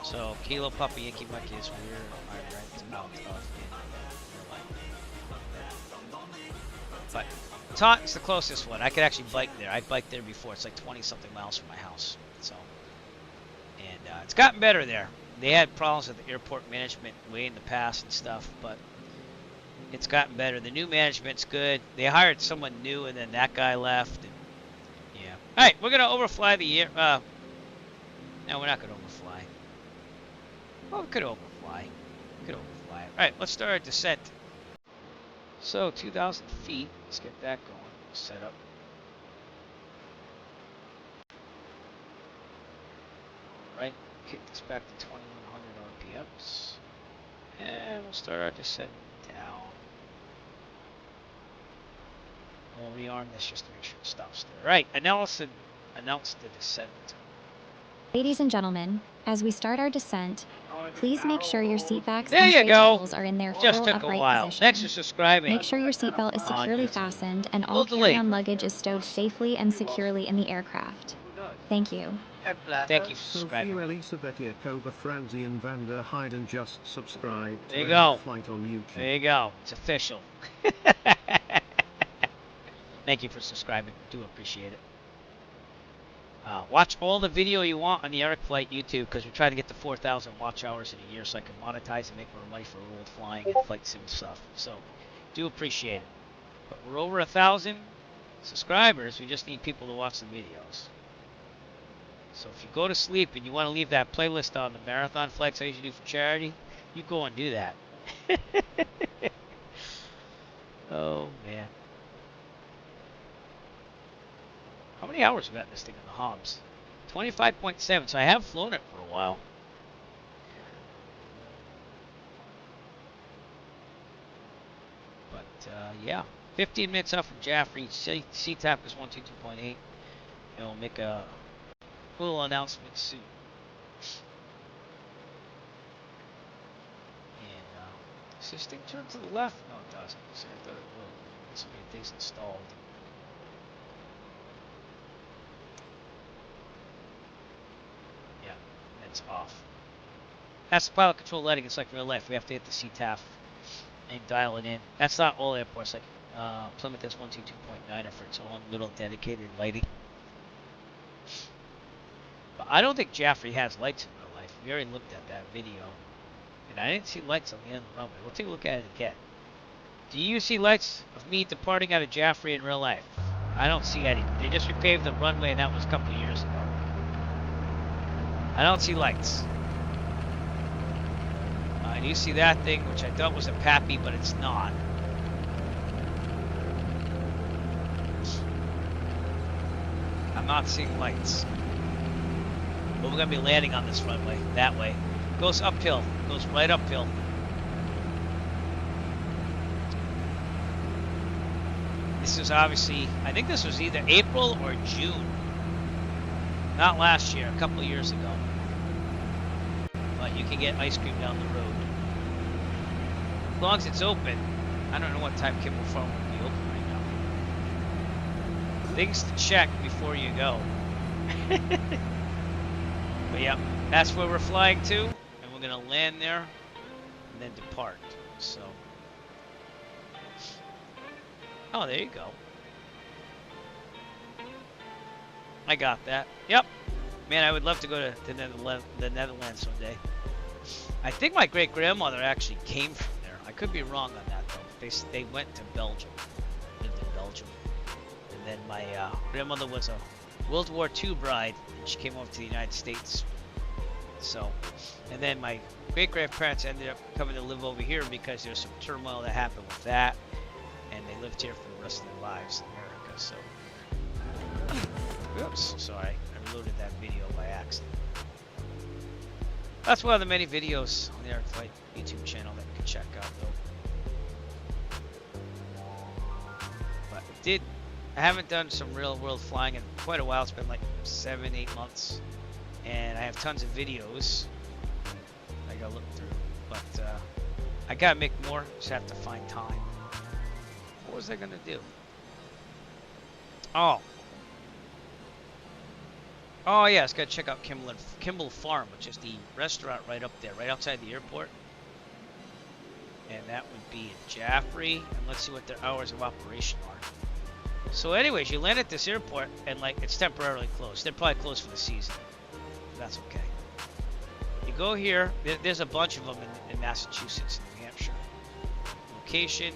so Kilo Papa Yankee Mike is where I rent out of in. But Taunton's the closest one. I could actually bike there. I biked there before. It's like 20-something miles from my house. So, and it's gotten better there. They had problems with the airport management way in the past and stuff, but it's gotten better. The new management's good. They hired someone new, and then that guy left. And, yeah. All right, we're gonna overfly the air. No, we're not gonna overfly. Well, we could overfly. We could overfly. All right, let's start our descent. So 2,000 feet. Let's get that going. Set up. All right, kick this back to 2,100 RPMs, and we'll start our descent down. We'll rearm this just to make sure it stops there. All right, announce the descent. Ladies and gentlemen, as we start our descent, please make sure your seat backs There and you tray go. tables are in their Just full took a upright while. position. Thanks for subscribing. Make sure your seatbelt is securely fastened and all carry-on luggage is stowed safely and securely in the aircraft. Thank you. Thank you for subscribing. Sophia Elisabeth Yakoba Franzi and Vander Hayden just subscribed There you to go. Flight on YouTube. There you go. It's official. Thank you for subscribing. Do appreciate it. Watch all the video you want on the Eric Flight YouTube, because we're trying to get to 4,000 watch hours in a year so I can monetize and make more money for world flying and flight sim stuff. So, do appreciate it. But we're over 1,000 subscribers. We just need people to watch the videos. So if you go to sleep and you want to leave that playlist on the marathon flights I usually do for charity, you go and do that. Oh, man. How many hours we got in this thing in the Hobbs? 25.7, so I have flown it for a while. But, yeah. 15 minutes off from Jaffrey. CTAP is 122.8. And we'll make a little announcement soon. And, does this thing turn to the left? No, it doesn't. So I thought it would. So many things installed. It's off. That's the pilot control lighting. It's like real life. We have to hit the CTAF and dial it in. That's not all airports. Like Plymouth is 122.9 for its own little dedicated lighting. But I don't think Jaffrey has lights in real life. We already looked at that video, and I didn't see lights on the end of the runway. We'll take a look at it again. Do you see lights of me departing out of Jaffrey in real life? I don't see any. They just repaved the runway, and that was a couple of years ago. I don't see lights. I do see that thing, which I thought was a Pappy, but it's not. I'm not seeing lights. But we're going to be landing on this runway, that way. Goes uphill. Goes right uphill. This is obviously, I think this was either April or June. Not last year, a couple of years ago. But you can get ice cream down the road. As long as it's open. I don't know what time Kimball Farm will be open right now. Things to check before you go. But yeah, that's where we're flying to. And we're going to land there and then depart. So. Oh, there you go. I got that. Yep. Man, I would love to go to the Netherlands someday. I think my great-grandmother actually came from there. I could be wrong on that, though. They went to Belgium. Lived in Belgium. And then my grandmother was a World War II bride. And she came over to the United States. So, and then my great-grandparents ended up coming to live over here because there's some turmoil that happened with that. And they lived here for the rest of their lives in America, so. Oops, sorry. I reloaded that video by accident. That's one of the many videos on the Eric Flight YouTube channel that you can check out, though. But I haven't done some real world flying in quite a while. It's been like 7-8 months. And I have tons of videos I gotta look through. But I gotta make more, just have to find time. What was I gonna do? Oh yeah, it's gotta check out Kimball Farm, which is the restaurant right up there, right outside the airport. And that would be in Jaffrey. And let's see what their hours of operation are. So anyways, you land at this airport and like it's temporarily closed. They're probably closed for the season. That's okay. You go here. There's a bunch of them in Massachusetts and New Hampshire. Location,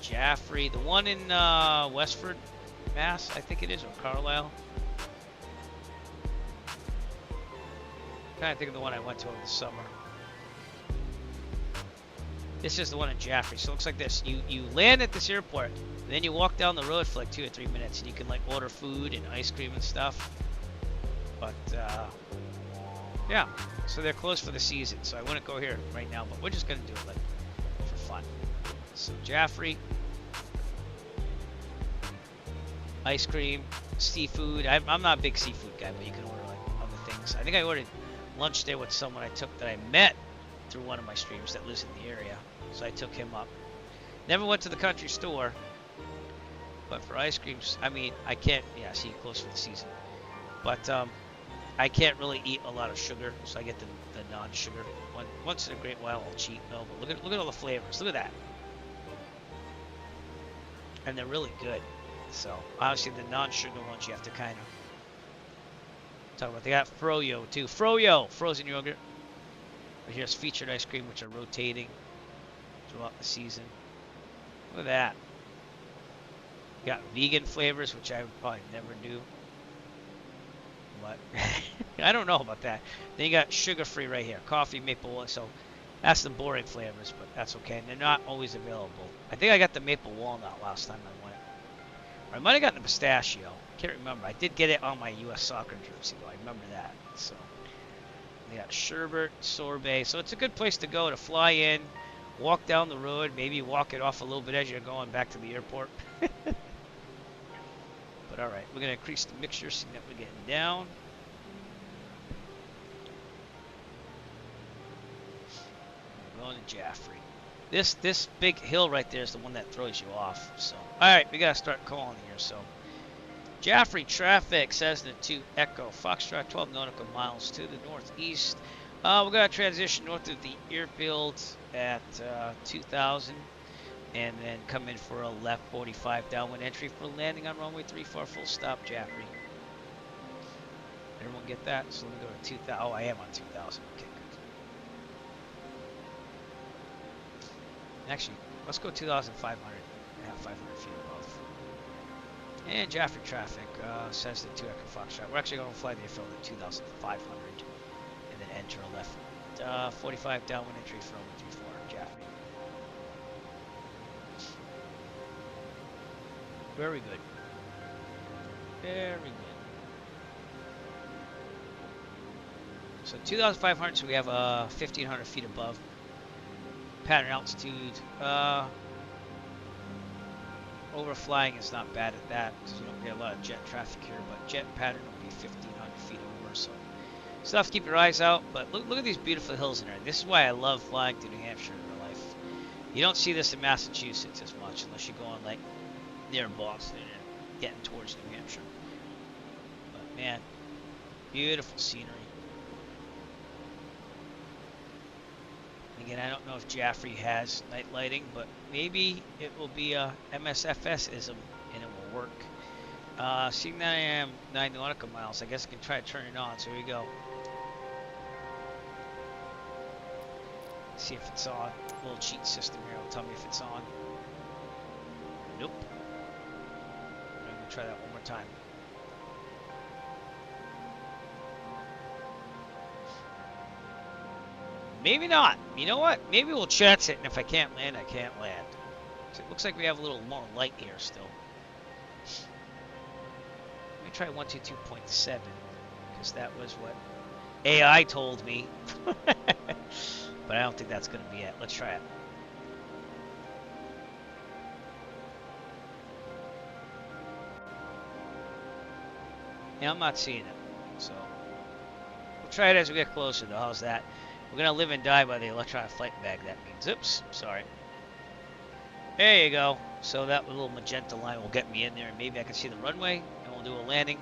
Jaffrey. The one in Westford, Mass, I think it is, or Carlisle. I'm trying to think of the one I went to over the summer. This is the one in Jaffrey. So it looks like this. You land at this airport, and then you walk down the road for like 2 or 3 minutes, and you can like order food and ice cream and stuff. But yeah, so they're closed for the season, so I wouldn't go here right now. But we're just gonna do it like for fun. So Jaffrey, ice cream, seafood. I'm not a big seafood guy, but you can order like other things. I think I ordered lunch there with someone I took that I met through one of my streams that lives in the area. So I took him up. Never went to the country store, but for ice creams, I mean, I can't, yeah, see, close for the season. But I can't really eat a lot of sugar, so I get the non-sugar. Once in a great while, I'll cheat. No, but look at all the flavors. Look at that. And they're really good. So obviously the non-sugar ones you have to kind of talk about. They got Froyo too. Froyo, frozen yogurt. Here's featured ice cream, which are rotating throughout the season. Look at that. You got vegan flavors, which I would probably never do. But I don't know about that. Then you got sugar-free right here. Coffee, maple, so that's the boring flavors, but that's okay. And they're not always available. I think I got the maple walnut last time I went. Or I might have gotten the pistachio. I can't remember. I did get it on my U.S. soccer jersey, though. I remember that. So they got sherbet, sorbet. So it's a good place to go to fly in, walk down the road, maybe walk it off a little bit as you're going back to the airport. But all right, we're going to increase the mixture so that we're getting down. We're going to Jaffrey. This big hill right there is the one that throws you off. So, all right, we got to start calling here. So, Jaffrey traffic, Cessna 2 Echo, Foxtrot 12 nautical miles to the northeast. We're going to transition north of the airfield at 2000. And then come in for a left 45 downwind entry for landing on runway 34 full stop Jaffrey. Everyone get that? So let me go to 2000. Oh, I am on 2000. Okay, good. Actually, let's go 2,500. I have 500 feet above. And Jaffrey traffic says the 2 Echo Foxtrot. We're actually going to fly the airfield at 2,500 and then enter a left 45 downwind entry for runway 34 Jaffrey. Very good. Very good. So 2,500, so we have 1,500 feet above. Pattern altitude. Overflying is not bad at that, because you don't get a lot of jet traffic here, but jet pattern will be 1,500 feet over, so still have to keep your eyes out. But look at these beautiful hills in there. This is why I love flying to New Hampshire in real life. You don't see this in Massachusetts as much unless you go on like near Boston and getting towards New Hampshire. But man, beautiful scenery. Again, I don't know if Jaffrey has night lighting, but maybe it will be a MSFS-ism and it will work. Seeing that I am 9 nautical miles, I guess I can try to turn it on. So here we go. See if it's on. A little cheat system here will tell me if it's on. Nope. I'm going to try that one more time. Maybe not. You know what? Maybe we'll chance it, and if I can't land, I can't land. So it looks like we have a little more light here still. Let me try 122.7, because that was what AI told me. But I don't think that's going to be it. Let's try it. Yeah, I'm not seeing it. So we'll try it as we get closer, though. How's that? We're going to live and die by the electronic flight bag. That means, oops, sorry. There you go. So that little magenta line will get me in there, and maybe I can see the runway, and we'll do a landing.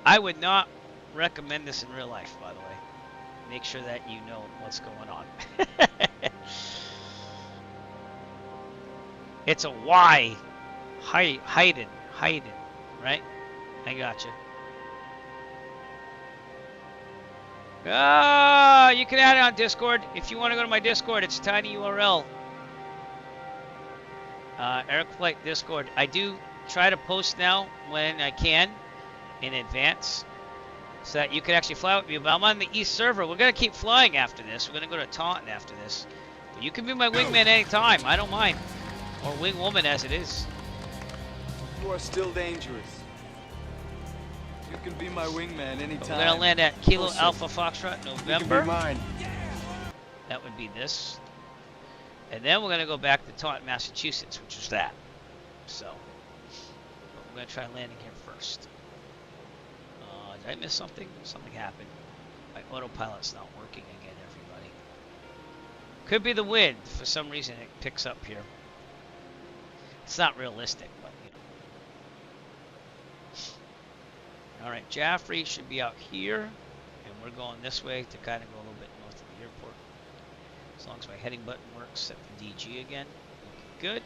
I would not recommend this in real life, by the way. Make sure that you know what's going on. It's a Y. Hayden, right? I gotcha. You can add it on Discord. If you want to go to my Discord, it's tiny URL. Eric Flight Discord. I do try to post now when I can in advance so that you can actually fly with me. But I'm on the East server. We're going to keep flying after this. We're going to go to Taunton after this. But you can be my wingman anytime. I don't mind. Or wingwoman as it is. You are still dangerous. You can be my wingman anytime. We're going to land at Kilo Alpha Foxtrot November. You can be mine. That would be this. And then we're going to go back to Taunton, Massachusetts, which is that. So, but we're going to try landing here first. Did I miss something? Something happened. My autopilot's not working again, everybody. Could be the wind. For some reason, it picks up here. It's not realistic, but you know. All right, Jaffrey should be out here, and we're going this way to kind of go a little bit north of the airport. As long as my heading button works, set for DG again. Looking good.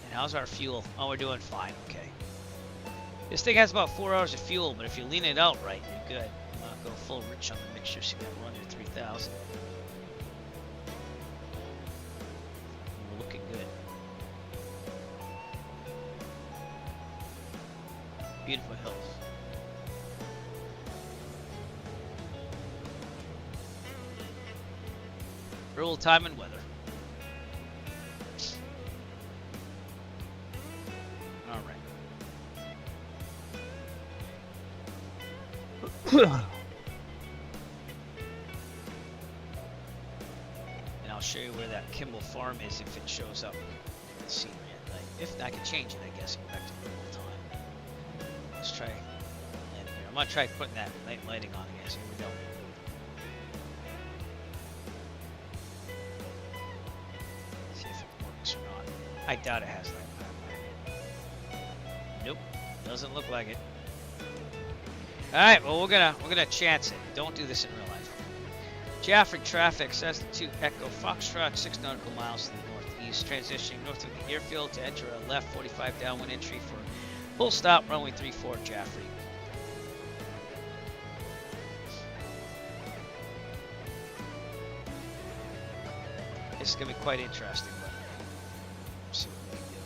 And how's our fuel? Oh, we're doing fine. Okay. This thing has about 4 hours of fuel, but if you lean it out right, you're good. You want to go full rich on the mixture, so you got to run your 3,000. We're looking good. Beautiful hills. Real time and weather. All right. And I'll show you where that Kimball Farm is if it shows up in the scenery at night. If I can change it, I guess, and go back to normal time. Let's try landing here. I'm gonna try putting that night lighting on again. So here we go. I doubt it has that. Nope, doesn't look like it. All right, well we're gonna chance it. Don't do this in real life. Jaffrey traffic, Cessna 2 Echo Foxtrot, 6 nautical miles to the northeast, transitioning north of the airfield to enter a left 45 downwind entry for full stop runway 34 Jaffrey. This is gonna be quite interesting. See what we can do.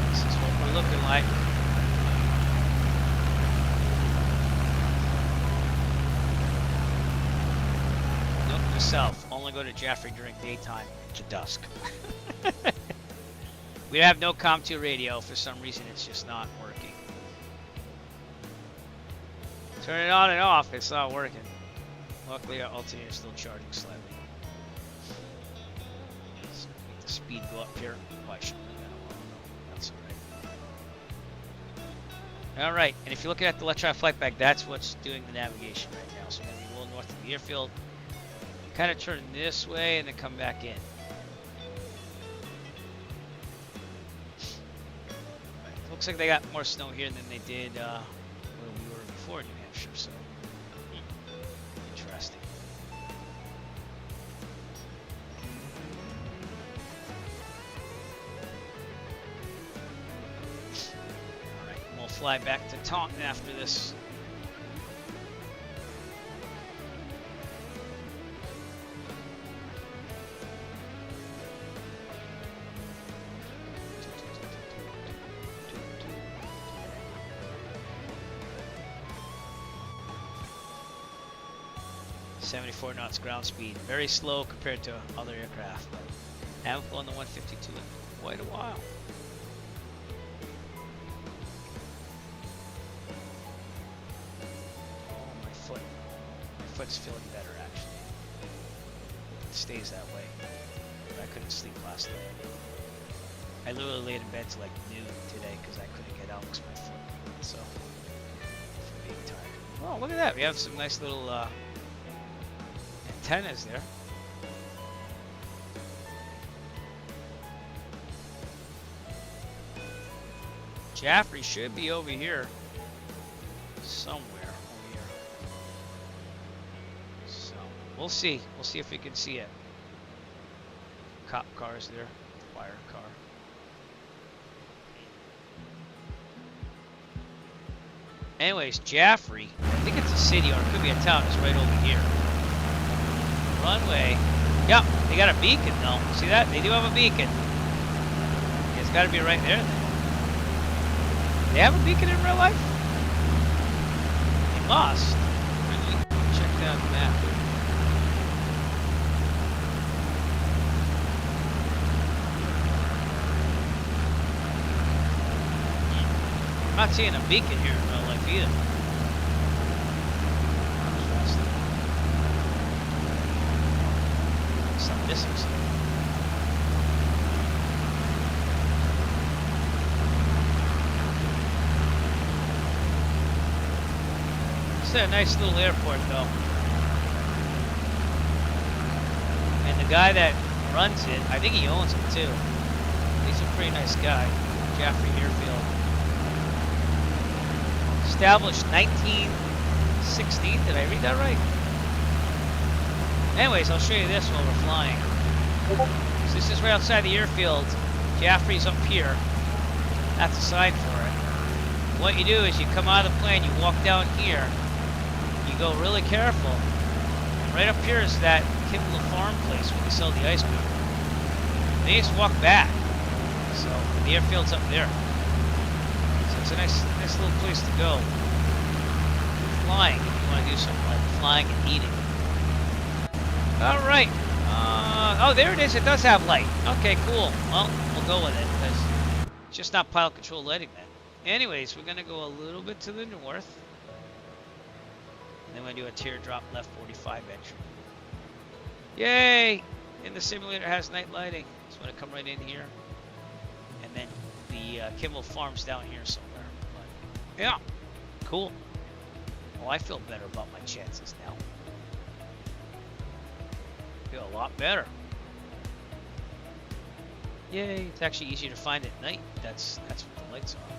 This is what we're looking like. Note to self, only go to Jaffrey during daytime to dusk. We have no COM2 radio. For some reason, it's just not working. Turn it on and off, it's not working. Luckily, our alternator is still charging slightly. Speed go up here. Oh, I should bring that along. That's alright. Alright, and if you're looking at the electronic flight bag, that's what's doing the navigation right now. So we're going to be a little north of the airfield. Kind of turn this way and then come back in. Right. Looks like they got more snow here than they did where we were before in New Hampshire. So, interesting. Fly back to Taunton after this. .74 knots ground speed, very slow compared to other aircraft, but I haven't flown the 152 in quite a while. Foot's feeling better actually. It stays that way. But I couldn't sleep last night. I literally laid in bed till like noon today because I couldn't get out because my foot. So, from being tired. Oh, look at that! We have some nice little antennas there. Jaffrey should be over here somewhere. We'll see. We'll see if we can see it. Cop cars there. Fire car. Anyways, Jaffrey, I think it's a city or it could be a town, it's right over here. Runway. Yep, they got a beacon though. See that? They do have a beacon. It's got to be right there then. They have a beacon in real life? They must. Check that map. I'm not seeing a beacon here in real life either. Some distance. It's a nice little airport though. And the guy that runs it, I think he owns it too. He's a pretty nice guy. Jaffrey Airfield. Established 1916. Did I read that right? Anyways, I'll show you this while we're flying. So this is right outside the airfield. Jaffrey's up here. That's a sign for it. What you do is you come out of the plane, you walk down here, you go really careful. And right up here is that Kimball Farm place where they sell the ice cream. And then you just walk back. So the airfield's up there. So it's a nice little place to go. Flying, if you want to do something like flying and eating. Alright. Oh, there it is. It does have light. Okay, cool. Well, we'll go with it because it's just not pilot control lighting then. Anyways, we're going to go a little bit to the north. And then we're going to do a teardrop left 45 entry. Yay! And the simulator has night lighting. So I'm going to come right in here. And then the Kimball Farm's down here somewhere. But, yeah. Cool. Well, I feel better about my chances now. Feel a lot better. Yay! It's actually easier to find at night. That's what the lights are.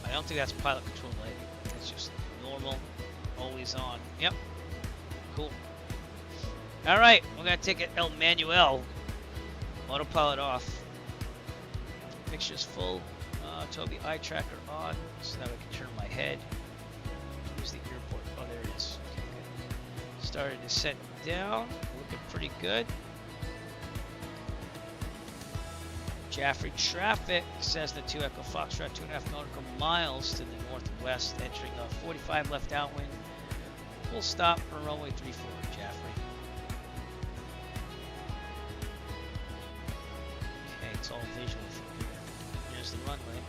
I don't think that's pilot control lighting. It's just normal, always on. Yep. Cool. All right, we're gonna take it El Manuel. Autopilot off. Picture's full. Toby eye tracker on, so now I can turn my head. Where's the airport? Oh, there it is. Okay, good. Started to set down. Looking pretty good. Jaffrey traffic, Cessna 2 Echo Foxtrot, 2.5 nautical miles to the northwest, entering a 45 left downwind. Full stop for runway 34, Jaffrey. Okay, it's all visual from here. Here's the runway.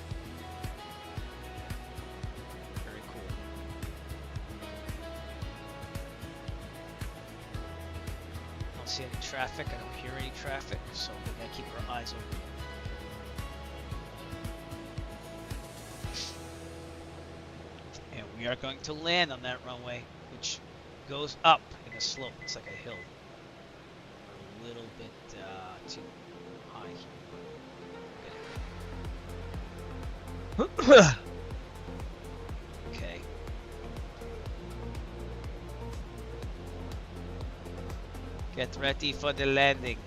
Very cool. I don't see any traffic, I don't hear any traffic, so we gotta keep our eyes open. We are going to land on that runway, which goes up in a slope. It's like a hill. A little bit too high here. Okay. Get ready for the landing.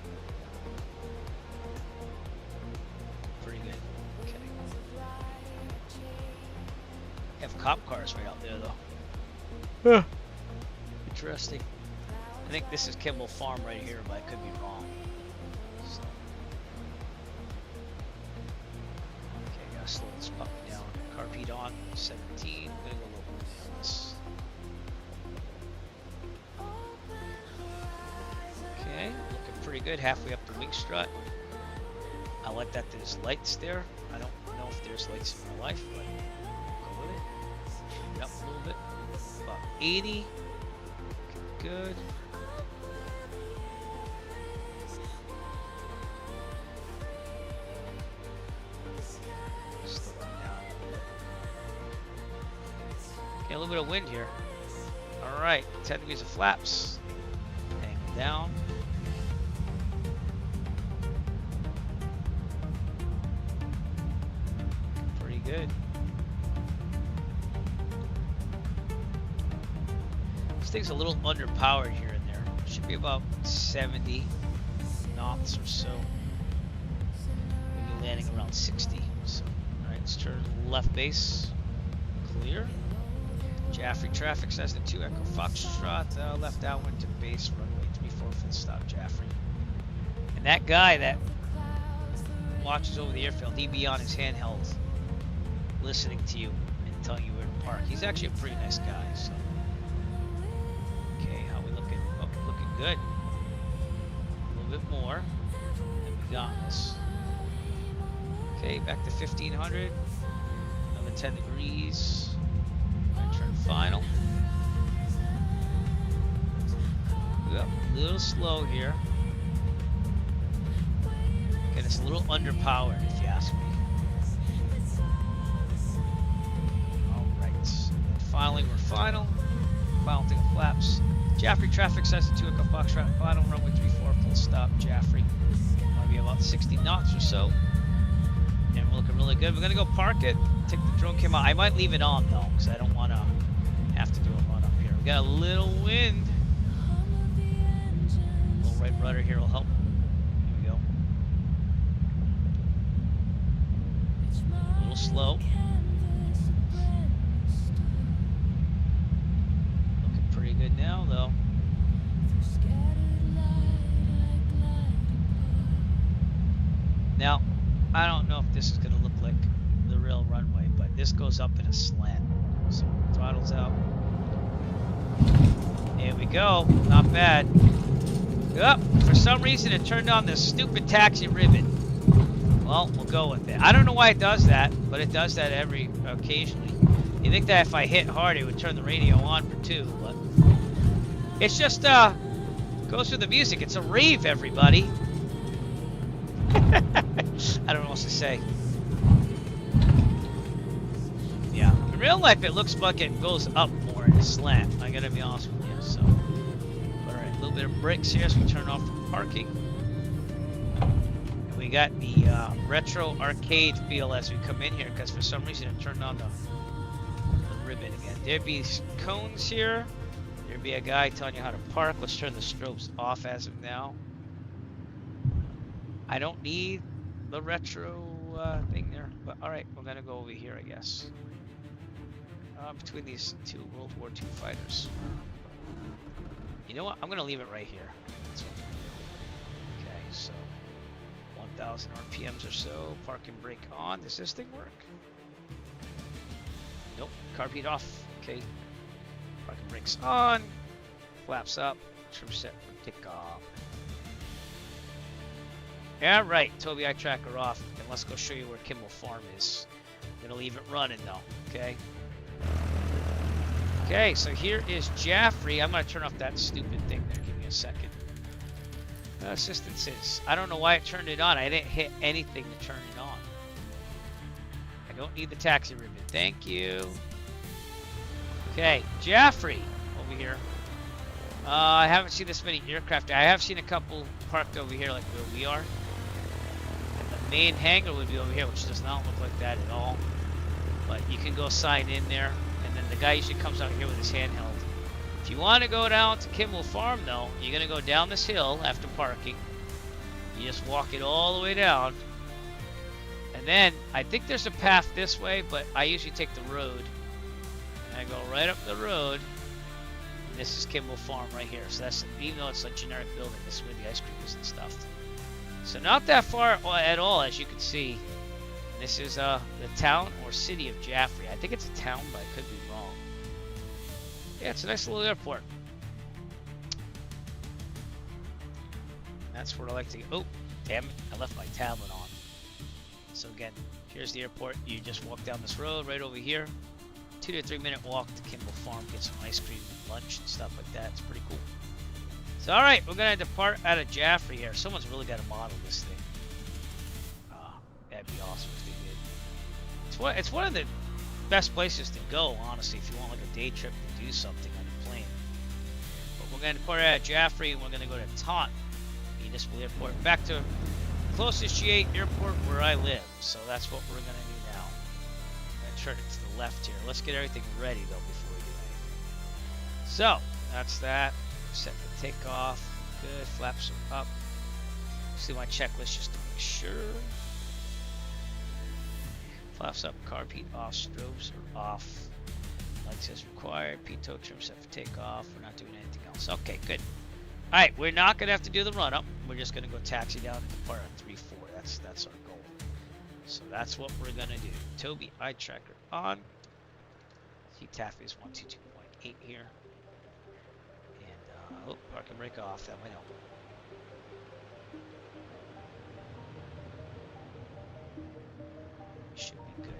Pretty good. Okay. Have cop cars right out there though. Interesting. I think this is Kimball Farm right here, but I could be wrong. So. Okay, gotta slow this puppy down. Carpet on, 17. I'm gonna go a little bit down this. Okay, looking pretty good. Halfway up the wing strut. I like that there's lights there. I don't know if there's lights in real life, but go with it. Up a little bit. About 80. Good. Slow down a little bit. Okay, a little bit of wind here. Alright, 10 degrees of flaps. Hang down. Pretty good. This thing's a little underpowered here and there. Should be about 70 knots or so. We'll be landing around 60. So, alright, let's turn left base. Clear. Jaffrey traffic says the 2 Echo Foxtrot left out, went to base, runway 34, full stop, Jaffrey. And that guy that watches over the airfield, he'd be on his handheld listening to you and telling you where to park. He's actually a pretty nice guy, so. Okay, how we looking? Oh, looking good. A little bit more, and we got this. Okay, back to 1500. Another 10 degrees. Gonna turn final. Yep, a little slow here. Okay, it's a little underpowered if you ask me. Alright. Finally, we're final. Final thing of flaps. Jaffrey traffic says the 2 Echo Foxtrot, final runway 34, full stop, Jaffrey. Might be about 60 knots or so. And we're looking really good. We're gonna go park it, take the drone cam out. I might leave it on though, because I don't wanna have to do a run up here. We got a little wind. A little right rudder here will help. Here we go. A little slow. Looking pretty good now though. Now, I don't know if this is going to look like the real runway, but this goes up in a slant. So throttle's out. There we go. Not bad. Yep. For some reason it turned on this stupid taxi ribbon. Well, we'll go with it. I don't know why it does that, but it does that every occasionally. You think that if I hit hard it would turn the radio on for 2, but it's just goes with the music. It's a rave, everybody. I don't know what to say. Yeah, in real life it looks like it goes up more in a slant. I gotta be honest with you. So, all right, a little bit of brakes here as we turn off from parking. And we got the retro arcade feel as we come in here, because for some reason it turned on the ribbon again. There'd be cones here. There'd be a guy telling you how to park. Let's turn the strobes off as of now. I don't need the retro thing there, but all right, we're gonna go over here, I guess. Between these 2 World War II fighters. You know what? I'm gonna leave it right here. That's what I'm gonna do. Okay, so 1,000 RPMs or so. Park and brake on. Does this thing work? Nope. Carb heat off. Okay. Park and brakes on. Flaps up. Trim set for takeoff. Yeah, right. Toby eye tracker off, and let's go show you where Kimball Farm is. I'm gonna leave it running though. Okay. Okay, so here is Jaffrey. I'm gonna turn off that stupid thing there. Give me a second. Assistances. I don't know why it turned it on. I didn't hit anything to turn it on. I don't need the taxi ribbon. Thank you. Okay, Jaffrey over here. I haven't seen this many aircraft. I have seen a couple parked over here, like where we are. Main hangar would be over here, which does not look like that at all. But you can go sign in there, and then the guy usually comes out here with his handheld. If you want to go down to Kimball Farm, though, you're going to go down this hill after parking. You just walk it all the way down. And then, I think there's a path this way, but I usually take the road. And I go right up the road. And this is Kimball Farm right here. So that's, even though it's a generic building, this is where the ice cream is and stuff. So not that far at all, as you can see. This is the town or city of Jaffrey. I think it's a town, but I could be wrong. Yeah, it's a nice little airport. That's where I like to go. Oh, damn it. I left my tablet on. So again, here's the airport. You just walk down this road right over here. 2 to 3 minute walk to Kimball Farm. Get some ice cream, lunch, and stuff like that. It's pretty cool. So, all right, we're going to depart out of Jaffrey here. Someone's really got to model this thing. That'd be awesome if they did. It's one of the best places to go, honestly, if you want like a day trip to do something on a plane. But we're going to depart out of Jaffrey, and we're going to go to Taunton Municipal Airport, back to the closest G8 airport where I live. So that's what we're going to do now. I'm going to turn it to the left here. Let's get everything ready, though, before we do anything. So, that's that. Set for takeoff. Good. Flaps are up. See my checklist just to make sure. Flaps up. Carb heat off. Strobes are off. Lights as required. Pitot trim set for takeoff. We're not doing anything else. Okay, good. All right, we're not gonna have to do the run up. We're just gonna go taxi down and depart on 3-4. That's our goal. So that's what we're gonna do. Toby eye tracker on. Taffy is 122.8 here. And oh, park and brake off. That might help. Should be good.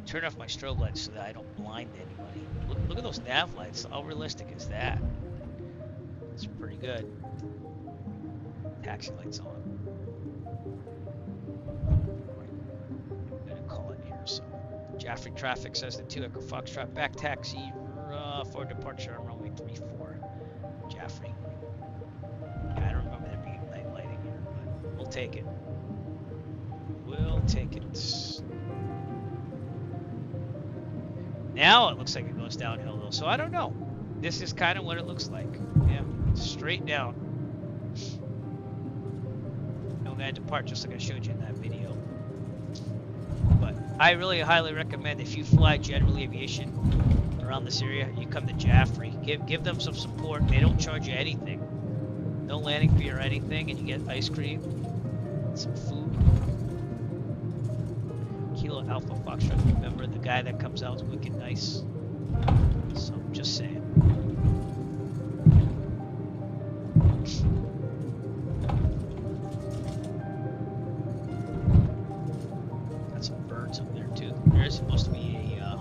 Turn off my strobe lights so that I don't blind anybody. Look at those nav lights. How realistic is that? It's pretty good. Taxi lights on. I'm gonna call it here. So, Jaffrey traffic says the 2 Echo Foxtrot back taxi for departure on runway 34. Jaffrey. Yeah, I don't remember there being night lighting here, but we'll take it. We'll take it. Now it looks like it goes downhill though, so I don't know. This is kind of what it looks like. Yeah, straight down. And we're gonna depart just like I showed you in that video. But I really highly recommend if you fly general aviation around this area, you come to Jaffrey. Give them some support. They don't charge you anything. No landing fee or anything, and you get ice cream, some food. Kilo Alpha Foxtrot, remember the guy that comes out is wicked nice. So I'm just saying. Got some birds up there too. There's supposed to be a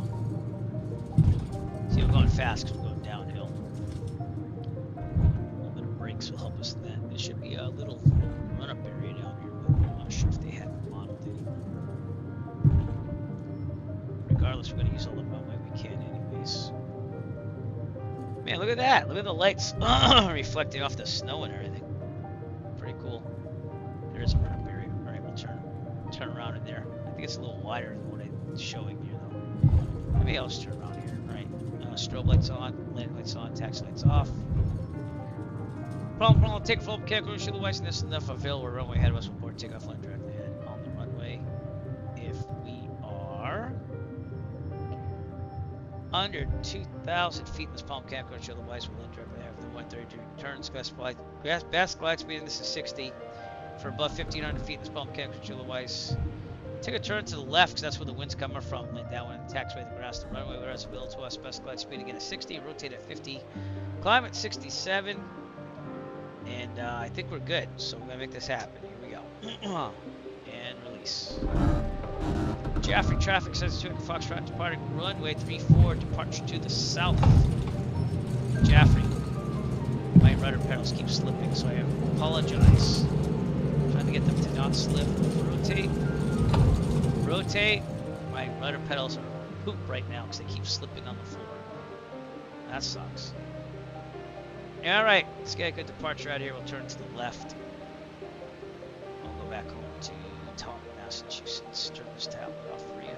see, I'm going fast because we're going downhill. A little bit of brakes will help us in that. There should be a little run-up area down here, but I'm not sure if they have it modeled anymore. Regardless, we're going to use all the runway we can anyways. Man, look at that. Look at the lights reflecting off the snow and everything. Pretty cool. There's a run-up area. Alright, we'll turn around in there. I think it's a little wider than what it's showing here, though. Maybe I'll just turn around here. Alright. Strobe lights on, landing lights on, taxi lights off. Problem, take a full mechanical issue, the Weiss, and this is enough available runway ahead of us, report takeoff line directly ahead on the runway. If we are under 2,000 feet in this palm mechanical issue, the Weiss will land directly ahead of the 132 turn specified. Best glide speed in this is 60. For above 1,500 feet in this palm mechanical issue, the Weiss. Take a turn to the left because that's where the wind's coming from. Land down and taxiway the grass. The runway whereas available to us. Best glide speed again at 60. Rotate at 50. Climb at 67. And I think we're good. So we're going to make this happen. Here we go. And release. Jaffrey traffic says 2 Echo Foxtrot departing runway 34. Departure to the south. Jaffrey. My rudder pedals keep slipping, so I apologize. I'm trying to get them to not slip. Rotate. Rotate. My rudder pedals are poop right now because they keep slipping on the floor. That sucks. Alright, let's get a good departure out here. We'll turn to the left. I'll go back home to Taunton, Massachusetts. Turn this tablet off for you.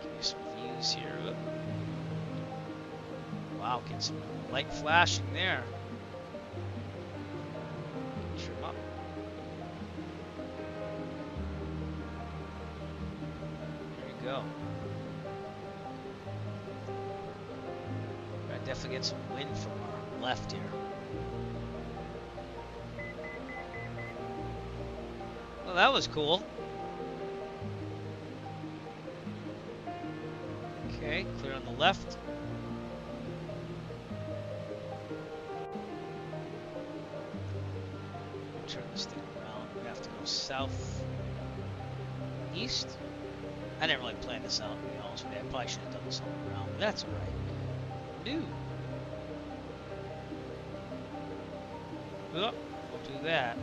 Give you some views here. Wow, get some light flashing there. Trim up. Go. Gotta definitely get some wind from our left here. Well, that was cool. Okay, clear on the left. Turn this thing around. We have to go south east. I didn't really plan this out, to be honest with you. I probably should have done this all around, but that's alright. Do. Oh, we'll do that.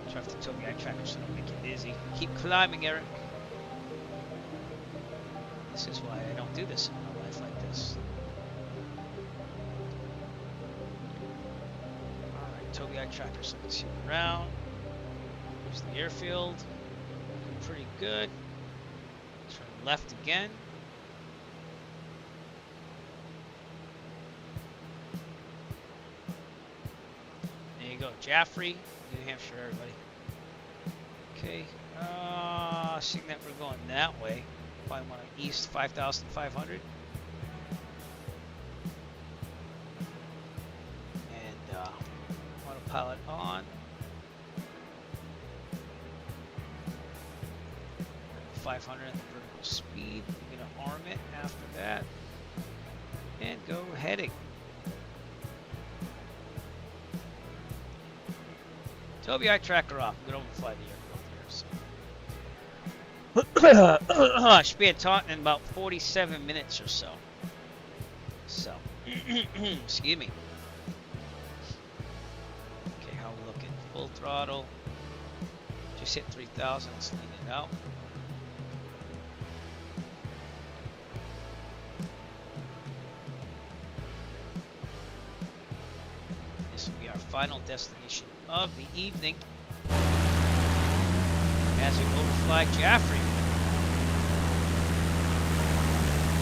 Try to tell me eye tracker so I don't make you dizzy. Keep climbing, Eric. This is why I don't do this in my life like this. Alright, Toby eye tracker so I can see around. There's the airfield. Pretty good. Turn left again. There you go. Jaffrey, New Hampshire, everybody. Okay. Seeing that we're going that way, probably want to east 5,500. And autopilot on. 500 at the vertical speed. We're going to arm it after that. And go heading. Toby, I track her off. We don't fly the aircraft here, so. I should be at Taunton in about 47 minutes or so. So, excuse me. Okay, how we looking? Full throttle. Just hit 3,000. Let's lean it out. This will be our final destination of the evening as we overfly Jaffrey.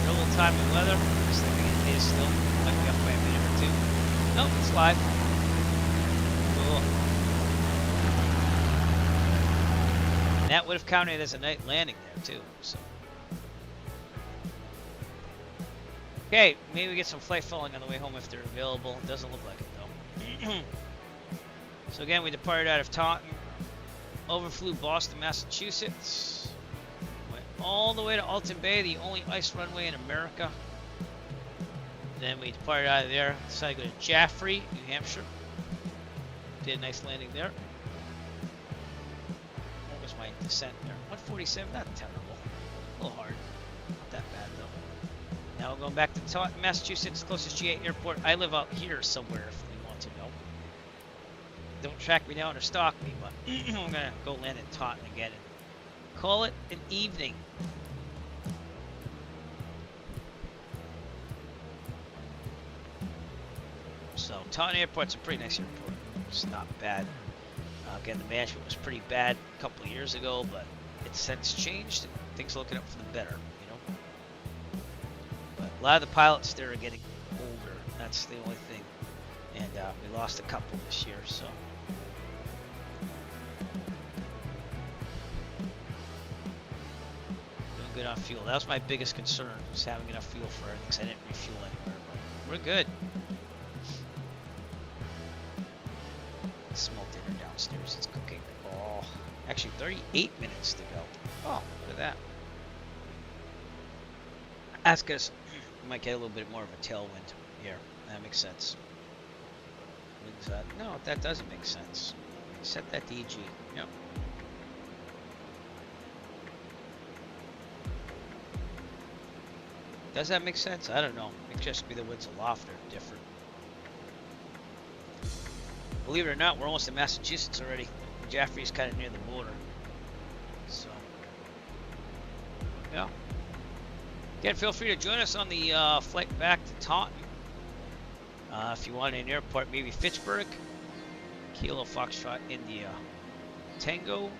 Real time and weather. This thing it is still might be up by a minute or two. Nope, it's live. Cool. And that would have counted as a night landing there too. So. Okay, maybe we get some flight following on the way home if they're available. It doesn't look like it though. So again, we departed out of Taunton, overflew Boston, Massachusetts, went all the way to Alton Bay, the only ice runway in America. Then we departed out of there, decided to go to Jaffrey, New Hampshire. Did a nice landing there. What was my descent there? 147, not terrible. A little hard, not that bad though. Now we're going back to Taunton, Massachusetts, closest GA airport. I live out here somewhere if we want to know. Don't track me down or stalk me, but I'm gonna go land in Taunton again and call it an evening. So Taunton Airport's a pretty nice airport. It's not bad. Again, the management was pretty bad a couple of years ago, but it's since changed and things are looking up for the better, you know. But a lot of the pilots there are getting older. That's the only thing. And we lost a couple this year, so. Doing good on fuel. That was my biggest concern, was having enough fuel for everything, because I didn't refuel anywhere. But we're good. Small dinner downstairs. It's cooking. Oh, actually 38 minutes to go. Oh, look at that. That's because we might get a little bit more of a tailwind here. That makes sense. No, that doesn't make sense. Set that to EG. Yep. Does that make sense? I don't know. It could just be the winds aloft are different. Believe it or not, we're almost in Massachusetts already. Jaffrey's kind of near the border. So, yeah. Again, feel free to join us on the flight back to Taunton. If you want an airport, maybe Fitchburg, Kilo Foxtrot, India, Tango.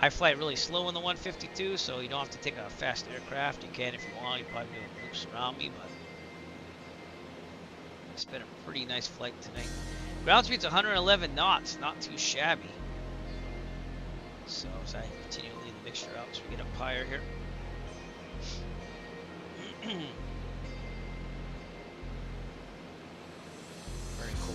I fly really slow in the 152, so you don't have to take a fast aircraft. You can if you want. You probably do loops around me, but it's been a pretty nice flight tonight. Ground speed's 111 knots, not too shabby. So as I continue to lead the mixture out, so we get up higher here. Very cool.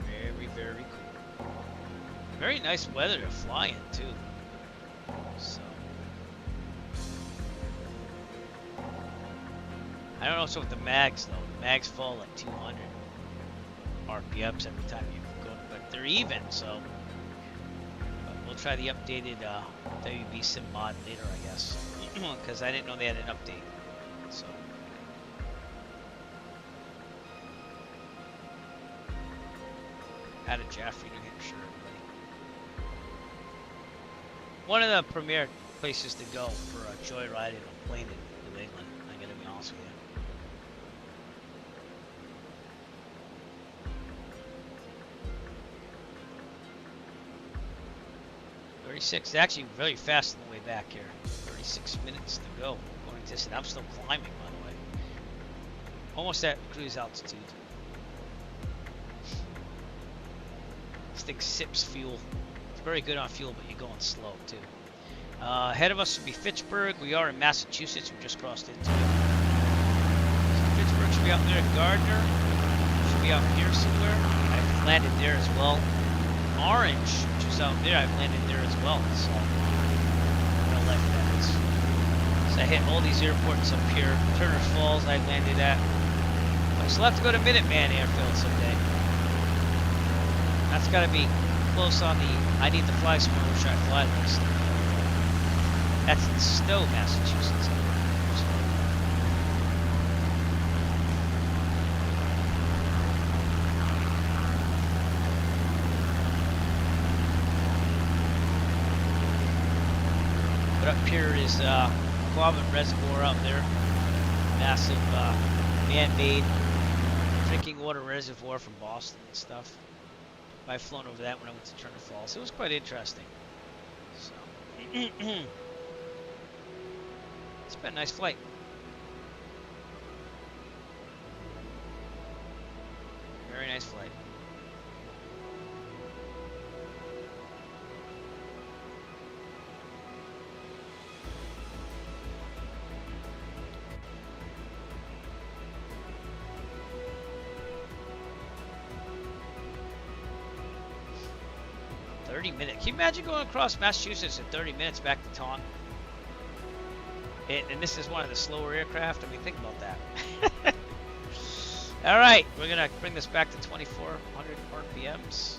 Very, very cool. Very nice weather to fly in too. So I don't know what's with the mags though. The mags fall like 200 RPMs every time you go, but they're even, so we'll try the updated WB Sim mod later, I guess, because I didn't know they had an update. So out of Jaffrey, New Hampshire, everybody. One of the premier places to go for a joyride in a plane in New England. I gotta be honest with you. 36. It's actually really fast on the way back here. 36 minutes to go. Going to this, and I'm still climbing, by the way. Almost at cruise altitude. This thing sips fuel. It's very good on fuel, but you're going slow too. Ahead of us would be Fitchburg. We are in Massachusetts. We just crossed into it. So Fitchburg should be out there. Gardner should be out here somewhere. I've landed there as well. Orange, which is out there, I've landed there as well. So, no left that is. So I hit all these airports up here. Turner's Falls, I landed at. I still have to go to Minuteman Airfield someday. That's got to be close on the I need to fly somewhere where should I fly list. That's in Stowe, Massachusetts. But up here is Quabbin Reservoir out there. Massive man-made drinking water reservoir from Boston and stuff. I've flown over that when I went to Turner Falls. It was quite interesting. So, it's been a nice flight. Very nice flight. Minutes. Can you imagine going across Massachusetts in 30 minutes back to Taunton? And this is one of the slower aircraft. I mean, think about that. All right, we're gonna bring this back to 2,400 RPMs,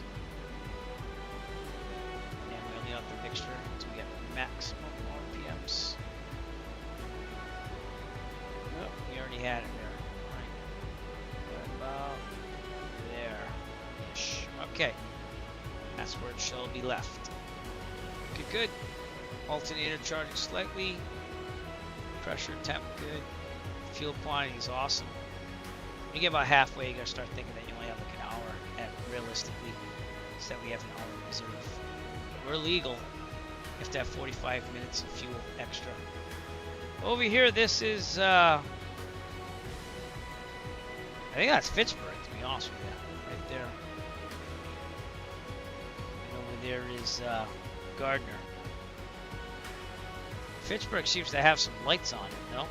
and we only have the mixture until we get maximum RPMs. Oh, we already had it there. All right, about there-ish. Okay. That's where it shall be left. Good, good. Alternator charging slightly. Pressure, temp, good. Fuel quantity is awesome. When you get about halfway, you gotta start thinking that you only have like an hour at realistically. Instead, we have an hour in reserve. We're legal. You have to have 45 minutes of fuel extra. Over here, this is, I think that's Fitchburg, to be honest with you. Right there. There is Gardner. Fitchburg seems to have some lights on it, no? Let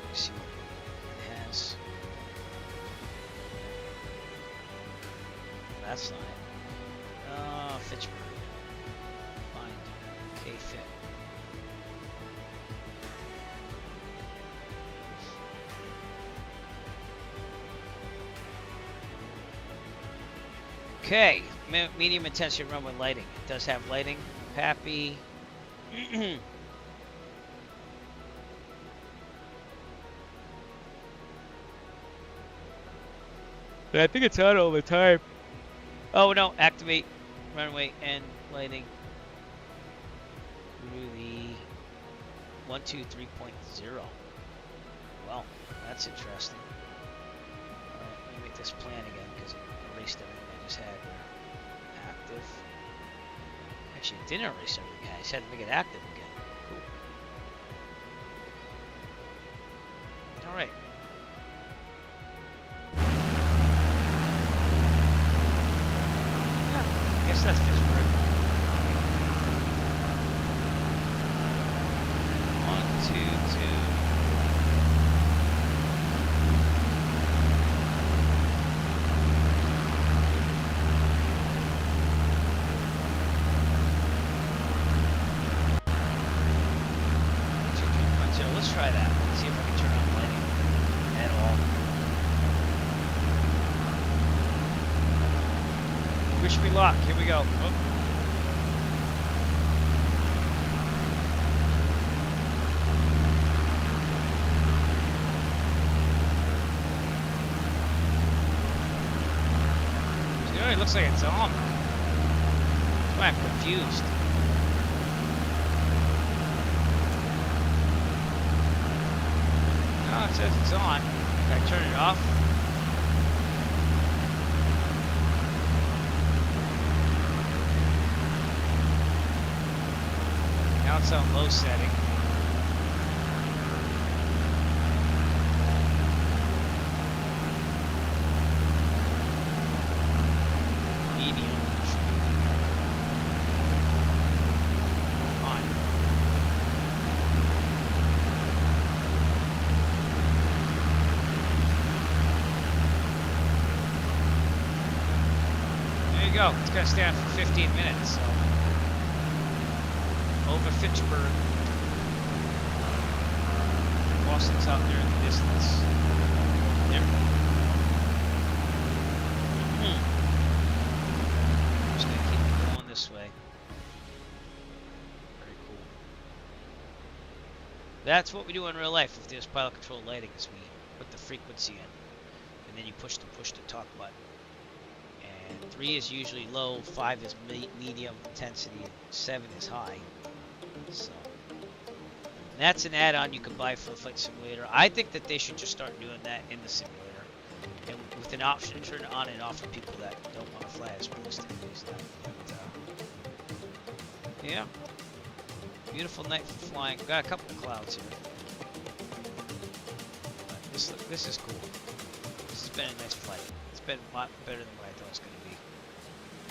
me see what it has. That's not it. Fitchburg. Find K-Fit. Okay, medium intensity runway lighting. It does have lighting. Happy. I think it's on all the time. Oh no, activate runway and lighting through the 123.0. Well, that's interesting. Alright, let me make this plan again because it erased everything I just had there. Active. Actually, it didn't erase everything. I just had to make it active again. Cool. Alright. Yeah, I guess that's just right. 1, 2, 2. Let's try that. Let's see if I can turn on lighting at all. Wish me luck. Here we go. Oh. It looks like it's on. That's why I'm confused. No, it says it's on. Can I turn it off? Now it's on low setting. go. It's gonna stay on for 15 minutes. So over Fitchburg. Boston's out there in the distance. There. Just gonna keep going this way. Very cool. That's what we do in real life if there's pilot control lighting, is we put the frequency in. And then you push the talk button. And 3 is usually low, 5 is medium intensity, and 7 is high. So that's an add-on you can buy for the flight simulator. I think that they should just start doing that in the simulator, and with an option to turn it on and off for people that don't want to fly as realistic as that. But, yeah, beautiful night for flying. We've got a couple of clouds here. But this is cool. This has been a nice flight. It's been a lot better than what I thought it was going to be.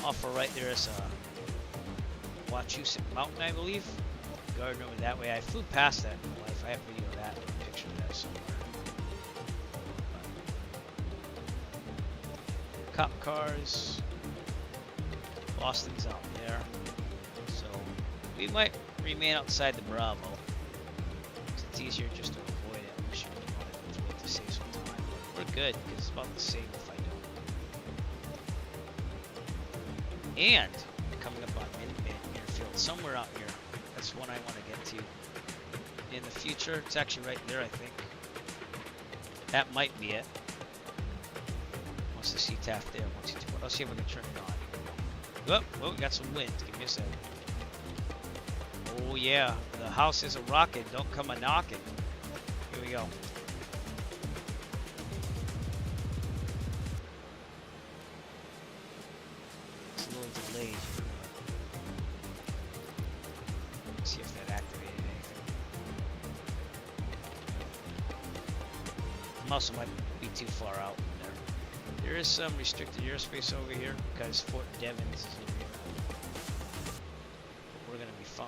Off our right there is Wachusett Mountain, I believe. Garden over that way. I flew past that in my life. I have video of that, a picture of that somewhere. Cop cars. Boston's out there. So we might remain outside the Bravo. It's easier just to avoid it. I'm sure we want to wait to save some time. But we're good because it's about the same if I don't. And coming up on Minuteman Airfield, somewhere out here. That's one I want to get to in the future. It's actually right there, I think. That might be it. What's the CTAF there? 1, 2, 3, 4. Let's see if I can turn it on. Oh, we got some wind. Give me a second. Oh yeah, the house is a rockin'. Don't come a knockin'. Here we go. It's a little delayed. See if that activated anything. Muscle might be too far out there. There is some restricted airspace over here because Fort Devens is over here. But we're gonna be fine.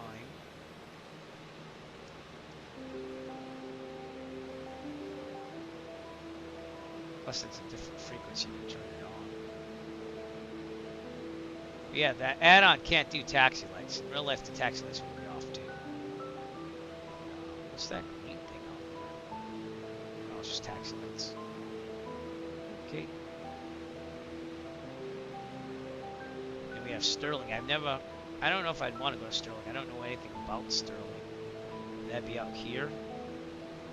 Plus it's a different frequency to turn it on. But yeah, that add-on can't do taxi lights. In real life, the taxi lights will be off too. What's that green thing out there? Oh, it's just taxi lights. Okay. And we have Sterling. I don't know if I'd want to go to Sterling. I don't know anything about Sterling. That'd be out here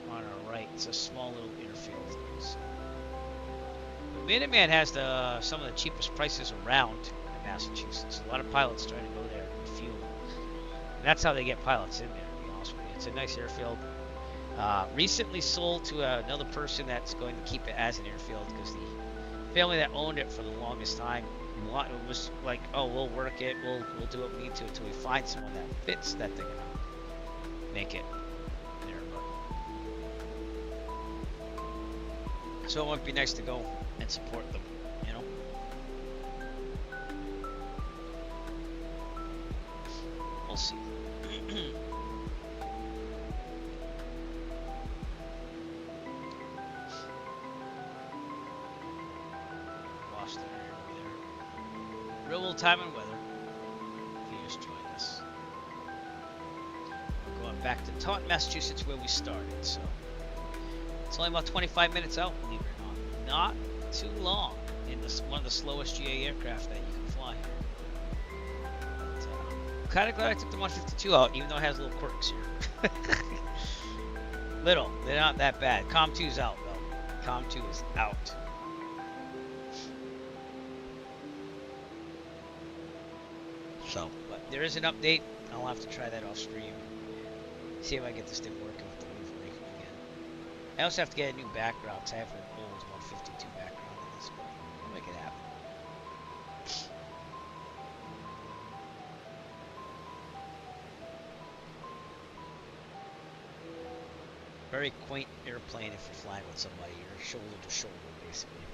on our right. It's a small little airfield. So. Minuteman has some of the cheapest prices around in Massachusetts. A lot of pilots trying to go there and fuel. And that's how they get pilots in there, to be honest with you. It's a nice airfield. Recently sold to another person that's going to keep it as an airfield because the family that owned it for the longest time was like, oh, we'll work it, we'll do what we need to until we find someone that fits that thing and make it there. But so it might be nice to go and support them, you know. We'll see. Lost it over there. Real world time and weather. If you just joined us. We're going back to Taunton, Massachusetts, where we started. So it's only about 25 minutes out, believe it or not. Not too long in one of the slowest GA aircraft that you can fly. But, kind of glad I took the 152 out, even though it has little quirks here. Little, they're not that bad. Com 2's out though. Com 2 is out. So, but there is an update. I'll have to try that off stream. See if I get this thing working with the Runway again. I also have to get a new background because I have an old 152 background in this, but I'll make it happen. Very quaint airplane if you're flying with somebody. You're shoulder to shoulder, basically.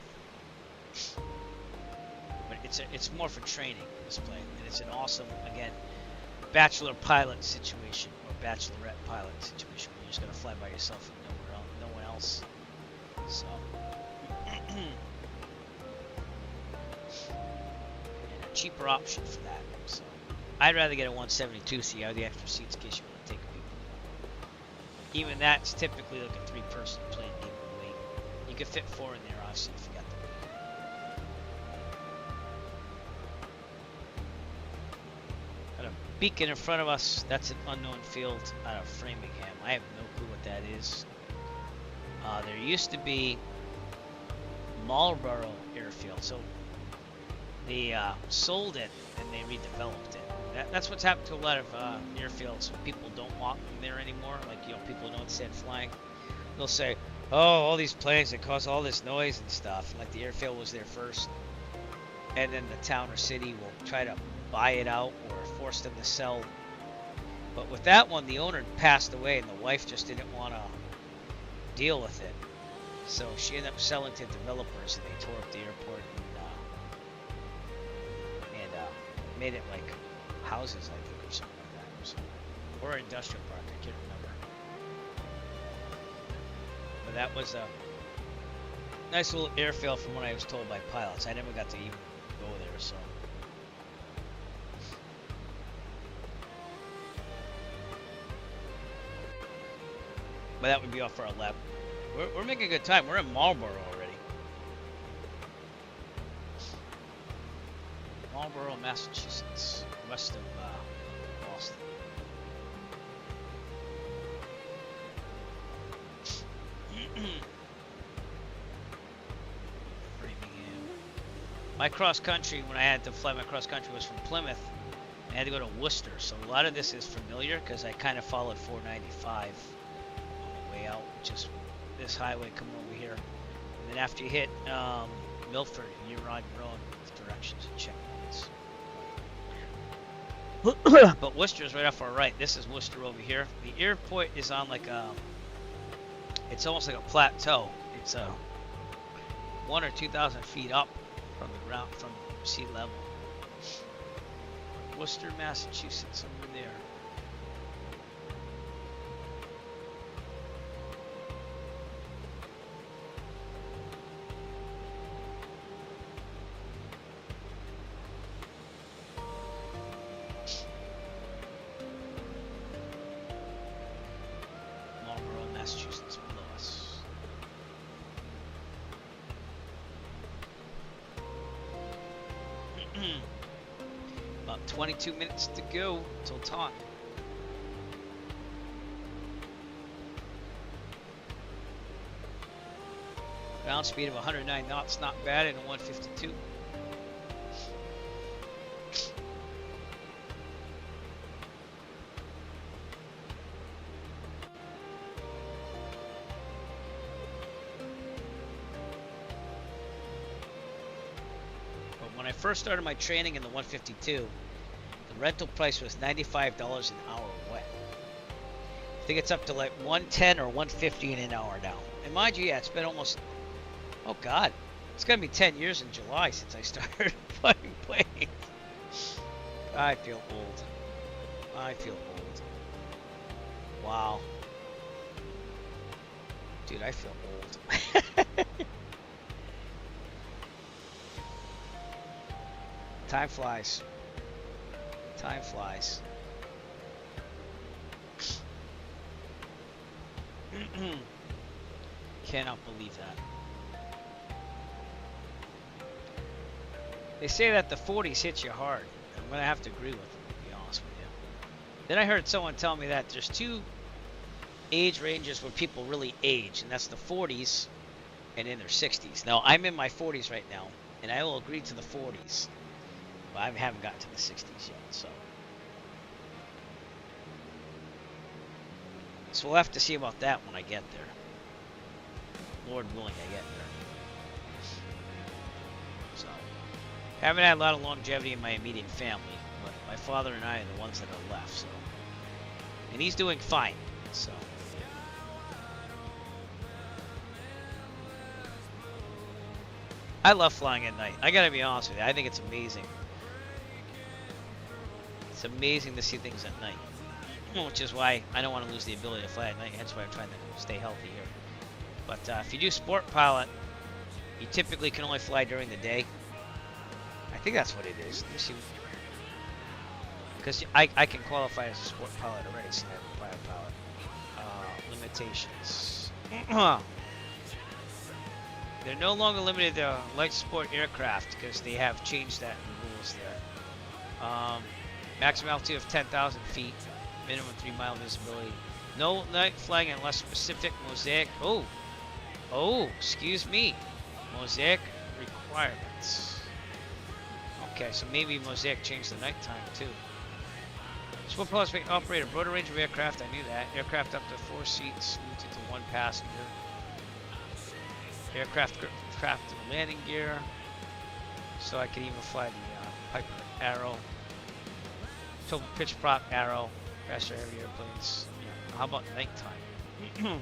But it's more for training, this plane, and it's an awesome, again, bachelor pilot situation or bachelorette pilot situation where you're just gonna fly by yourself and no one else. So, and cheaper option for that. So I'd rather get a 172, so you have the extra seats in case you want to take people. Even that's typically like a 3-person plane given the weight. You could fit 4 in there, obviously, if you got the weight. Got a beacon in front of us. That's an unknown field out of Framingham. I have no clue what that is. There used to be Marlborough Airfield, so they sold it and they redeveloped it. That's what's happened to a lot of airfields. People don't want them there anymore. Like, you know, people don't stand flying. They'll say, "Oh, all these planes that cause all this noise and stuff." Like the airfield was there first, and then the town or city will try to buy it out or force them to sell. But with that one, the owner passed away, and the wife just didn't want to deal with it. So she ended up selling to developers, and they tore up the airport and made it like houses, I think, or something like that, so, or an industrial park. I can't remember. But that was a nice little airfield from what I was told by pilots. I never got to even go there, so. But that would be off for our lap. We're making a good time. We're in Marlborough already. Marlborough, Massachusetts, west of Boston. My cross country, when I had to fly my cross country, was from Plymouth. I had to go to Worcester, so a lot of this is familiar because I kind of followed 495 on the way out, which is this highway coming over here. And then after you hit Milford, you're on your own with directions and checkpoints. But Worcester is right off our right. This is Worcester over here. The airport is on like a, it's almost like a plateau. It's 1,000 or 2,000 feet up from the ground, from sea level. Worcester, Massachusetts, over there. Marlborough, Massachusetts, below us. About 22 minutes to go till Taunton. Ground speed of 109 knots, not bad in a 152. When I first started my training in the 152, the rental price was $95 an hour wet. I think it's up to like 110 or 150 in an hour now. And mind you, yeah, it's been almost, oh God, it's gonna be 10 years in July since I started flying planes. I feel old. I feel old. Wow. Dude, I feel old. Time flies. Time flies. Cannot believe that. They say that the 40s hit you hard. I'm going to have to agree with them, to be honest with you. Then I heard someone tell me that there's two age ranges where people really age, and that's the 40s and in their 60s. Now, I'm in my 40s right now, and I will agree to the 40s. But I haven't gotten to the 60s yet, so. So we'll have to see about that when I get there. Lord willing, I get there. So, haven't had a lot of longevity in my immediate family, but my father and I are the ones that are left, so. And he's doing fine, so. I love flying at night. I gotta be honest with you, I think it's amazing. It's amazing to see things at night, which is why I don't want to lose the ability to fly at night. That's why I'm trying to stay healthy here. But if you do sport pilot, you typically can only fly during the day. I think that's what it is. Let me see. Because I can qualify as a sport pilot already, so I have a private pilot. Limitations. They're no longer limited to light sport aircraft because they have changed that in the rules there. Maximum altitude of 10,000 feet, minimum 3-mile visibility. No night flying unless specific mosaic. Excuse me. Mosaic requirements. Okay, so maybe mosaic changed the nighttime too. Sport pilots may operate a broader range of aircraft. I knew that. Aircraft up to 4 seats, limited to 1 passenger. Aircraft craft and landing gear. So I can even fly the Piper Arrow. Total pitch prop Arrow. Faster heavy airplanes. Yeah. How about nighttime?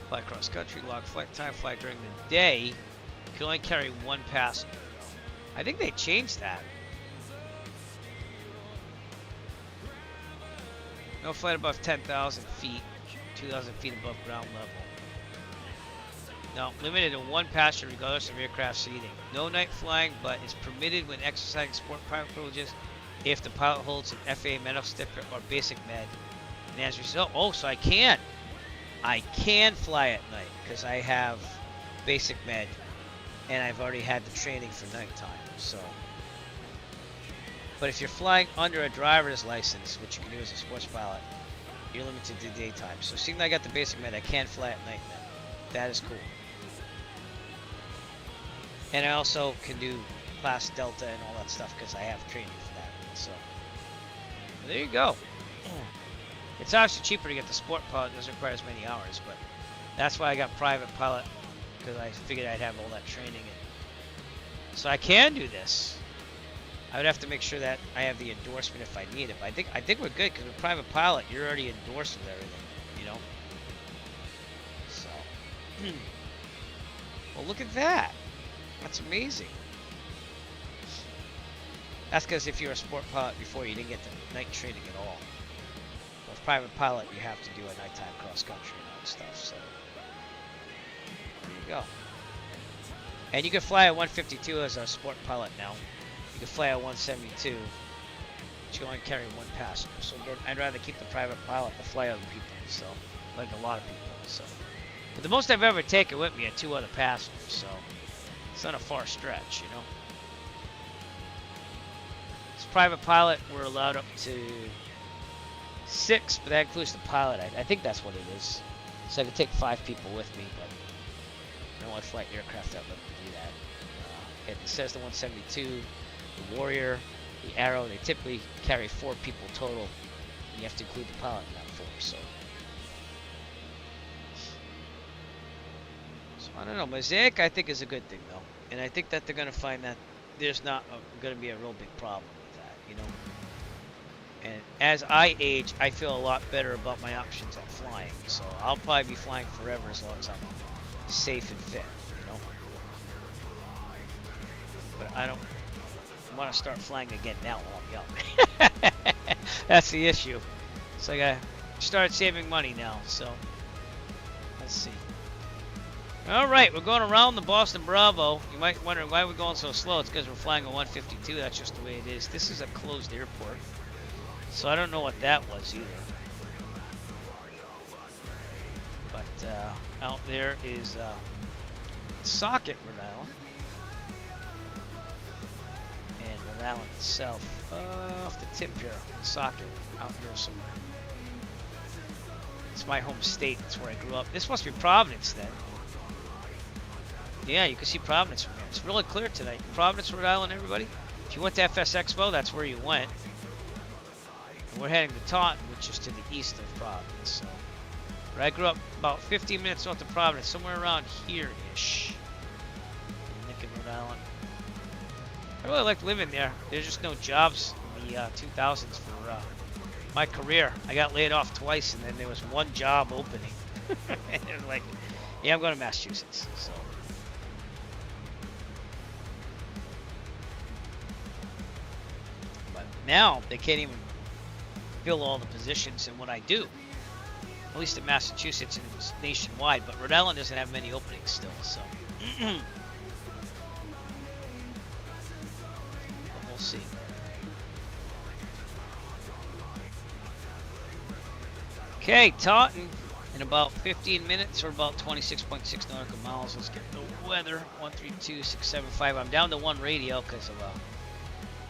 Fly cross country, log flight time, fly during the day. You can only carry 1 passenger. I think they changed that. No flight above 10,000 feet, 2,000 feet above ground level. No, limited to 1 passenger regardless of aircraft seating. No night flying, but is permitted when exercising sport pilot privileges if the pilot holds an FAA medical sticker or basic med. And as a result, so I can fly at night because I have basic med and I've already had the training for nighttime. So, but if you're flying under a driver's license, which you can do as a sports pilot, you're limited to daytime. So seeing that I got the basic med, I can fly at night then. That is cool. And I also can do class Delta and all that stuff because I have training for that. So there you go. It's obviously cheaper to get the sport pilot. It doesn't require as many hours, but that's why I got private pilot because I figured I'd have all that training. So I can do this. I would have to make sure that I have the endorsement if I need it. But I think we're good because with private pilot, you're already endorsed with everything, you know. So, well, look at that. That's amazing. That's because if you're a sport pilot before, you didn't get the night training at all. With private pilot, you have to do a nighttime cross country and all that stuff. So there you go. And you can fly a 152 as a sport pilot now. You can fly a 172, but you only carry 1 passenger. So I'd rather keep the private pilot to fly other people. So, like a lot of people. So, but the most I've ever taken with me are 2 other passengers. So it's not a far stretch, you know. As private pilot, we're allowed up to 6, but that includes the pilot. I think that's what it is. So I could take 5 people with me, but I don't want to fly aircraft that let me do that. It says the 172, the Warrior, the Arrow, they typically carry 4 people total. You have to include the pilot in that 4. So I don't know. Mosaic, I think, is a good thing though, and I think that they're going to find that there's not going to be a real big problem with that, you know. And as I age, I feel a lot better about my options at flying. So I'll probably be flying forever as long as I'm safe and fit, you know. But I don't want to start flying again now while I'm young. That's the issue. So I got to start saving money now. So let's see. All right, we're going around the Boston Bravo. You might wonder why we're going so slow. It's because we're flying a 152. That's just the way it is. This is a closed airport. So I don't know what that was either. But out there is Socket, Rhode Island. And Rhode Island itself, off the tip here, Socket, out here somewhere. It's my home state. That's where I grew up. This must be Providence then. Yeah, you can see Providence from here. It's really clear tonight. Providence, Rhode Island, everybody. If you went to FS Expo, that's where you went. And we're heading to Taunton, which is to the east of Providence. So, but I grew up about 15 minutes north of Providence, somewhere around here-ish. In Lincoln, Rhode Island. I really liked living there. There's just no jobs in the 2000s for my career. I got laid off twice, and then there was 1 job opening. And it was like, yeah, I'm going to Massachusetts. So. But now they can't even fill all the positions in what I do. At least in Massachusetts, and it's nationwide. But Rhode Island doesn't have many openings still. So. see. Okay, Taunton in about 15 minutes or about 26.6 nautical miles. Let's get the weather. 132.675. I'm down to one radio because of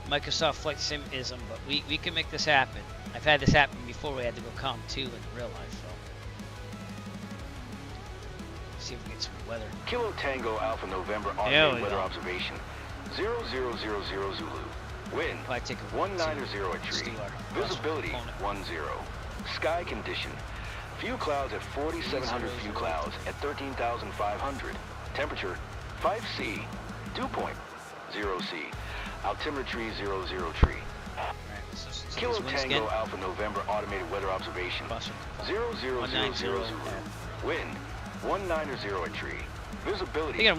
Microsoft Flight Sim ism, but we can make this happen. I've had this happen before. We had to go COM 2 in real life. So see if we get some weather. Kilo Tango Alpha November automated weather observation. 0000 Zulu. Wind 190 at tree. Visibility 10. Sky condition. Few clouds at 4,700 few clouds at 13,500. Temperature 5C. Dew point 0C. Altimeter tree 00 tree. Kilo Tango Alpha November automated weather observation. 0000 Zulu. Wind 190 at tree. Visibility 10.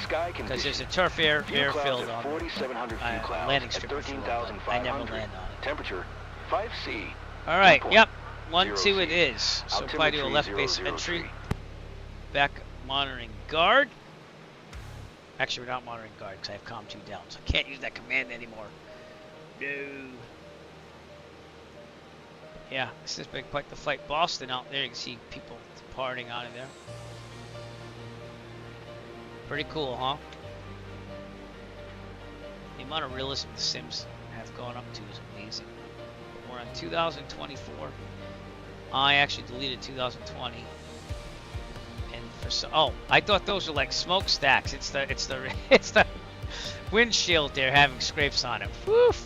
Sky condition. Because there's a turf airfield on 4,700 few clouds landing at strip. 13,500. I never land on it. Temperature 5C. All right. Yep. 1-2 it is. So apply to a left base entry. Back monitoring guard. Actually, we're not monitoring guard because I have COM 2 down, so I can't use that command anymore. No. Yeah, this has been quite the flight. Boston out there. You can see people partying out of there. Pretty cool, huh? The amount of realism the Sims have gone up to is amazing. But we're on 2024. I actually deleted 2020. And for I thought those were like smokestacks. It's the windshield there having scrapes on it. Woof!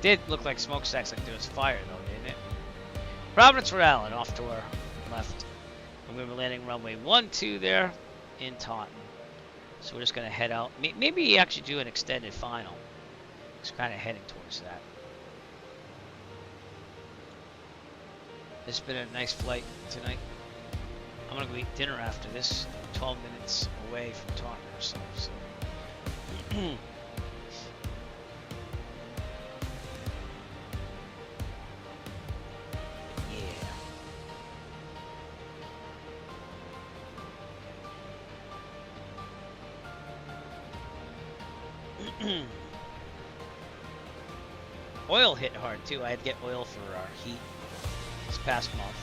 Did look like smokestacks, like there was fire though, didn't it? Providence, Rhode Island, off to our left. And we were landing runway 12 there in Taunton. So we're just gonna head out. Maybe actually do an extended final. Just kind of heading towards that. This has been a nice flight tonight. I'm gonna go eat dinner after this. 12 minutes away from Taunton or so. Oil hit hard too. I had to get oil for our heat this past month.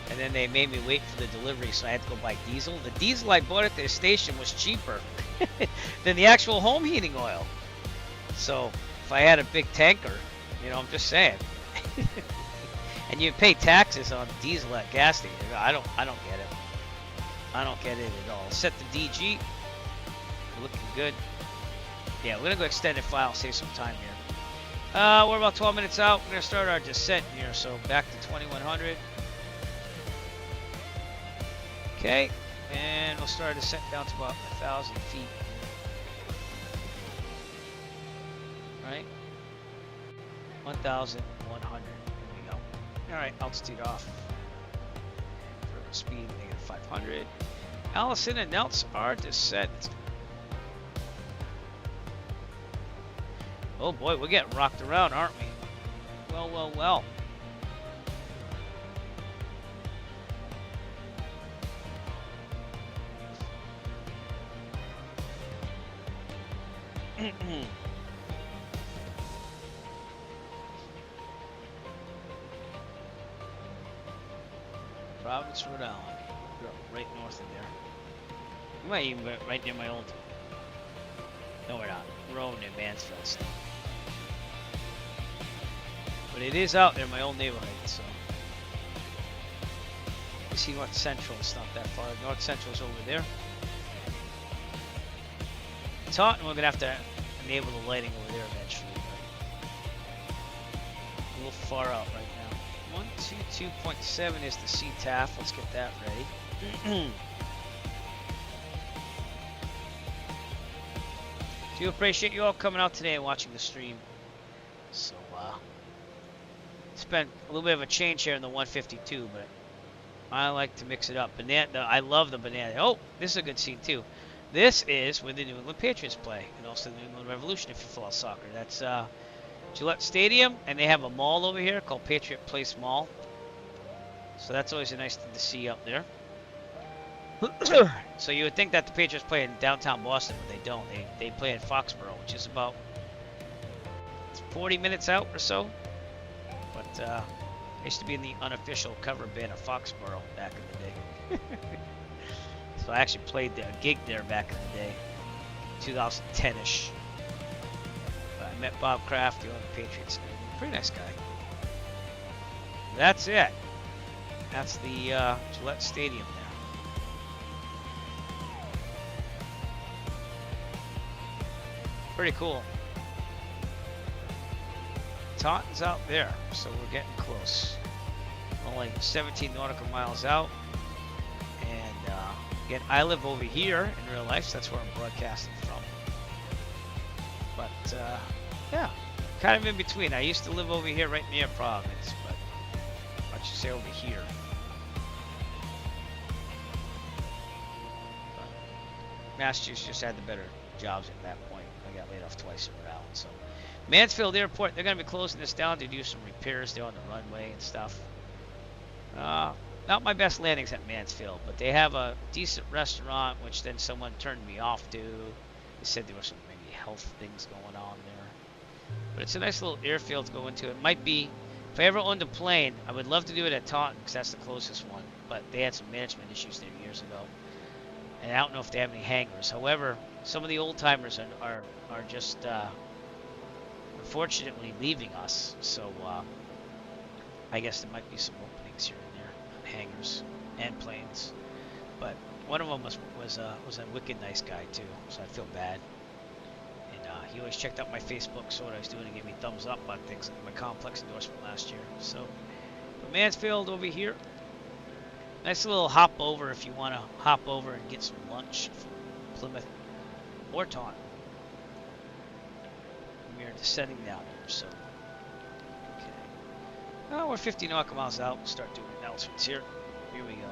And then they made me wait for the delivery, so I had to go buy diesel. The diesel I bought at the station was cheaper than the actual home heating oil. So if I had a big tanker, you know, I'm just saying. And you pay taxes on diesel at gas station. I don't get it. I don't get it at all. Set the DG. Looking good. Yeah, we're gonna go extended file, save some time here. We're about 12 minutes out. We're gonna start our descent here, so back to 2100. Okay, and we'll start our descent down to about 1,000 feet. Right? 1,100. There we go. All right, altitude off. For speed -500. Allison announce our descent. Oh boy, we're getting rocked around, aren't we? Well, well, well. Providence, Rhode Island. We're right north of there. We might even be right near my old... No, we're not. We're over near Mansfield still. But it is out there in my old neighborhood, so... You see North Central, it's not that far. North Central's over there. Taunton, we're going to have to enable the lighting over there eventually. But a little far out right now. 122.7 is the CTAF. Let's get that ready. Do appreciate you all coming out today and watching the stream. So, it's been a little bit of a change here in the 152, but I like to mix it up. Banana, I love the banana. Oh, this is a good scene too. This is where the New England Patriots play, and also the New England Revolution if you follow soccer. That's Gillette Stadium, and they have a mall over here called Patriot Place Mall. So that's always a nice thing to see up there. So you would think that the Patriots play in downtown Boston, but they don't. They play in Foxborough, which is about 40 minutes out or so. But I used to be in the unofficial cover band of Foxborough back in the day. So I actually played a gig there back in the day, 2010-ish. I met Bob Kraft, the owner of the Patriots. Pretty nice guy. That's it. That's the Gillette Stadium there. Pretty cool. Taunton's out there, so we're getting close. Only 17 nautical miles out. And again, I live over here in real life, so that's where I'm broadcasting from. But yeah, kind of in between. I used to live over here right near Providence, but I should say over here. But Massachusetts just had the better jobs at that point. I got laid off twice around. So Mansfield Airport, they're going to be closing this down to do some repairs there on the runway and stuff. Not my best landings at Mansfield, but they have a decent restaurant, which then someone turned me off to. They said there were some maybe health things going on there. But it's a nice little airfield to go into. It might be, if I ever owned a plane, I would love to do it at Taunton because that's the closest one. But they had some management issues there years ago. And I don't know if they have any hangars. However, some of the old timers are just unfortunately leaving us. So I guess there might be some openings here and there, hangars and planes. But one of them was a wicked nice guy too, so I feel bad. And he always checked out my Facebook, saw what I was doing, and gave me thumbs up on things like my complex endorsement last year. So, but Mansfield over here, nice little hop over if you want to hop over and get some lunch from Plymouth or Taunton. We are descending down here, so okay. Oh, we're 50 nautical miles out. We'll start doing announcements here. Here we go.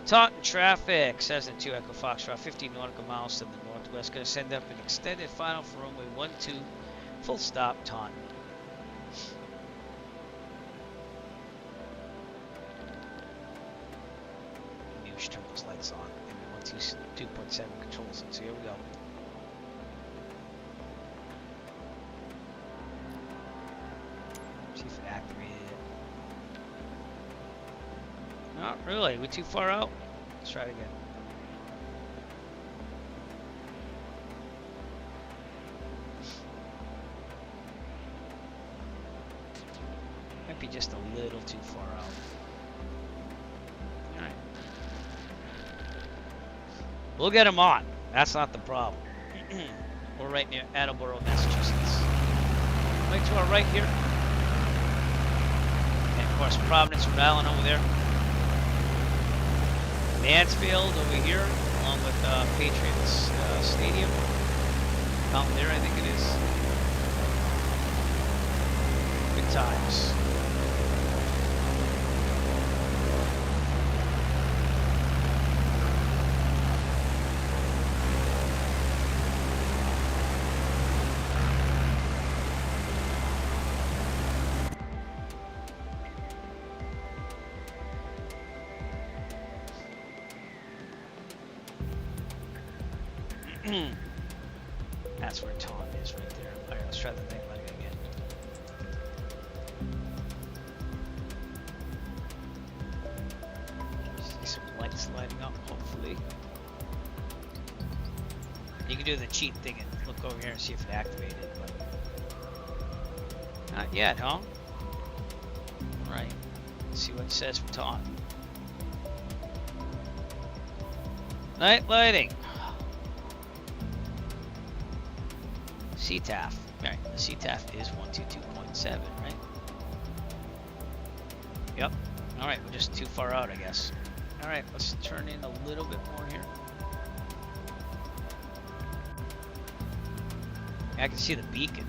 Taunton traffic, Cessna 2 Echo Foxtrot, 50 nautical miles to the northwest. Going to send up an extended final for runway 12, full stop, Taunton. Maybe we should turn those lights on. Maybe 2.7 controls it. So here we go. See if it activated it. Not really. We're too far out. Let's try it again. Might be just a little too far out. Alright. We'll get them on. That's not the problem. We're right near Attleboro, Massachusetts. Right to our right here. And of course, Providence, Rhode Island over there. Mansfield over here, along with Patriots Stadium. Out there, I think it is. Good times. That's where Taunton is right there. Alright, let's try the thing like again. See some lights lighting up, hopefully. You can do the cheat thing and look over here and see if it activated, but not yet, huh? Alright, let's see what it says for Taunton. Night lighting. CTAF. Alright, the CTAF is 122.7, right? Yep. Alright, we're just too far out, I guess. Alright, let's turn in a little bit more here. I can see the beacon.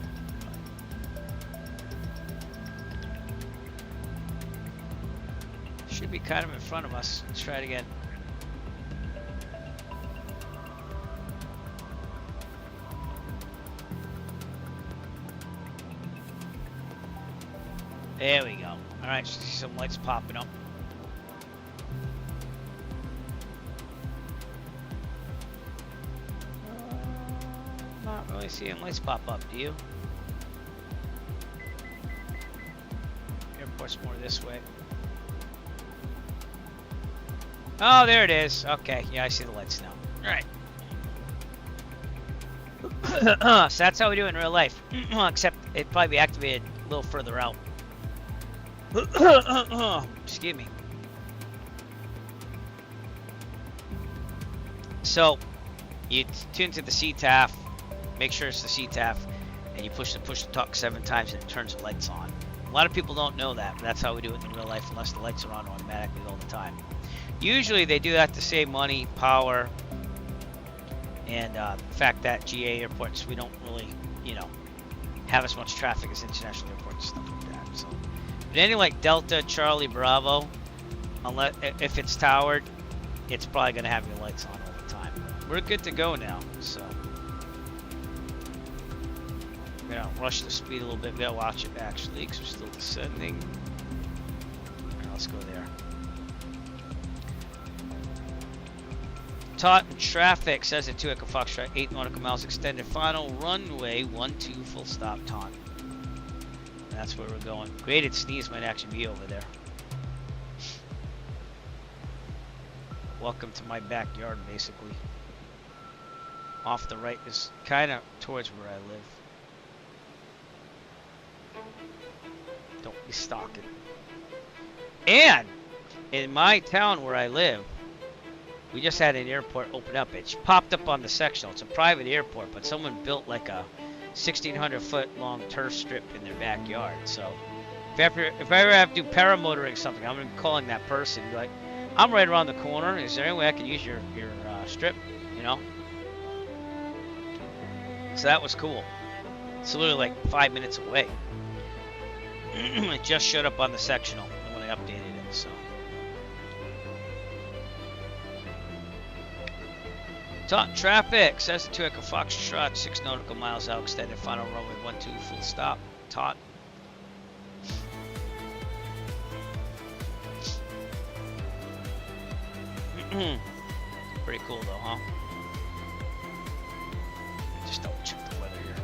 Should be kind of in front of us. Let's try it again. There we go. Alright, so see some lights popping up. Not really seeing lights pop up, do you? airport's more this way. Oh, there it is. Okay, yeah, I see the lights now. All right. So that's how we do it in real life. Except it'd probably be activated a little further out. Excuse me. So you tune to the CTAF, make sure it's the CTAF, and you push the talk 7 times and it turns the lights on. A lot of people don't know that, but that's how we do it in real life unless the lights are on automatically all the time. Usually they do that to save money, power, and the fact that GA airports, we don't really, you know, have as much traffic as international airports and stuff like that. So, but anything like Delta, Charlie, Bravo, unless if it's towered, it's probably going to have your lights on all the time. We're good to go now, so we're going to rush the speed a little bit. We got to watch it actually because we're still descending. All right, let's go there. Taunton traffic says at 2 Echo Foxtrot, 8 nautical miles extended. Final runway 12 full stop Taunton. That's where we're going. Graded sneeze might actually be over there. Welcome to my backyard, basically. Off the right is kind of towards where I live. Don't be stalking. And in my town where I live, we just had an airport open up. It popped up on the sectional. It's a private airport, but someone built like a 1,600-foot long turf strip in their backyard. So if I ever have to do paramotoring something, I'm gonna be calling that person. Be like, I'm right around the corner. Is there any way I can use your strip? You know. So that was cool. It's literally like 5 minutes away. It just showed up on the sectional when I updated it. So. Taunton traffic says the 2 Echo Foxtrot, 6 nautical miles out, extended final runway 12 full stop. Taunton. Pretty cool though, huh? Just double check the weather here.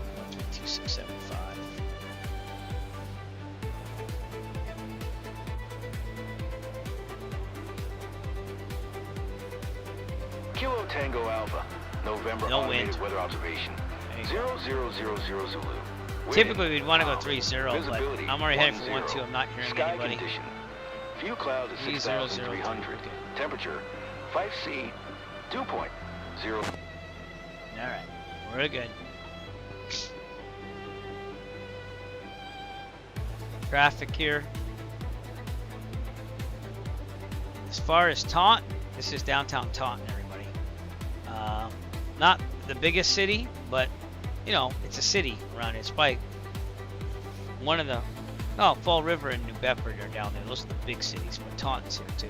2675. Kilo Tango Alpha, November no automated wind. Weather observation. 0000 Zulu. Wind, Typically we'd want to go 30, but I'm already heading for 12. I'm not hearing Sky anybody. Condition. Few clouds at 6,300. Okay. Temperature 5C, dew point 0. Alright, we're good. Traffic here. As far as Taunton, this is downtown Taunton, everybody. Not the biggest city, but you know, it's a city around here. It's probably one of the Fall River and New Bedford are down there. Those are the big cities, but Taunton's here too.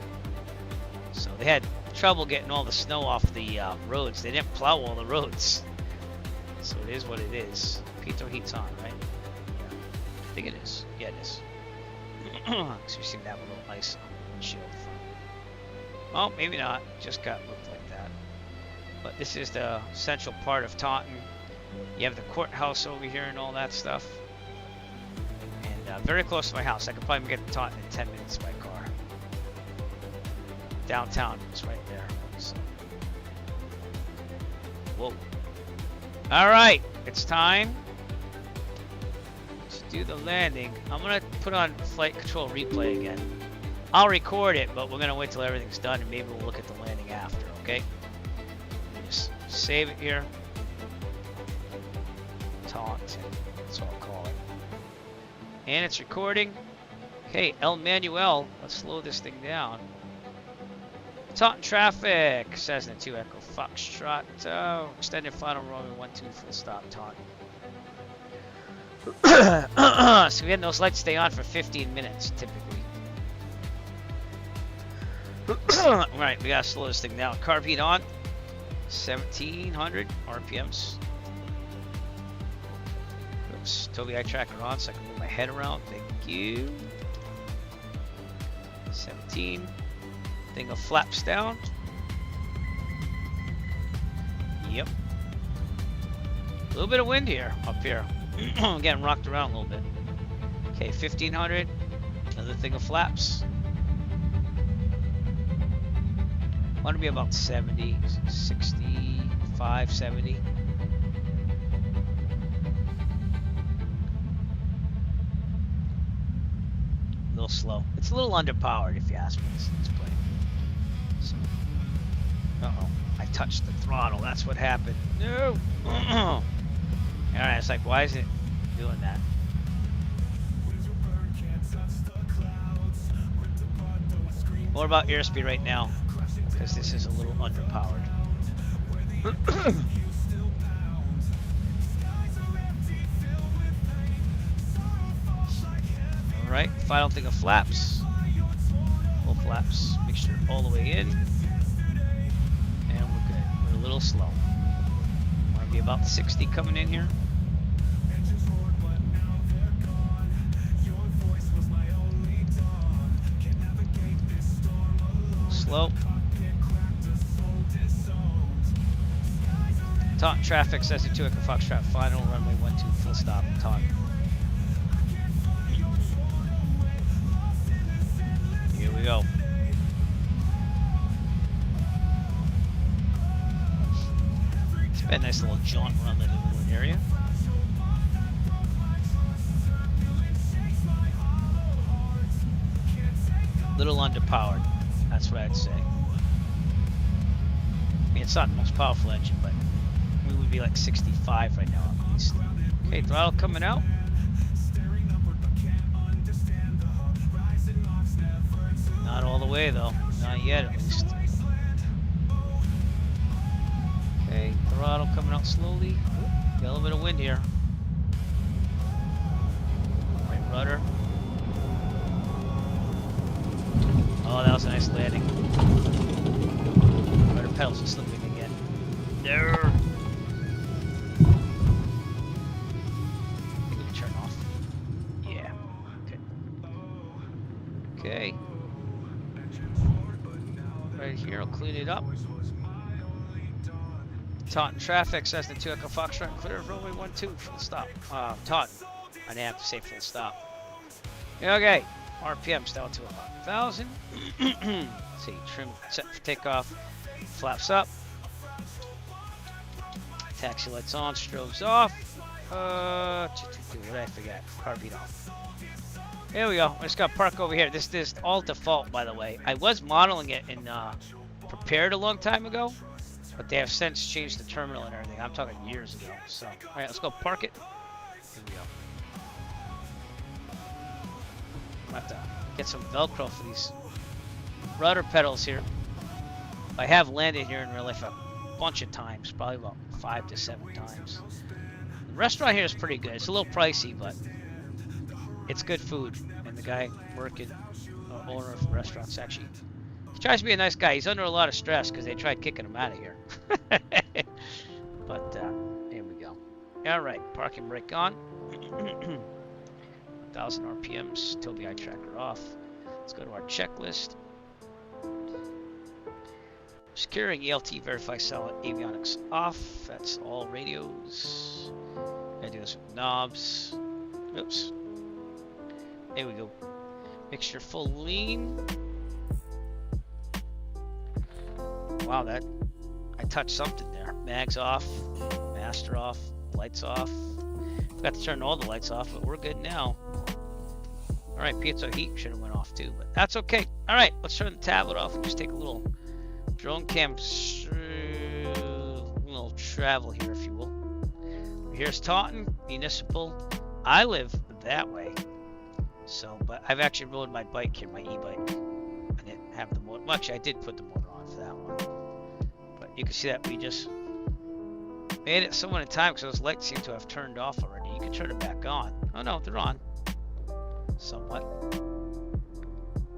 So they had trouble getting all the snow off the roads. They didn't plow all the roads. So it is what it is. Pitot heat's on, right? Yeah. I think it is. Yeah, it is. Because we seem to have a little ice on the windshield. Oh, maybe not. Just looked like that. But this is the central part of Taunton. You have the courthouse over here and all that stuff. And very close to my house. I could probably get to Taunton in 10 minutes by car. Downtown is right there. So. Whoa. Alright, it's time to do the landing. I'm going to put on flight control replay again. I'll record it, but we're going to wait till everything's done and maybe we'll look at the landing after, okay? Just save it here. Taunton, that's what I'll call it. And it's recording. Okay, El Manuel, let's slow this thing down. Taunton traffic, Cessna 2 Echo Foxtrot, extended final runway 12 full stop Taunton. So we had those lights stay on for 15 minutes typically. Alright, we gotta slow this thing down. Carb heat on, 1700 RPMs. Oops, Tobii eye tracker on so I can move my head around. Thank you. 17. Thing of flaps down. Yep. A little bit of wind here, up here. I'm getting rocked around a little bit. Okay, 1500. Another thing of flaps. Want to be about 70, 65, 70. A little slow. It's a little underpowered if you ask me. This plane. So, uh-oh. I touched the throttle. That's what happened. No! Alright, it's like, why is it doing that? More about airspeed right now, because this is a little underpowered. Alright, final thing of flaps. Full flaps, mixture all the way in. And we're good. We're a little slow. Might be about 60 coming in here. Slow. Taunton traffic, Cessna 2 Echo Foxtrot, final, runway 12, full stop, Taunton. Here we go. It's been a nice little jaunt around the New area. Little underpowered, that's what I'd say. I mean, it's not the most powerful engine, but we would be like 65 right now at least. Okay, throttle coming out. Not all the way though, not yet at least. Okay, throttle coming out slowly. Got a little bit of wind here. Right rudder. Oh, that was a nice landing. Rudder pedals are slipping again. There. Turn off. Yeah. Okay. Okay. Right here, I'll clean it up. Taunton traffic, Cessna 2 Echo Foxtrot, clear of runway 12 full stop. Taunton. I didn't have to say full stop. Okay. RPM's down to about 1,000. See, trim set for takeoff. Flaps up. Taxi lights on, strobes off. What did I forget? Car beat off. Here we go. I just got to park over here. This is all default, by the way. I was modeling it in Prepared a long time ago, but they have since changed the terminal and everything. I'm talking years ago. So, all right, let's go park it. Here we go. I have to get some Velcro for these rudder pedals here. I have landed here in real life a bunch of times, probably about 5 to 7 times. The restaurant here is pretty good. It's a little pricey, but it's good food. And the guy working, owner of the restaurant's actually, he tries to be a nice guy. He's under a lot of stress because they tried kicking him out of here. But here we go. All right, parking brake on. 1,000 RPMs, Tobii eye tracker off. Let's go to our checklist. Securing ELT, verify solid avionics off. That's all radios. Gotta do this with knobs. Oops. There we go. Mixture full lean. Wow, that I touched something there. Mags off, master off, lights off. Forgot to turn all the lights off, but we're good now. All right, piezo heat should have went off too, but that's okay. All right, let's turn the tablet off and just take a little drone cam, little travel here, if you will. Here's Taunton Municipal. I live that way, so but I've actually rode my bike here, my e-bike. I didn't have the motor. Well, actually, I did put the motor on for that one, but you can see that we just made it somewhat in time because those lights seem to have turned off already. You can turn it back on. Oh no, they're on. Somewhat.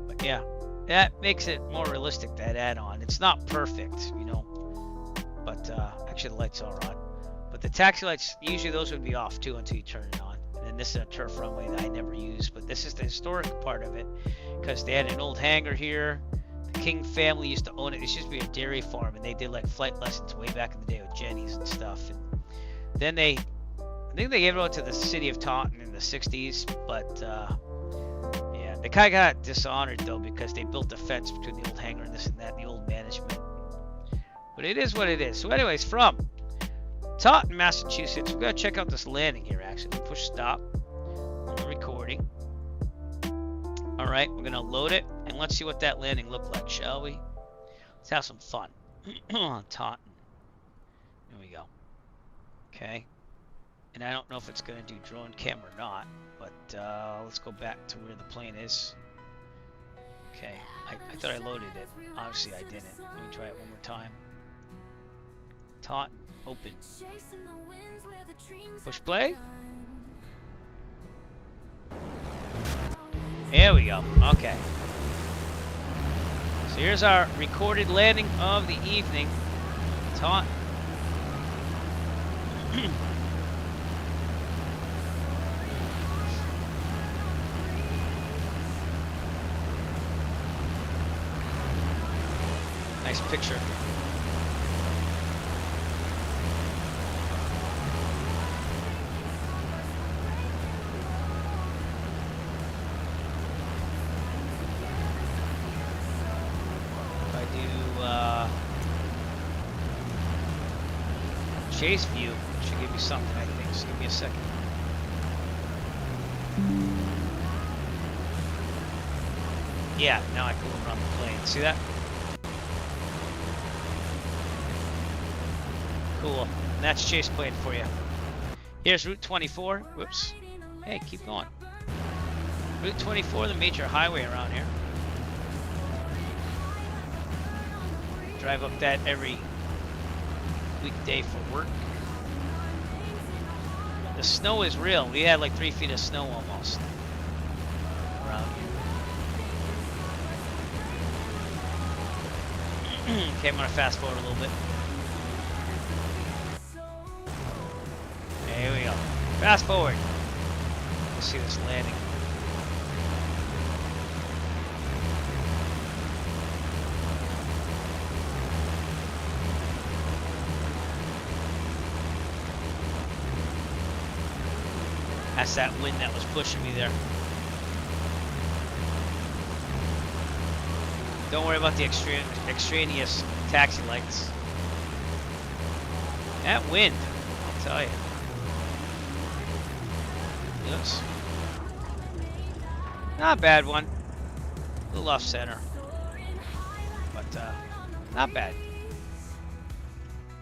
But yeah, that makes it more realistic, that add-on. It's not perfect, you know, but actually the lights are on. But the taxi lights, usually those would be off too until you turn it on. And then this is a turf runway that I never use, but this is the historic part of it because they had an old hangar here. The King family used to own it. This used to be a dairy farm, and they did like flight lessons way back in the day with Jenny's and stuff. And then I think they gave it out to the city of Taunton in the 60s, but yeah, They kind of got dishonored though because they built a fence between the old hangar and this and that, and the old management. But it is what it is. So anyways, from Taunton, Massachusetts, we're going to check out this landing here actually. Push stop on the recording. Alright, we're going to load it, and let's see what that landing looked like, shall we? Let's have some fun. On Taunton. There we go. Okay. And I don't know if it's going to do drone cam or not, but let's go back to where the plane is. Okay, I thought I loaded it. Obviously I didn't. Let me try it one more time. Taunton, open. Push play. There we go. Okay. So here's our recorded landing of the evening. Taunton. Nice picture. Chase view should give you something, I think. Just give me a second. Yeah, now I can look around the plane. See that? Cool. And that's chase plane for you. Here's Route 24. Whoops. Hey, keep going. Route 24, the major highway around here. Drive up that every weekday for work. The snow is real. We had like 3 feet of snow almost around here. Okay, I'm gonna fast forward a little bit. There we go. Fast forward. Let's see this landing. That's that wind that was pushing me there. Don't worry about the extraneous taxi lights. That wind, I'll tell you. Yes. Not a bad one. A little off center. But not bad.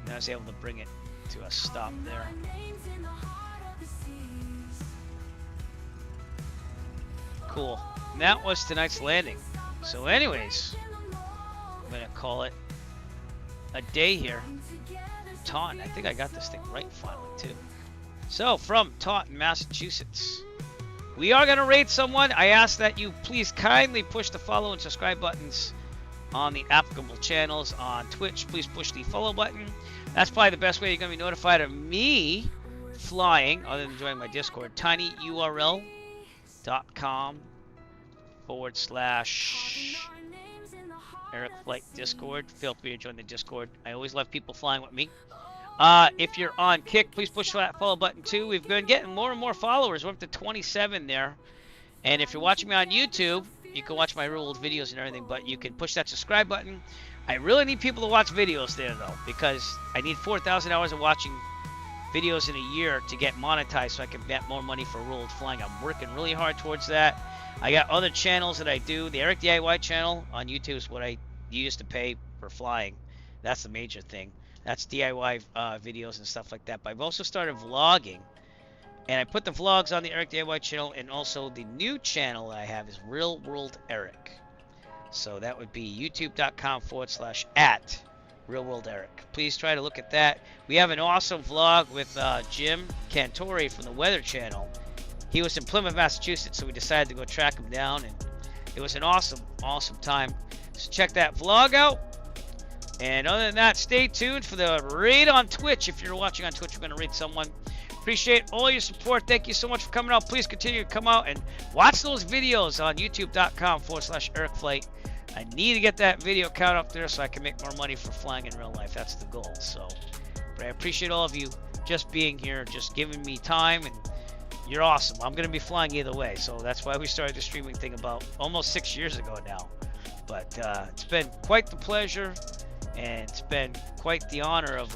And I was able to bring it to a stop there. Cool. And that was tonight's landing. So anyways, I'm gonna call it a day here. Taunton. I think I got this thing right finally too. So from Taunton, Massachusetts, we are gonna raid someone. I ask that you please kindly push the follow and subscribe buttons on the applicable channels. On Twitch, please push the follow button. That's probably the best way you're gonna be notified of me flying, other than joining my Discord. tinyurl.com/Eric Flight Discord. Feel free to join the Discord. I always love people flying with me. If you're on Kick, please push that follow button too. We've been getting more and more followers. We're up to 27 there. And if you're watching me on YouTube, you can watch my real old videos and everything, but you can push that subscribe button. I really need people to watch videos there though, because I need 4,000 hours of watching videos in a year to get monetized so I can get more money for real old flying. I'm working really hard towards that. I got other channels that I do. The Eric DIY channel on YouTube is what I use to pay for flying. That's the major thing. That's DIY videos and stuff like that. But I've also started vlogging. And I put the vlogs on the Eric DIY channel. And also the new channel that I have is Real World Eric. So that would be youtube.com/@Real World Eric. Please try to look at that. We have an awesome vlog with Jim Cantori from the Weather Channel. He was in Plymouth, Massachusetts, so we decided to go track him down. And it was an awesome, awesome time. So check that vlog out. And other than that, stay tuned for the raid on Twitch. If you're watching on Twitch, we're going to raid someone. Appreciate all your support. Thank you so much for coming out. Please continue to come out and watch those videos on youtube.com/EricFlight. I need to get that video count up there so I can make more money for flying in real life. That's the goal. So, but I appreciate all of you just being here, just giving me time and you're awesome. I'm going to be flying either way. So that's why we started the streaming thing about almost 6 years ago now. But it's been quite the pleasure, and it's been quite the honor of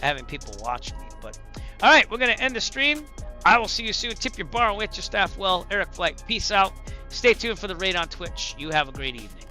having people watch me. But all right, we're going to end the stream. I will see you soon. Tip your bar and wait your staff well. Eric Flight, peace out. Stay tuned for the raid on Twitch. You have a great evening.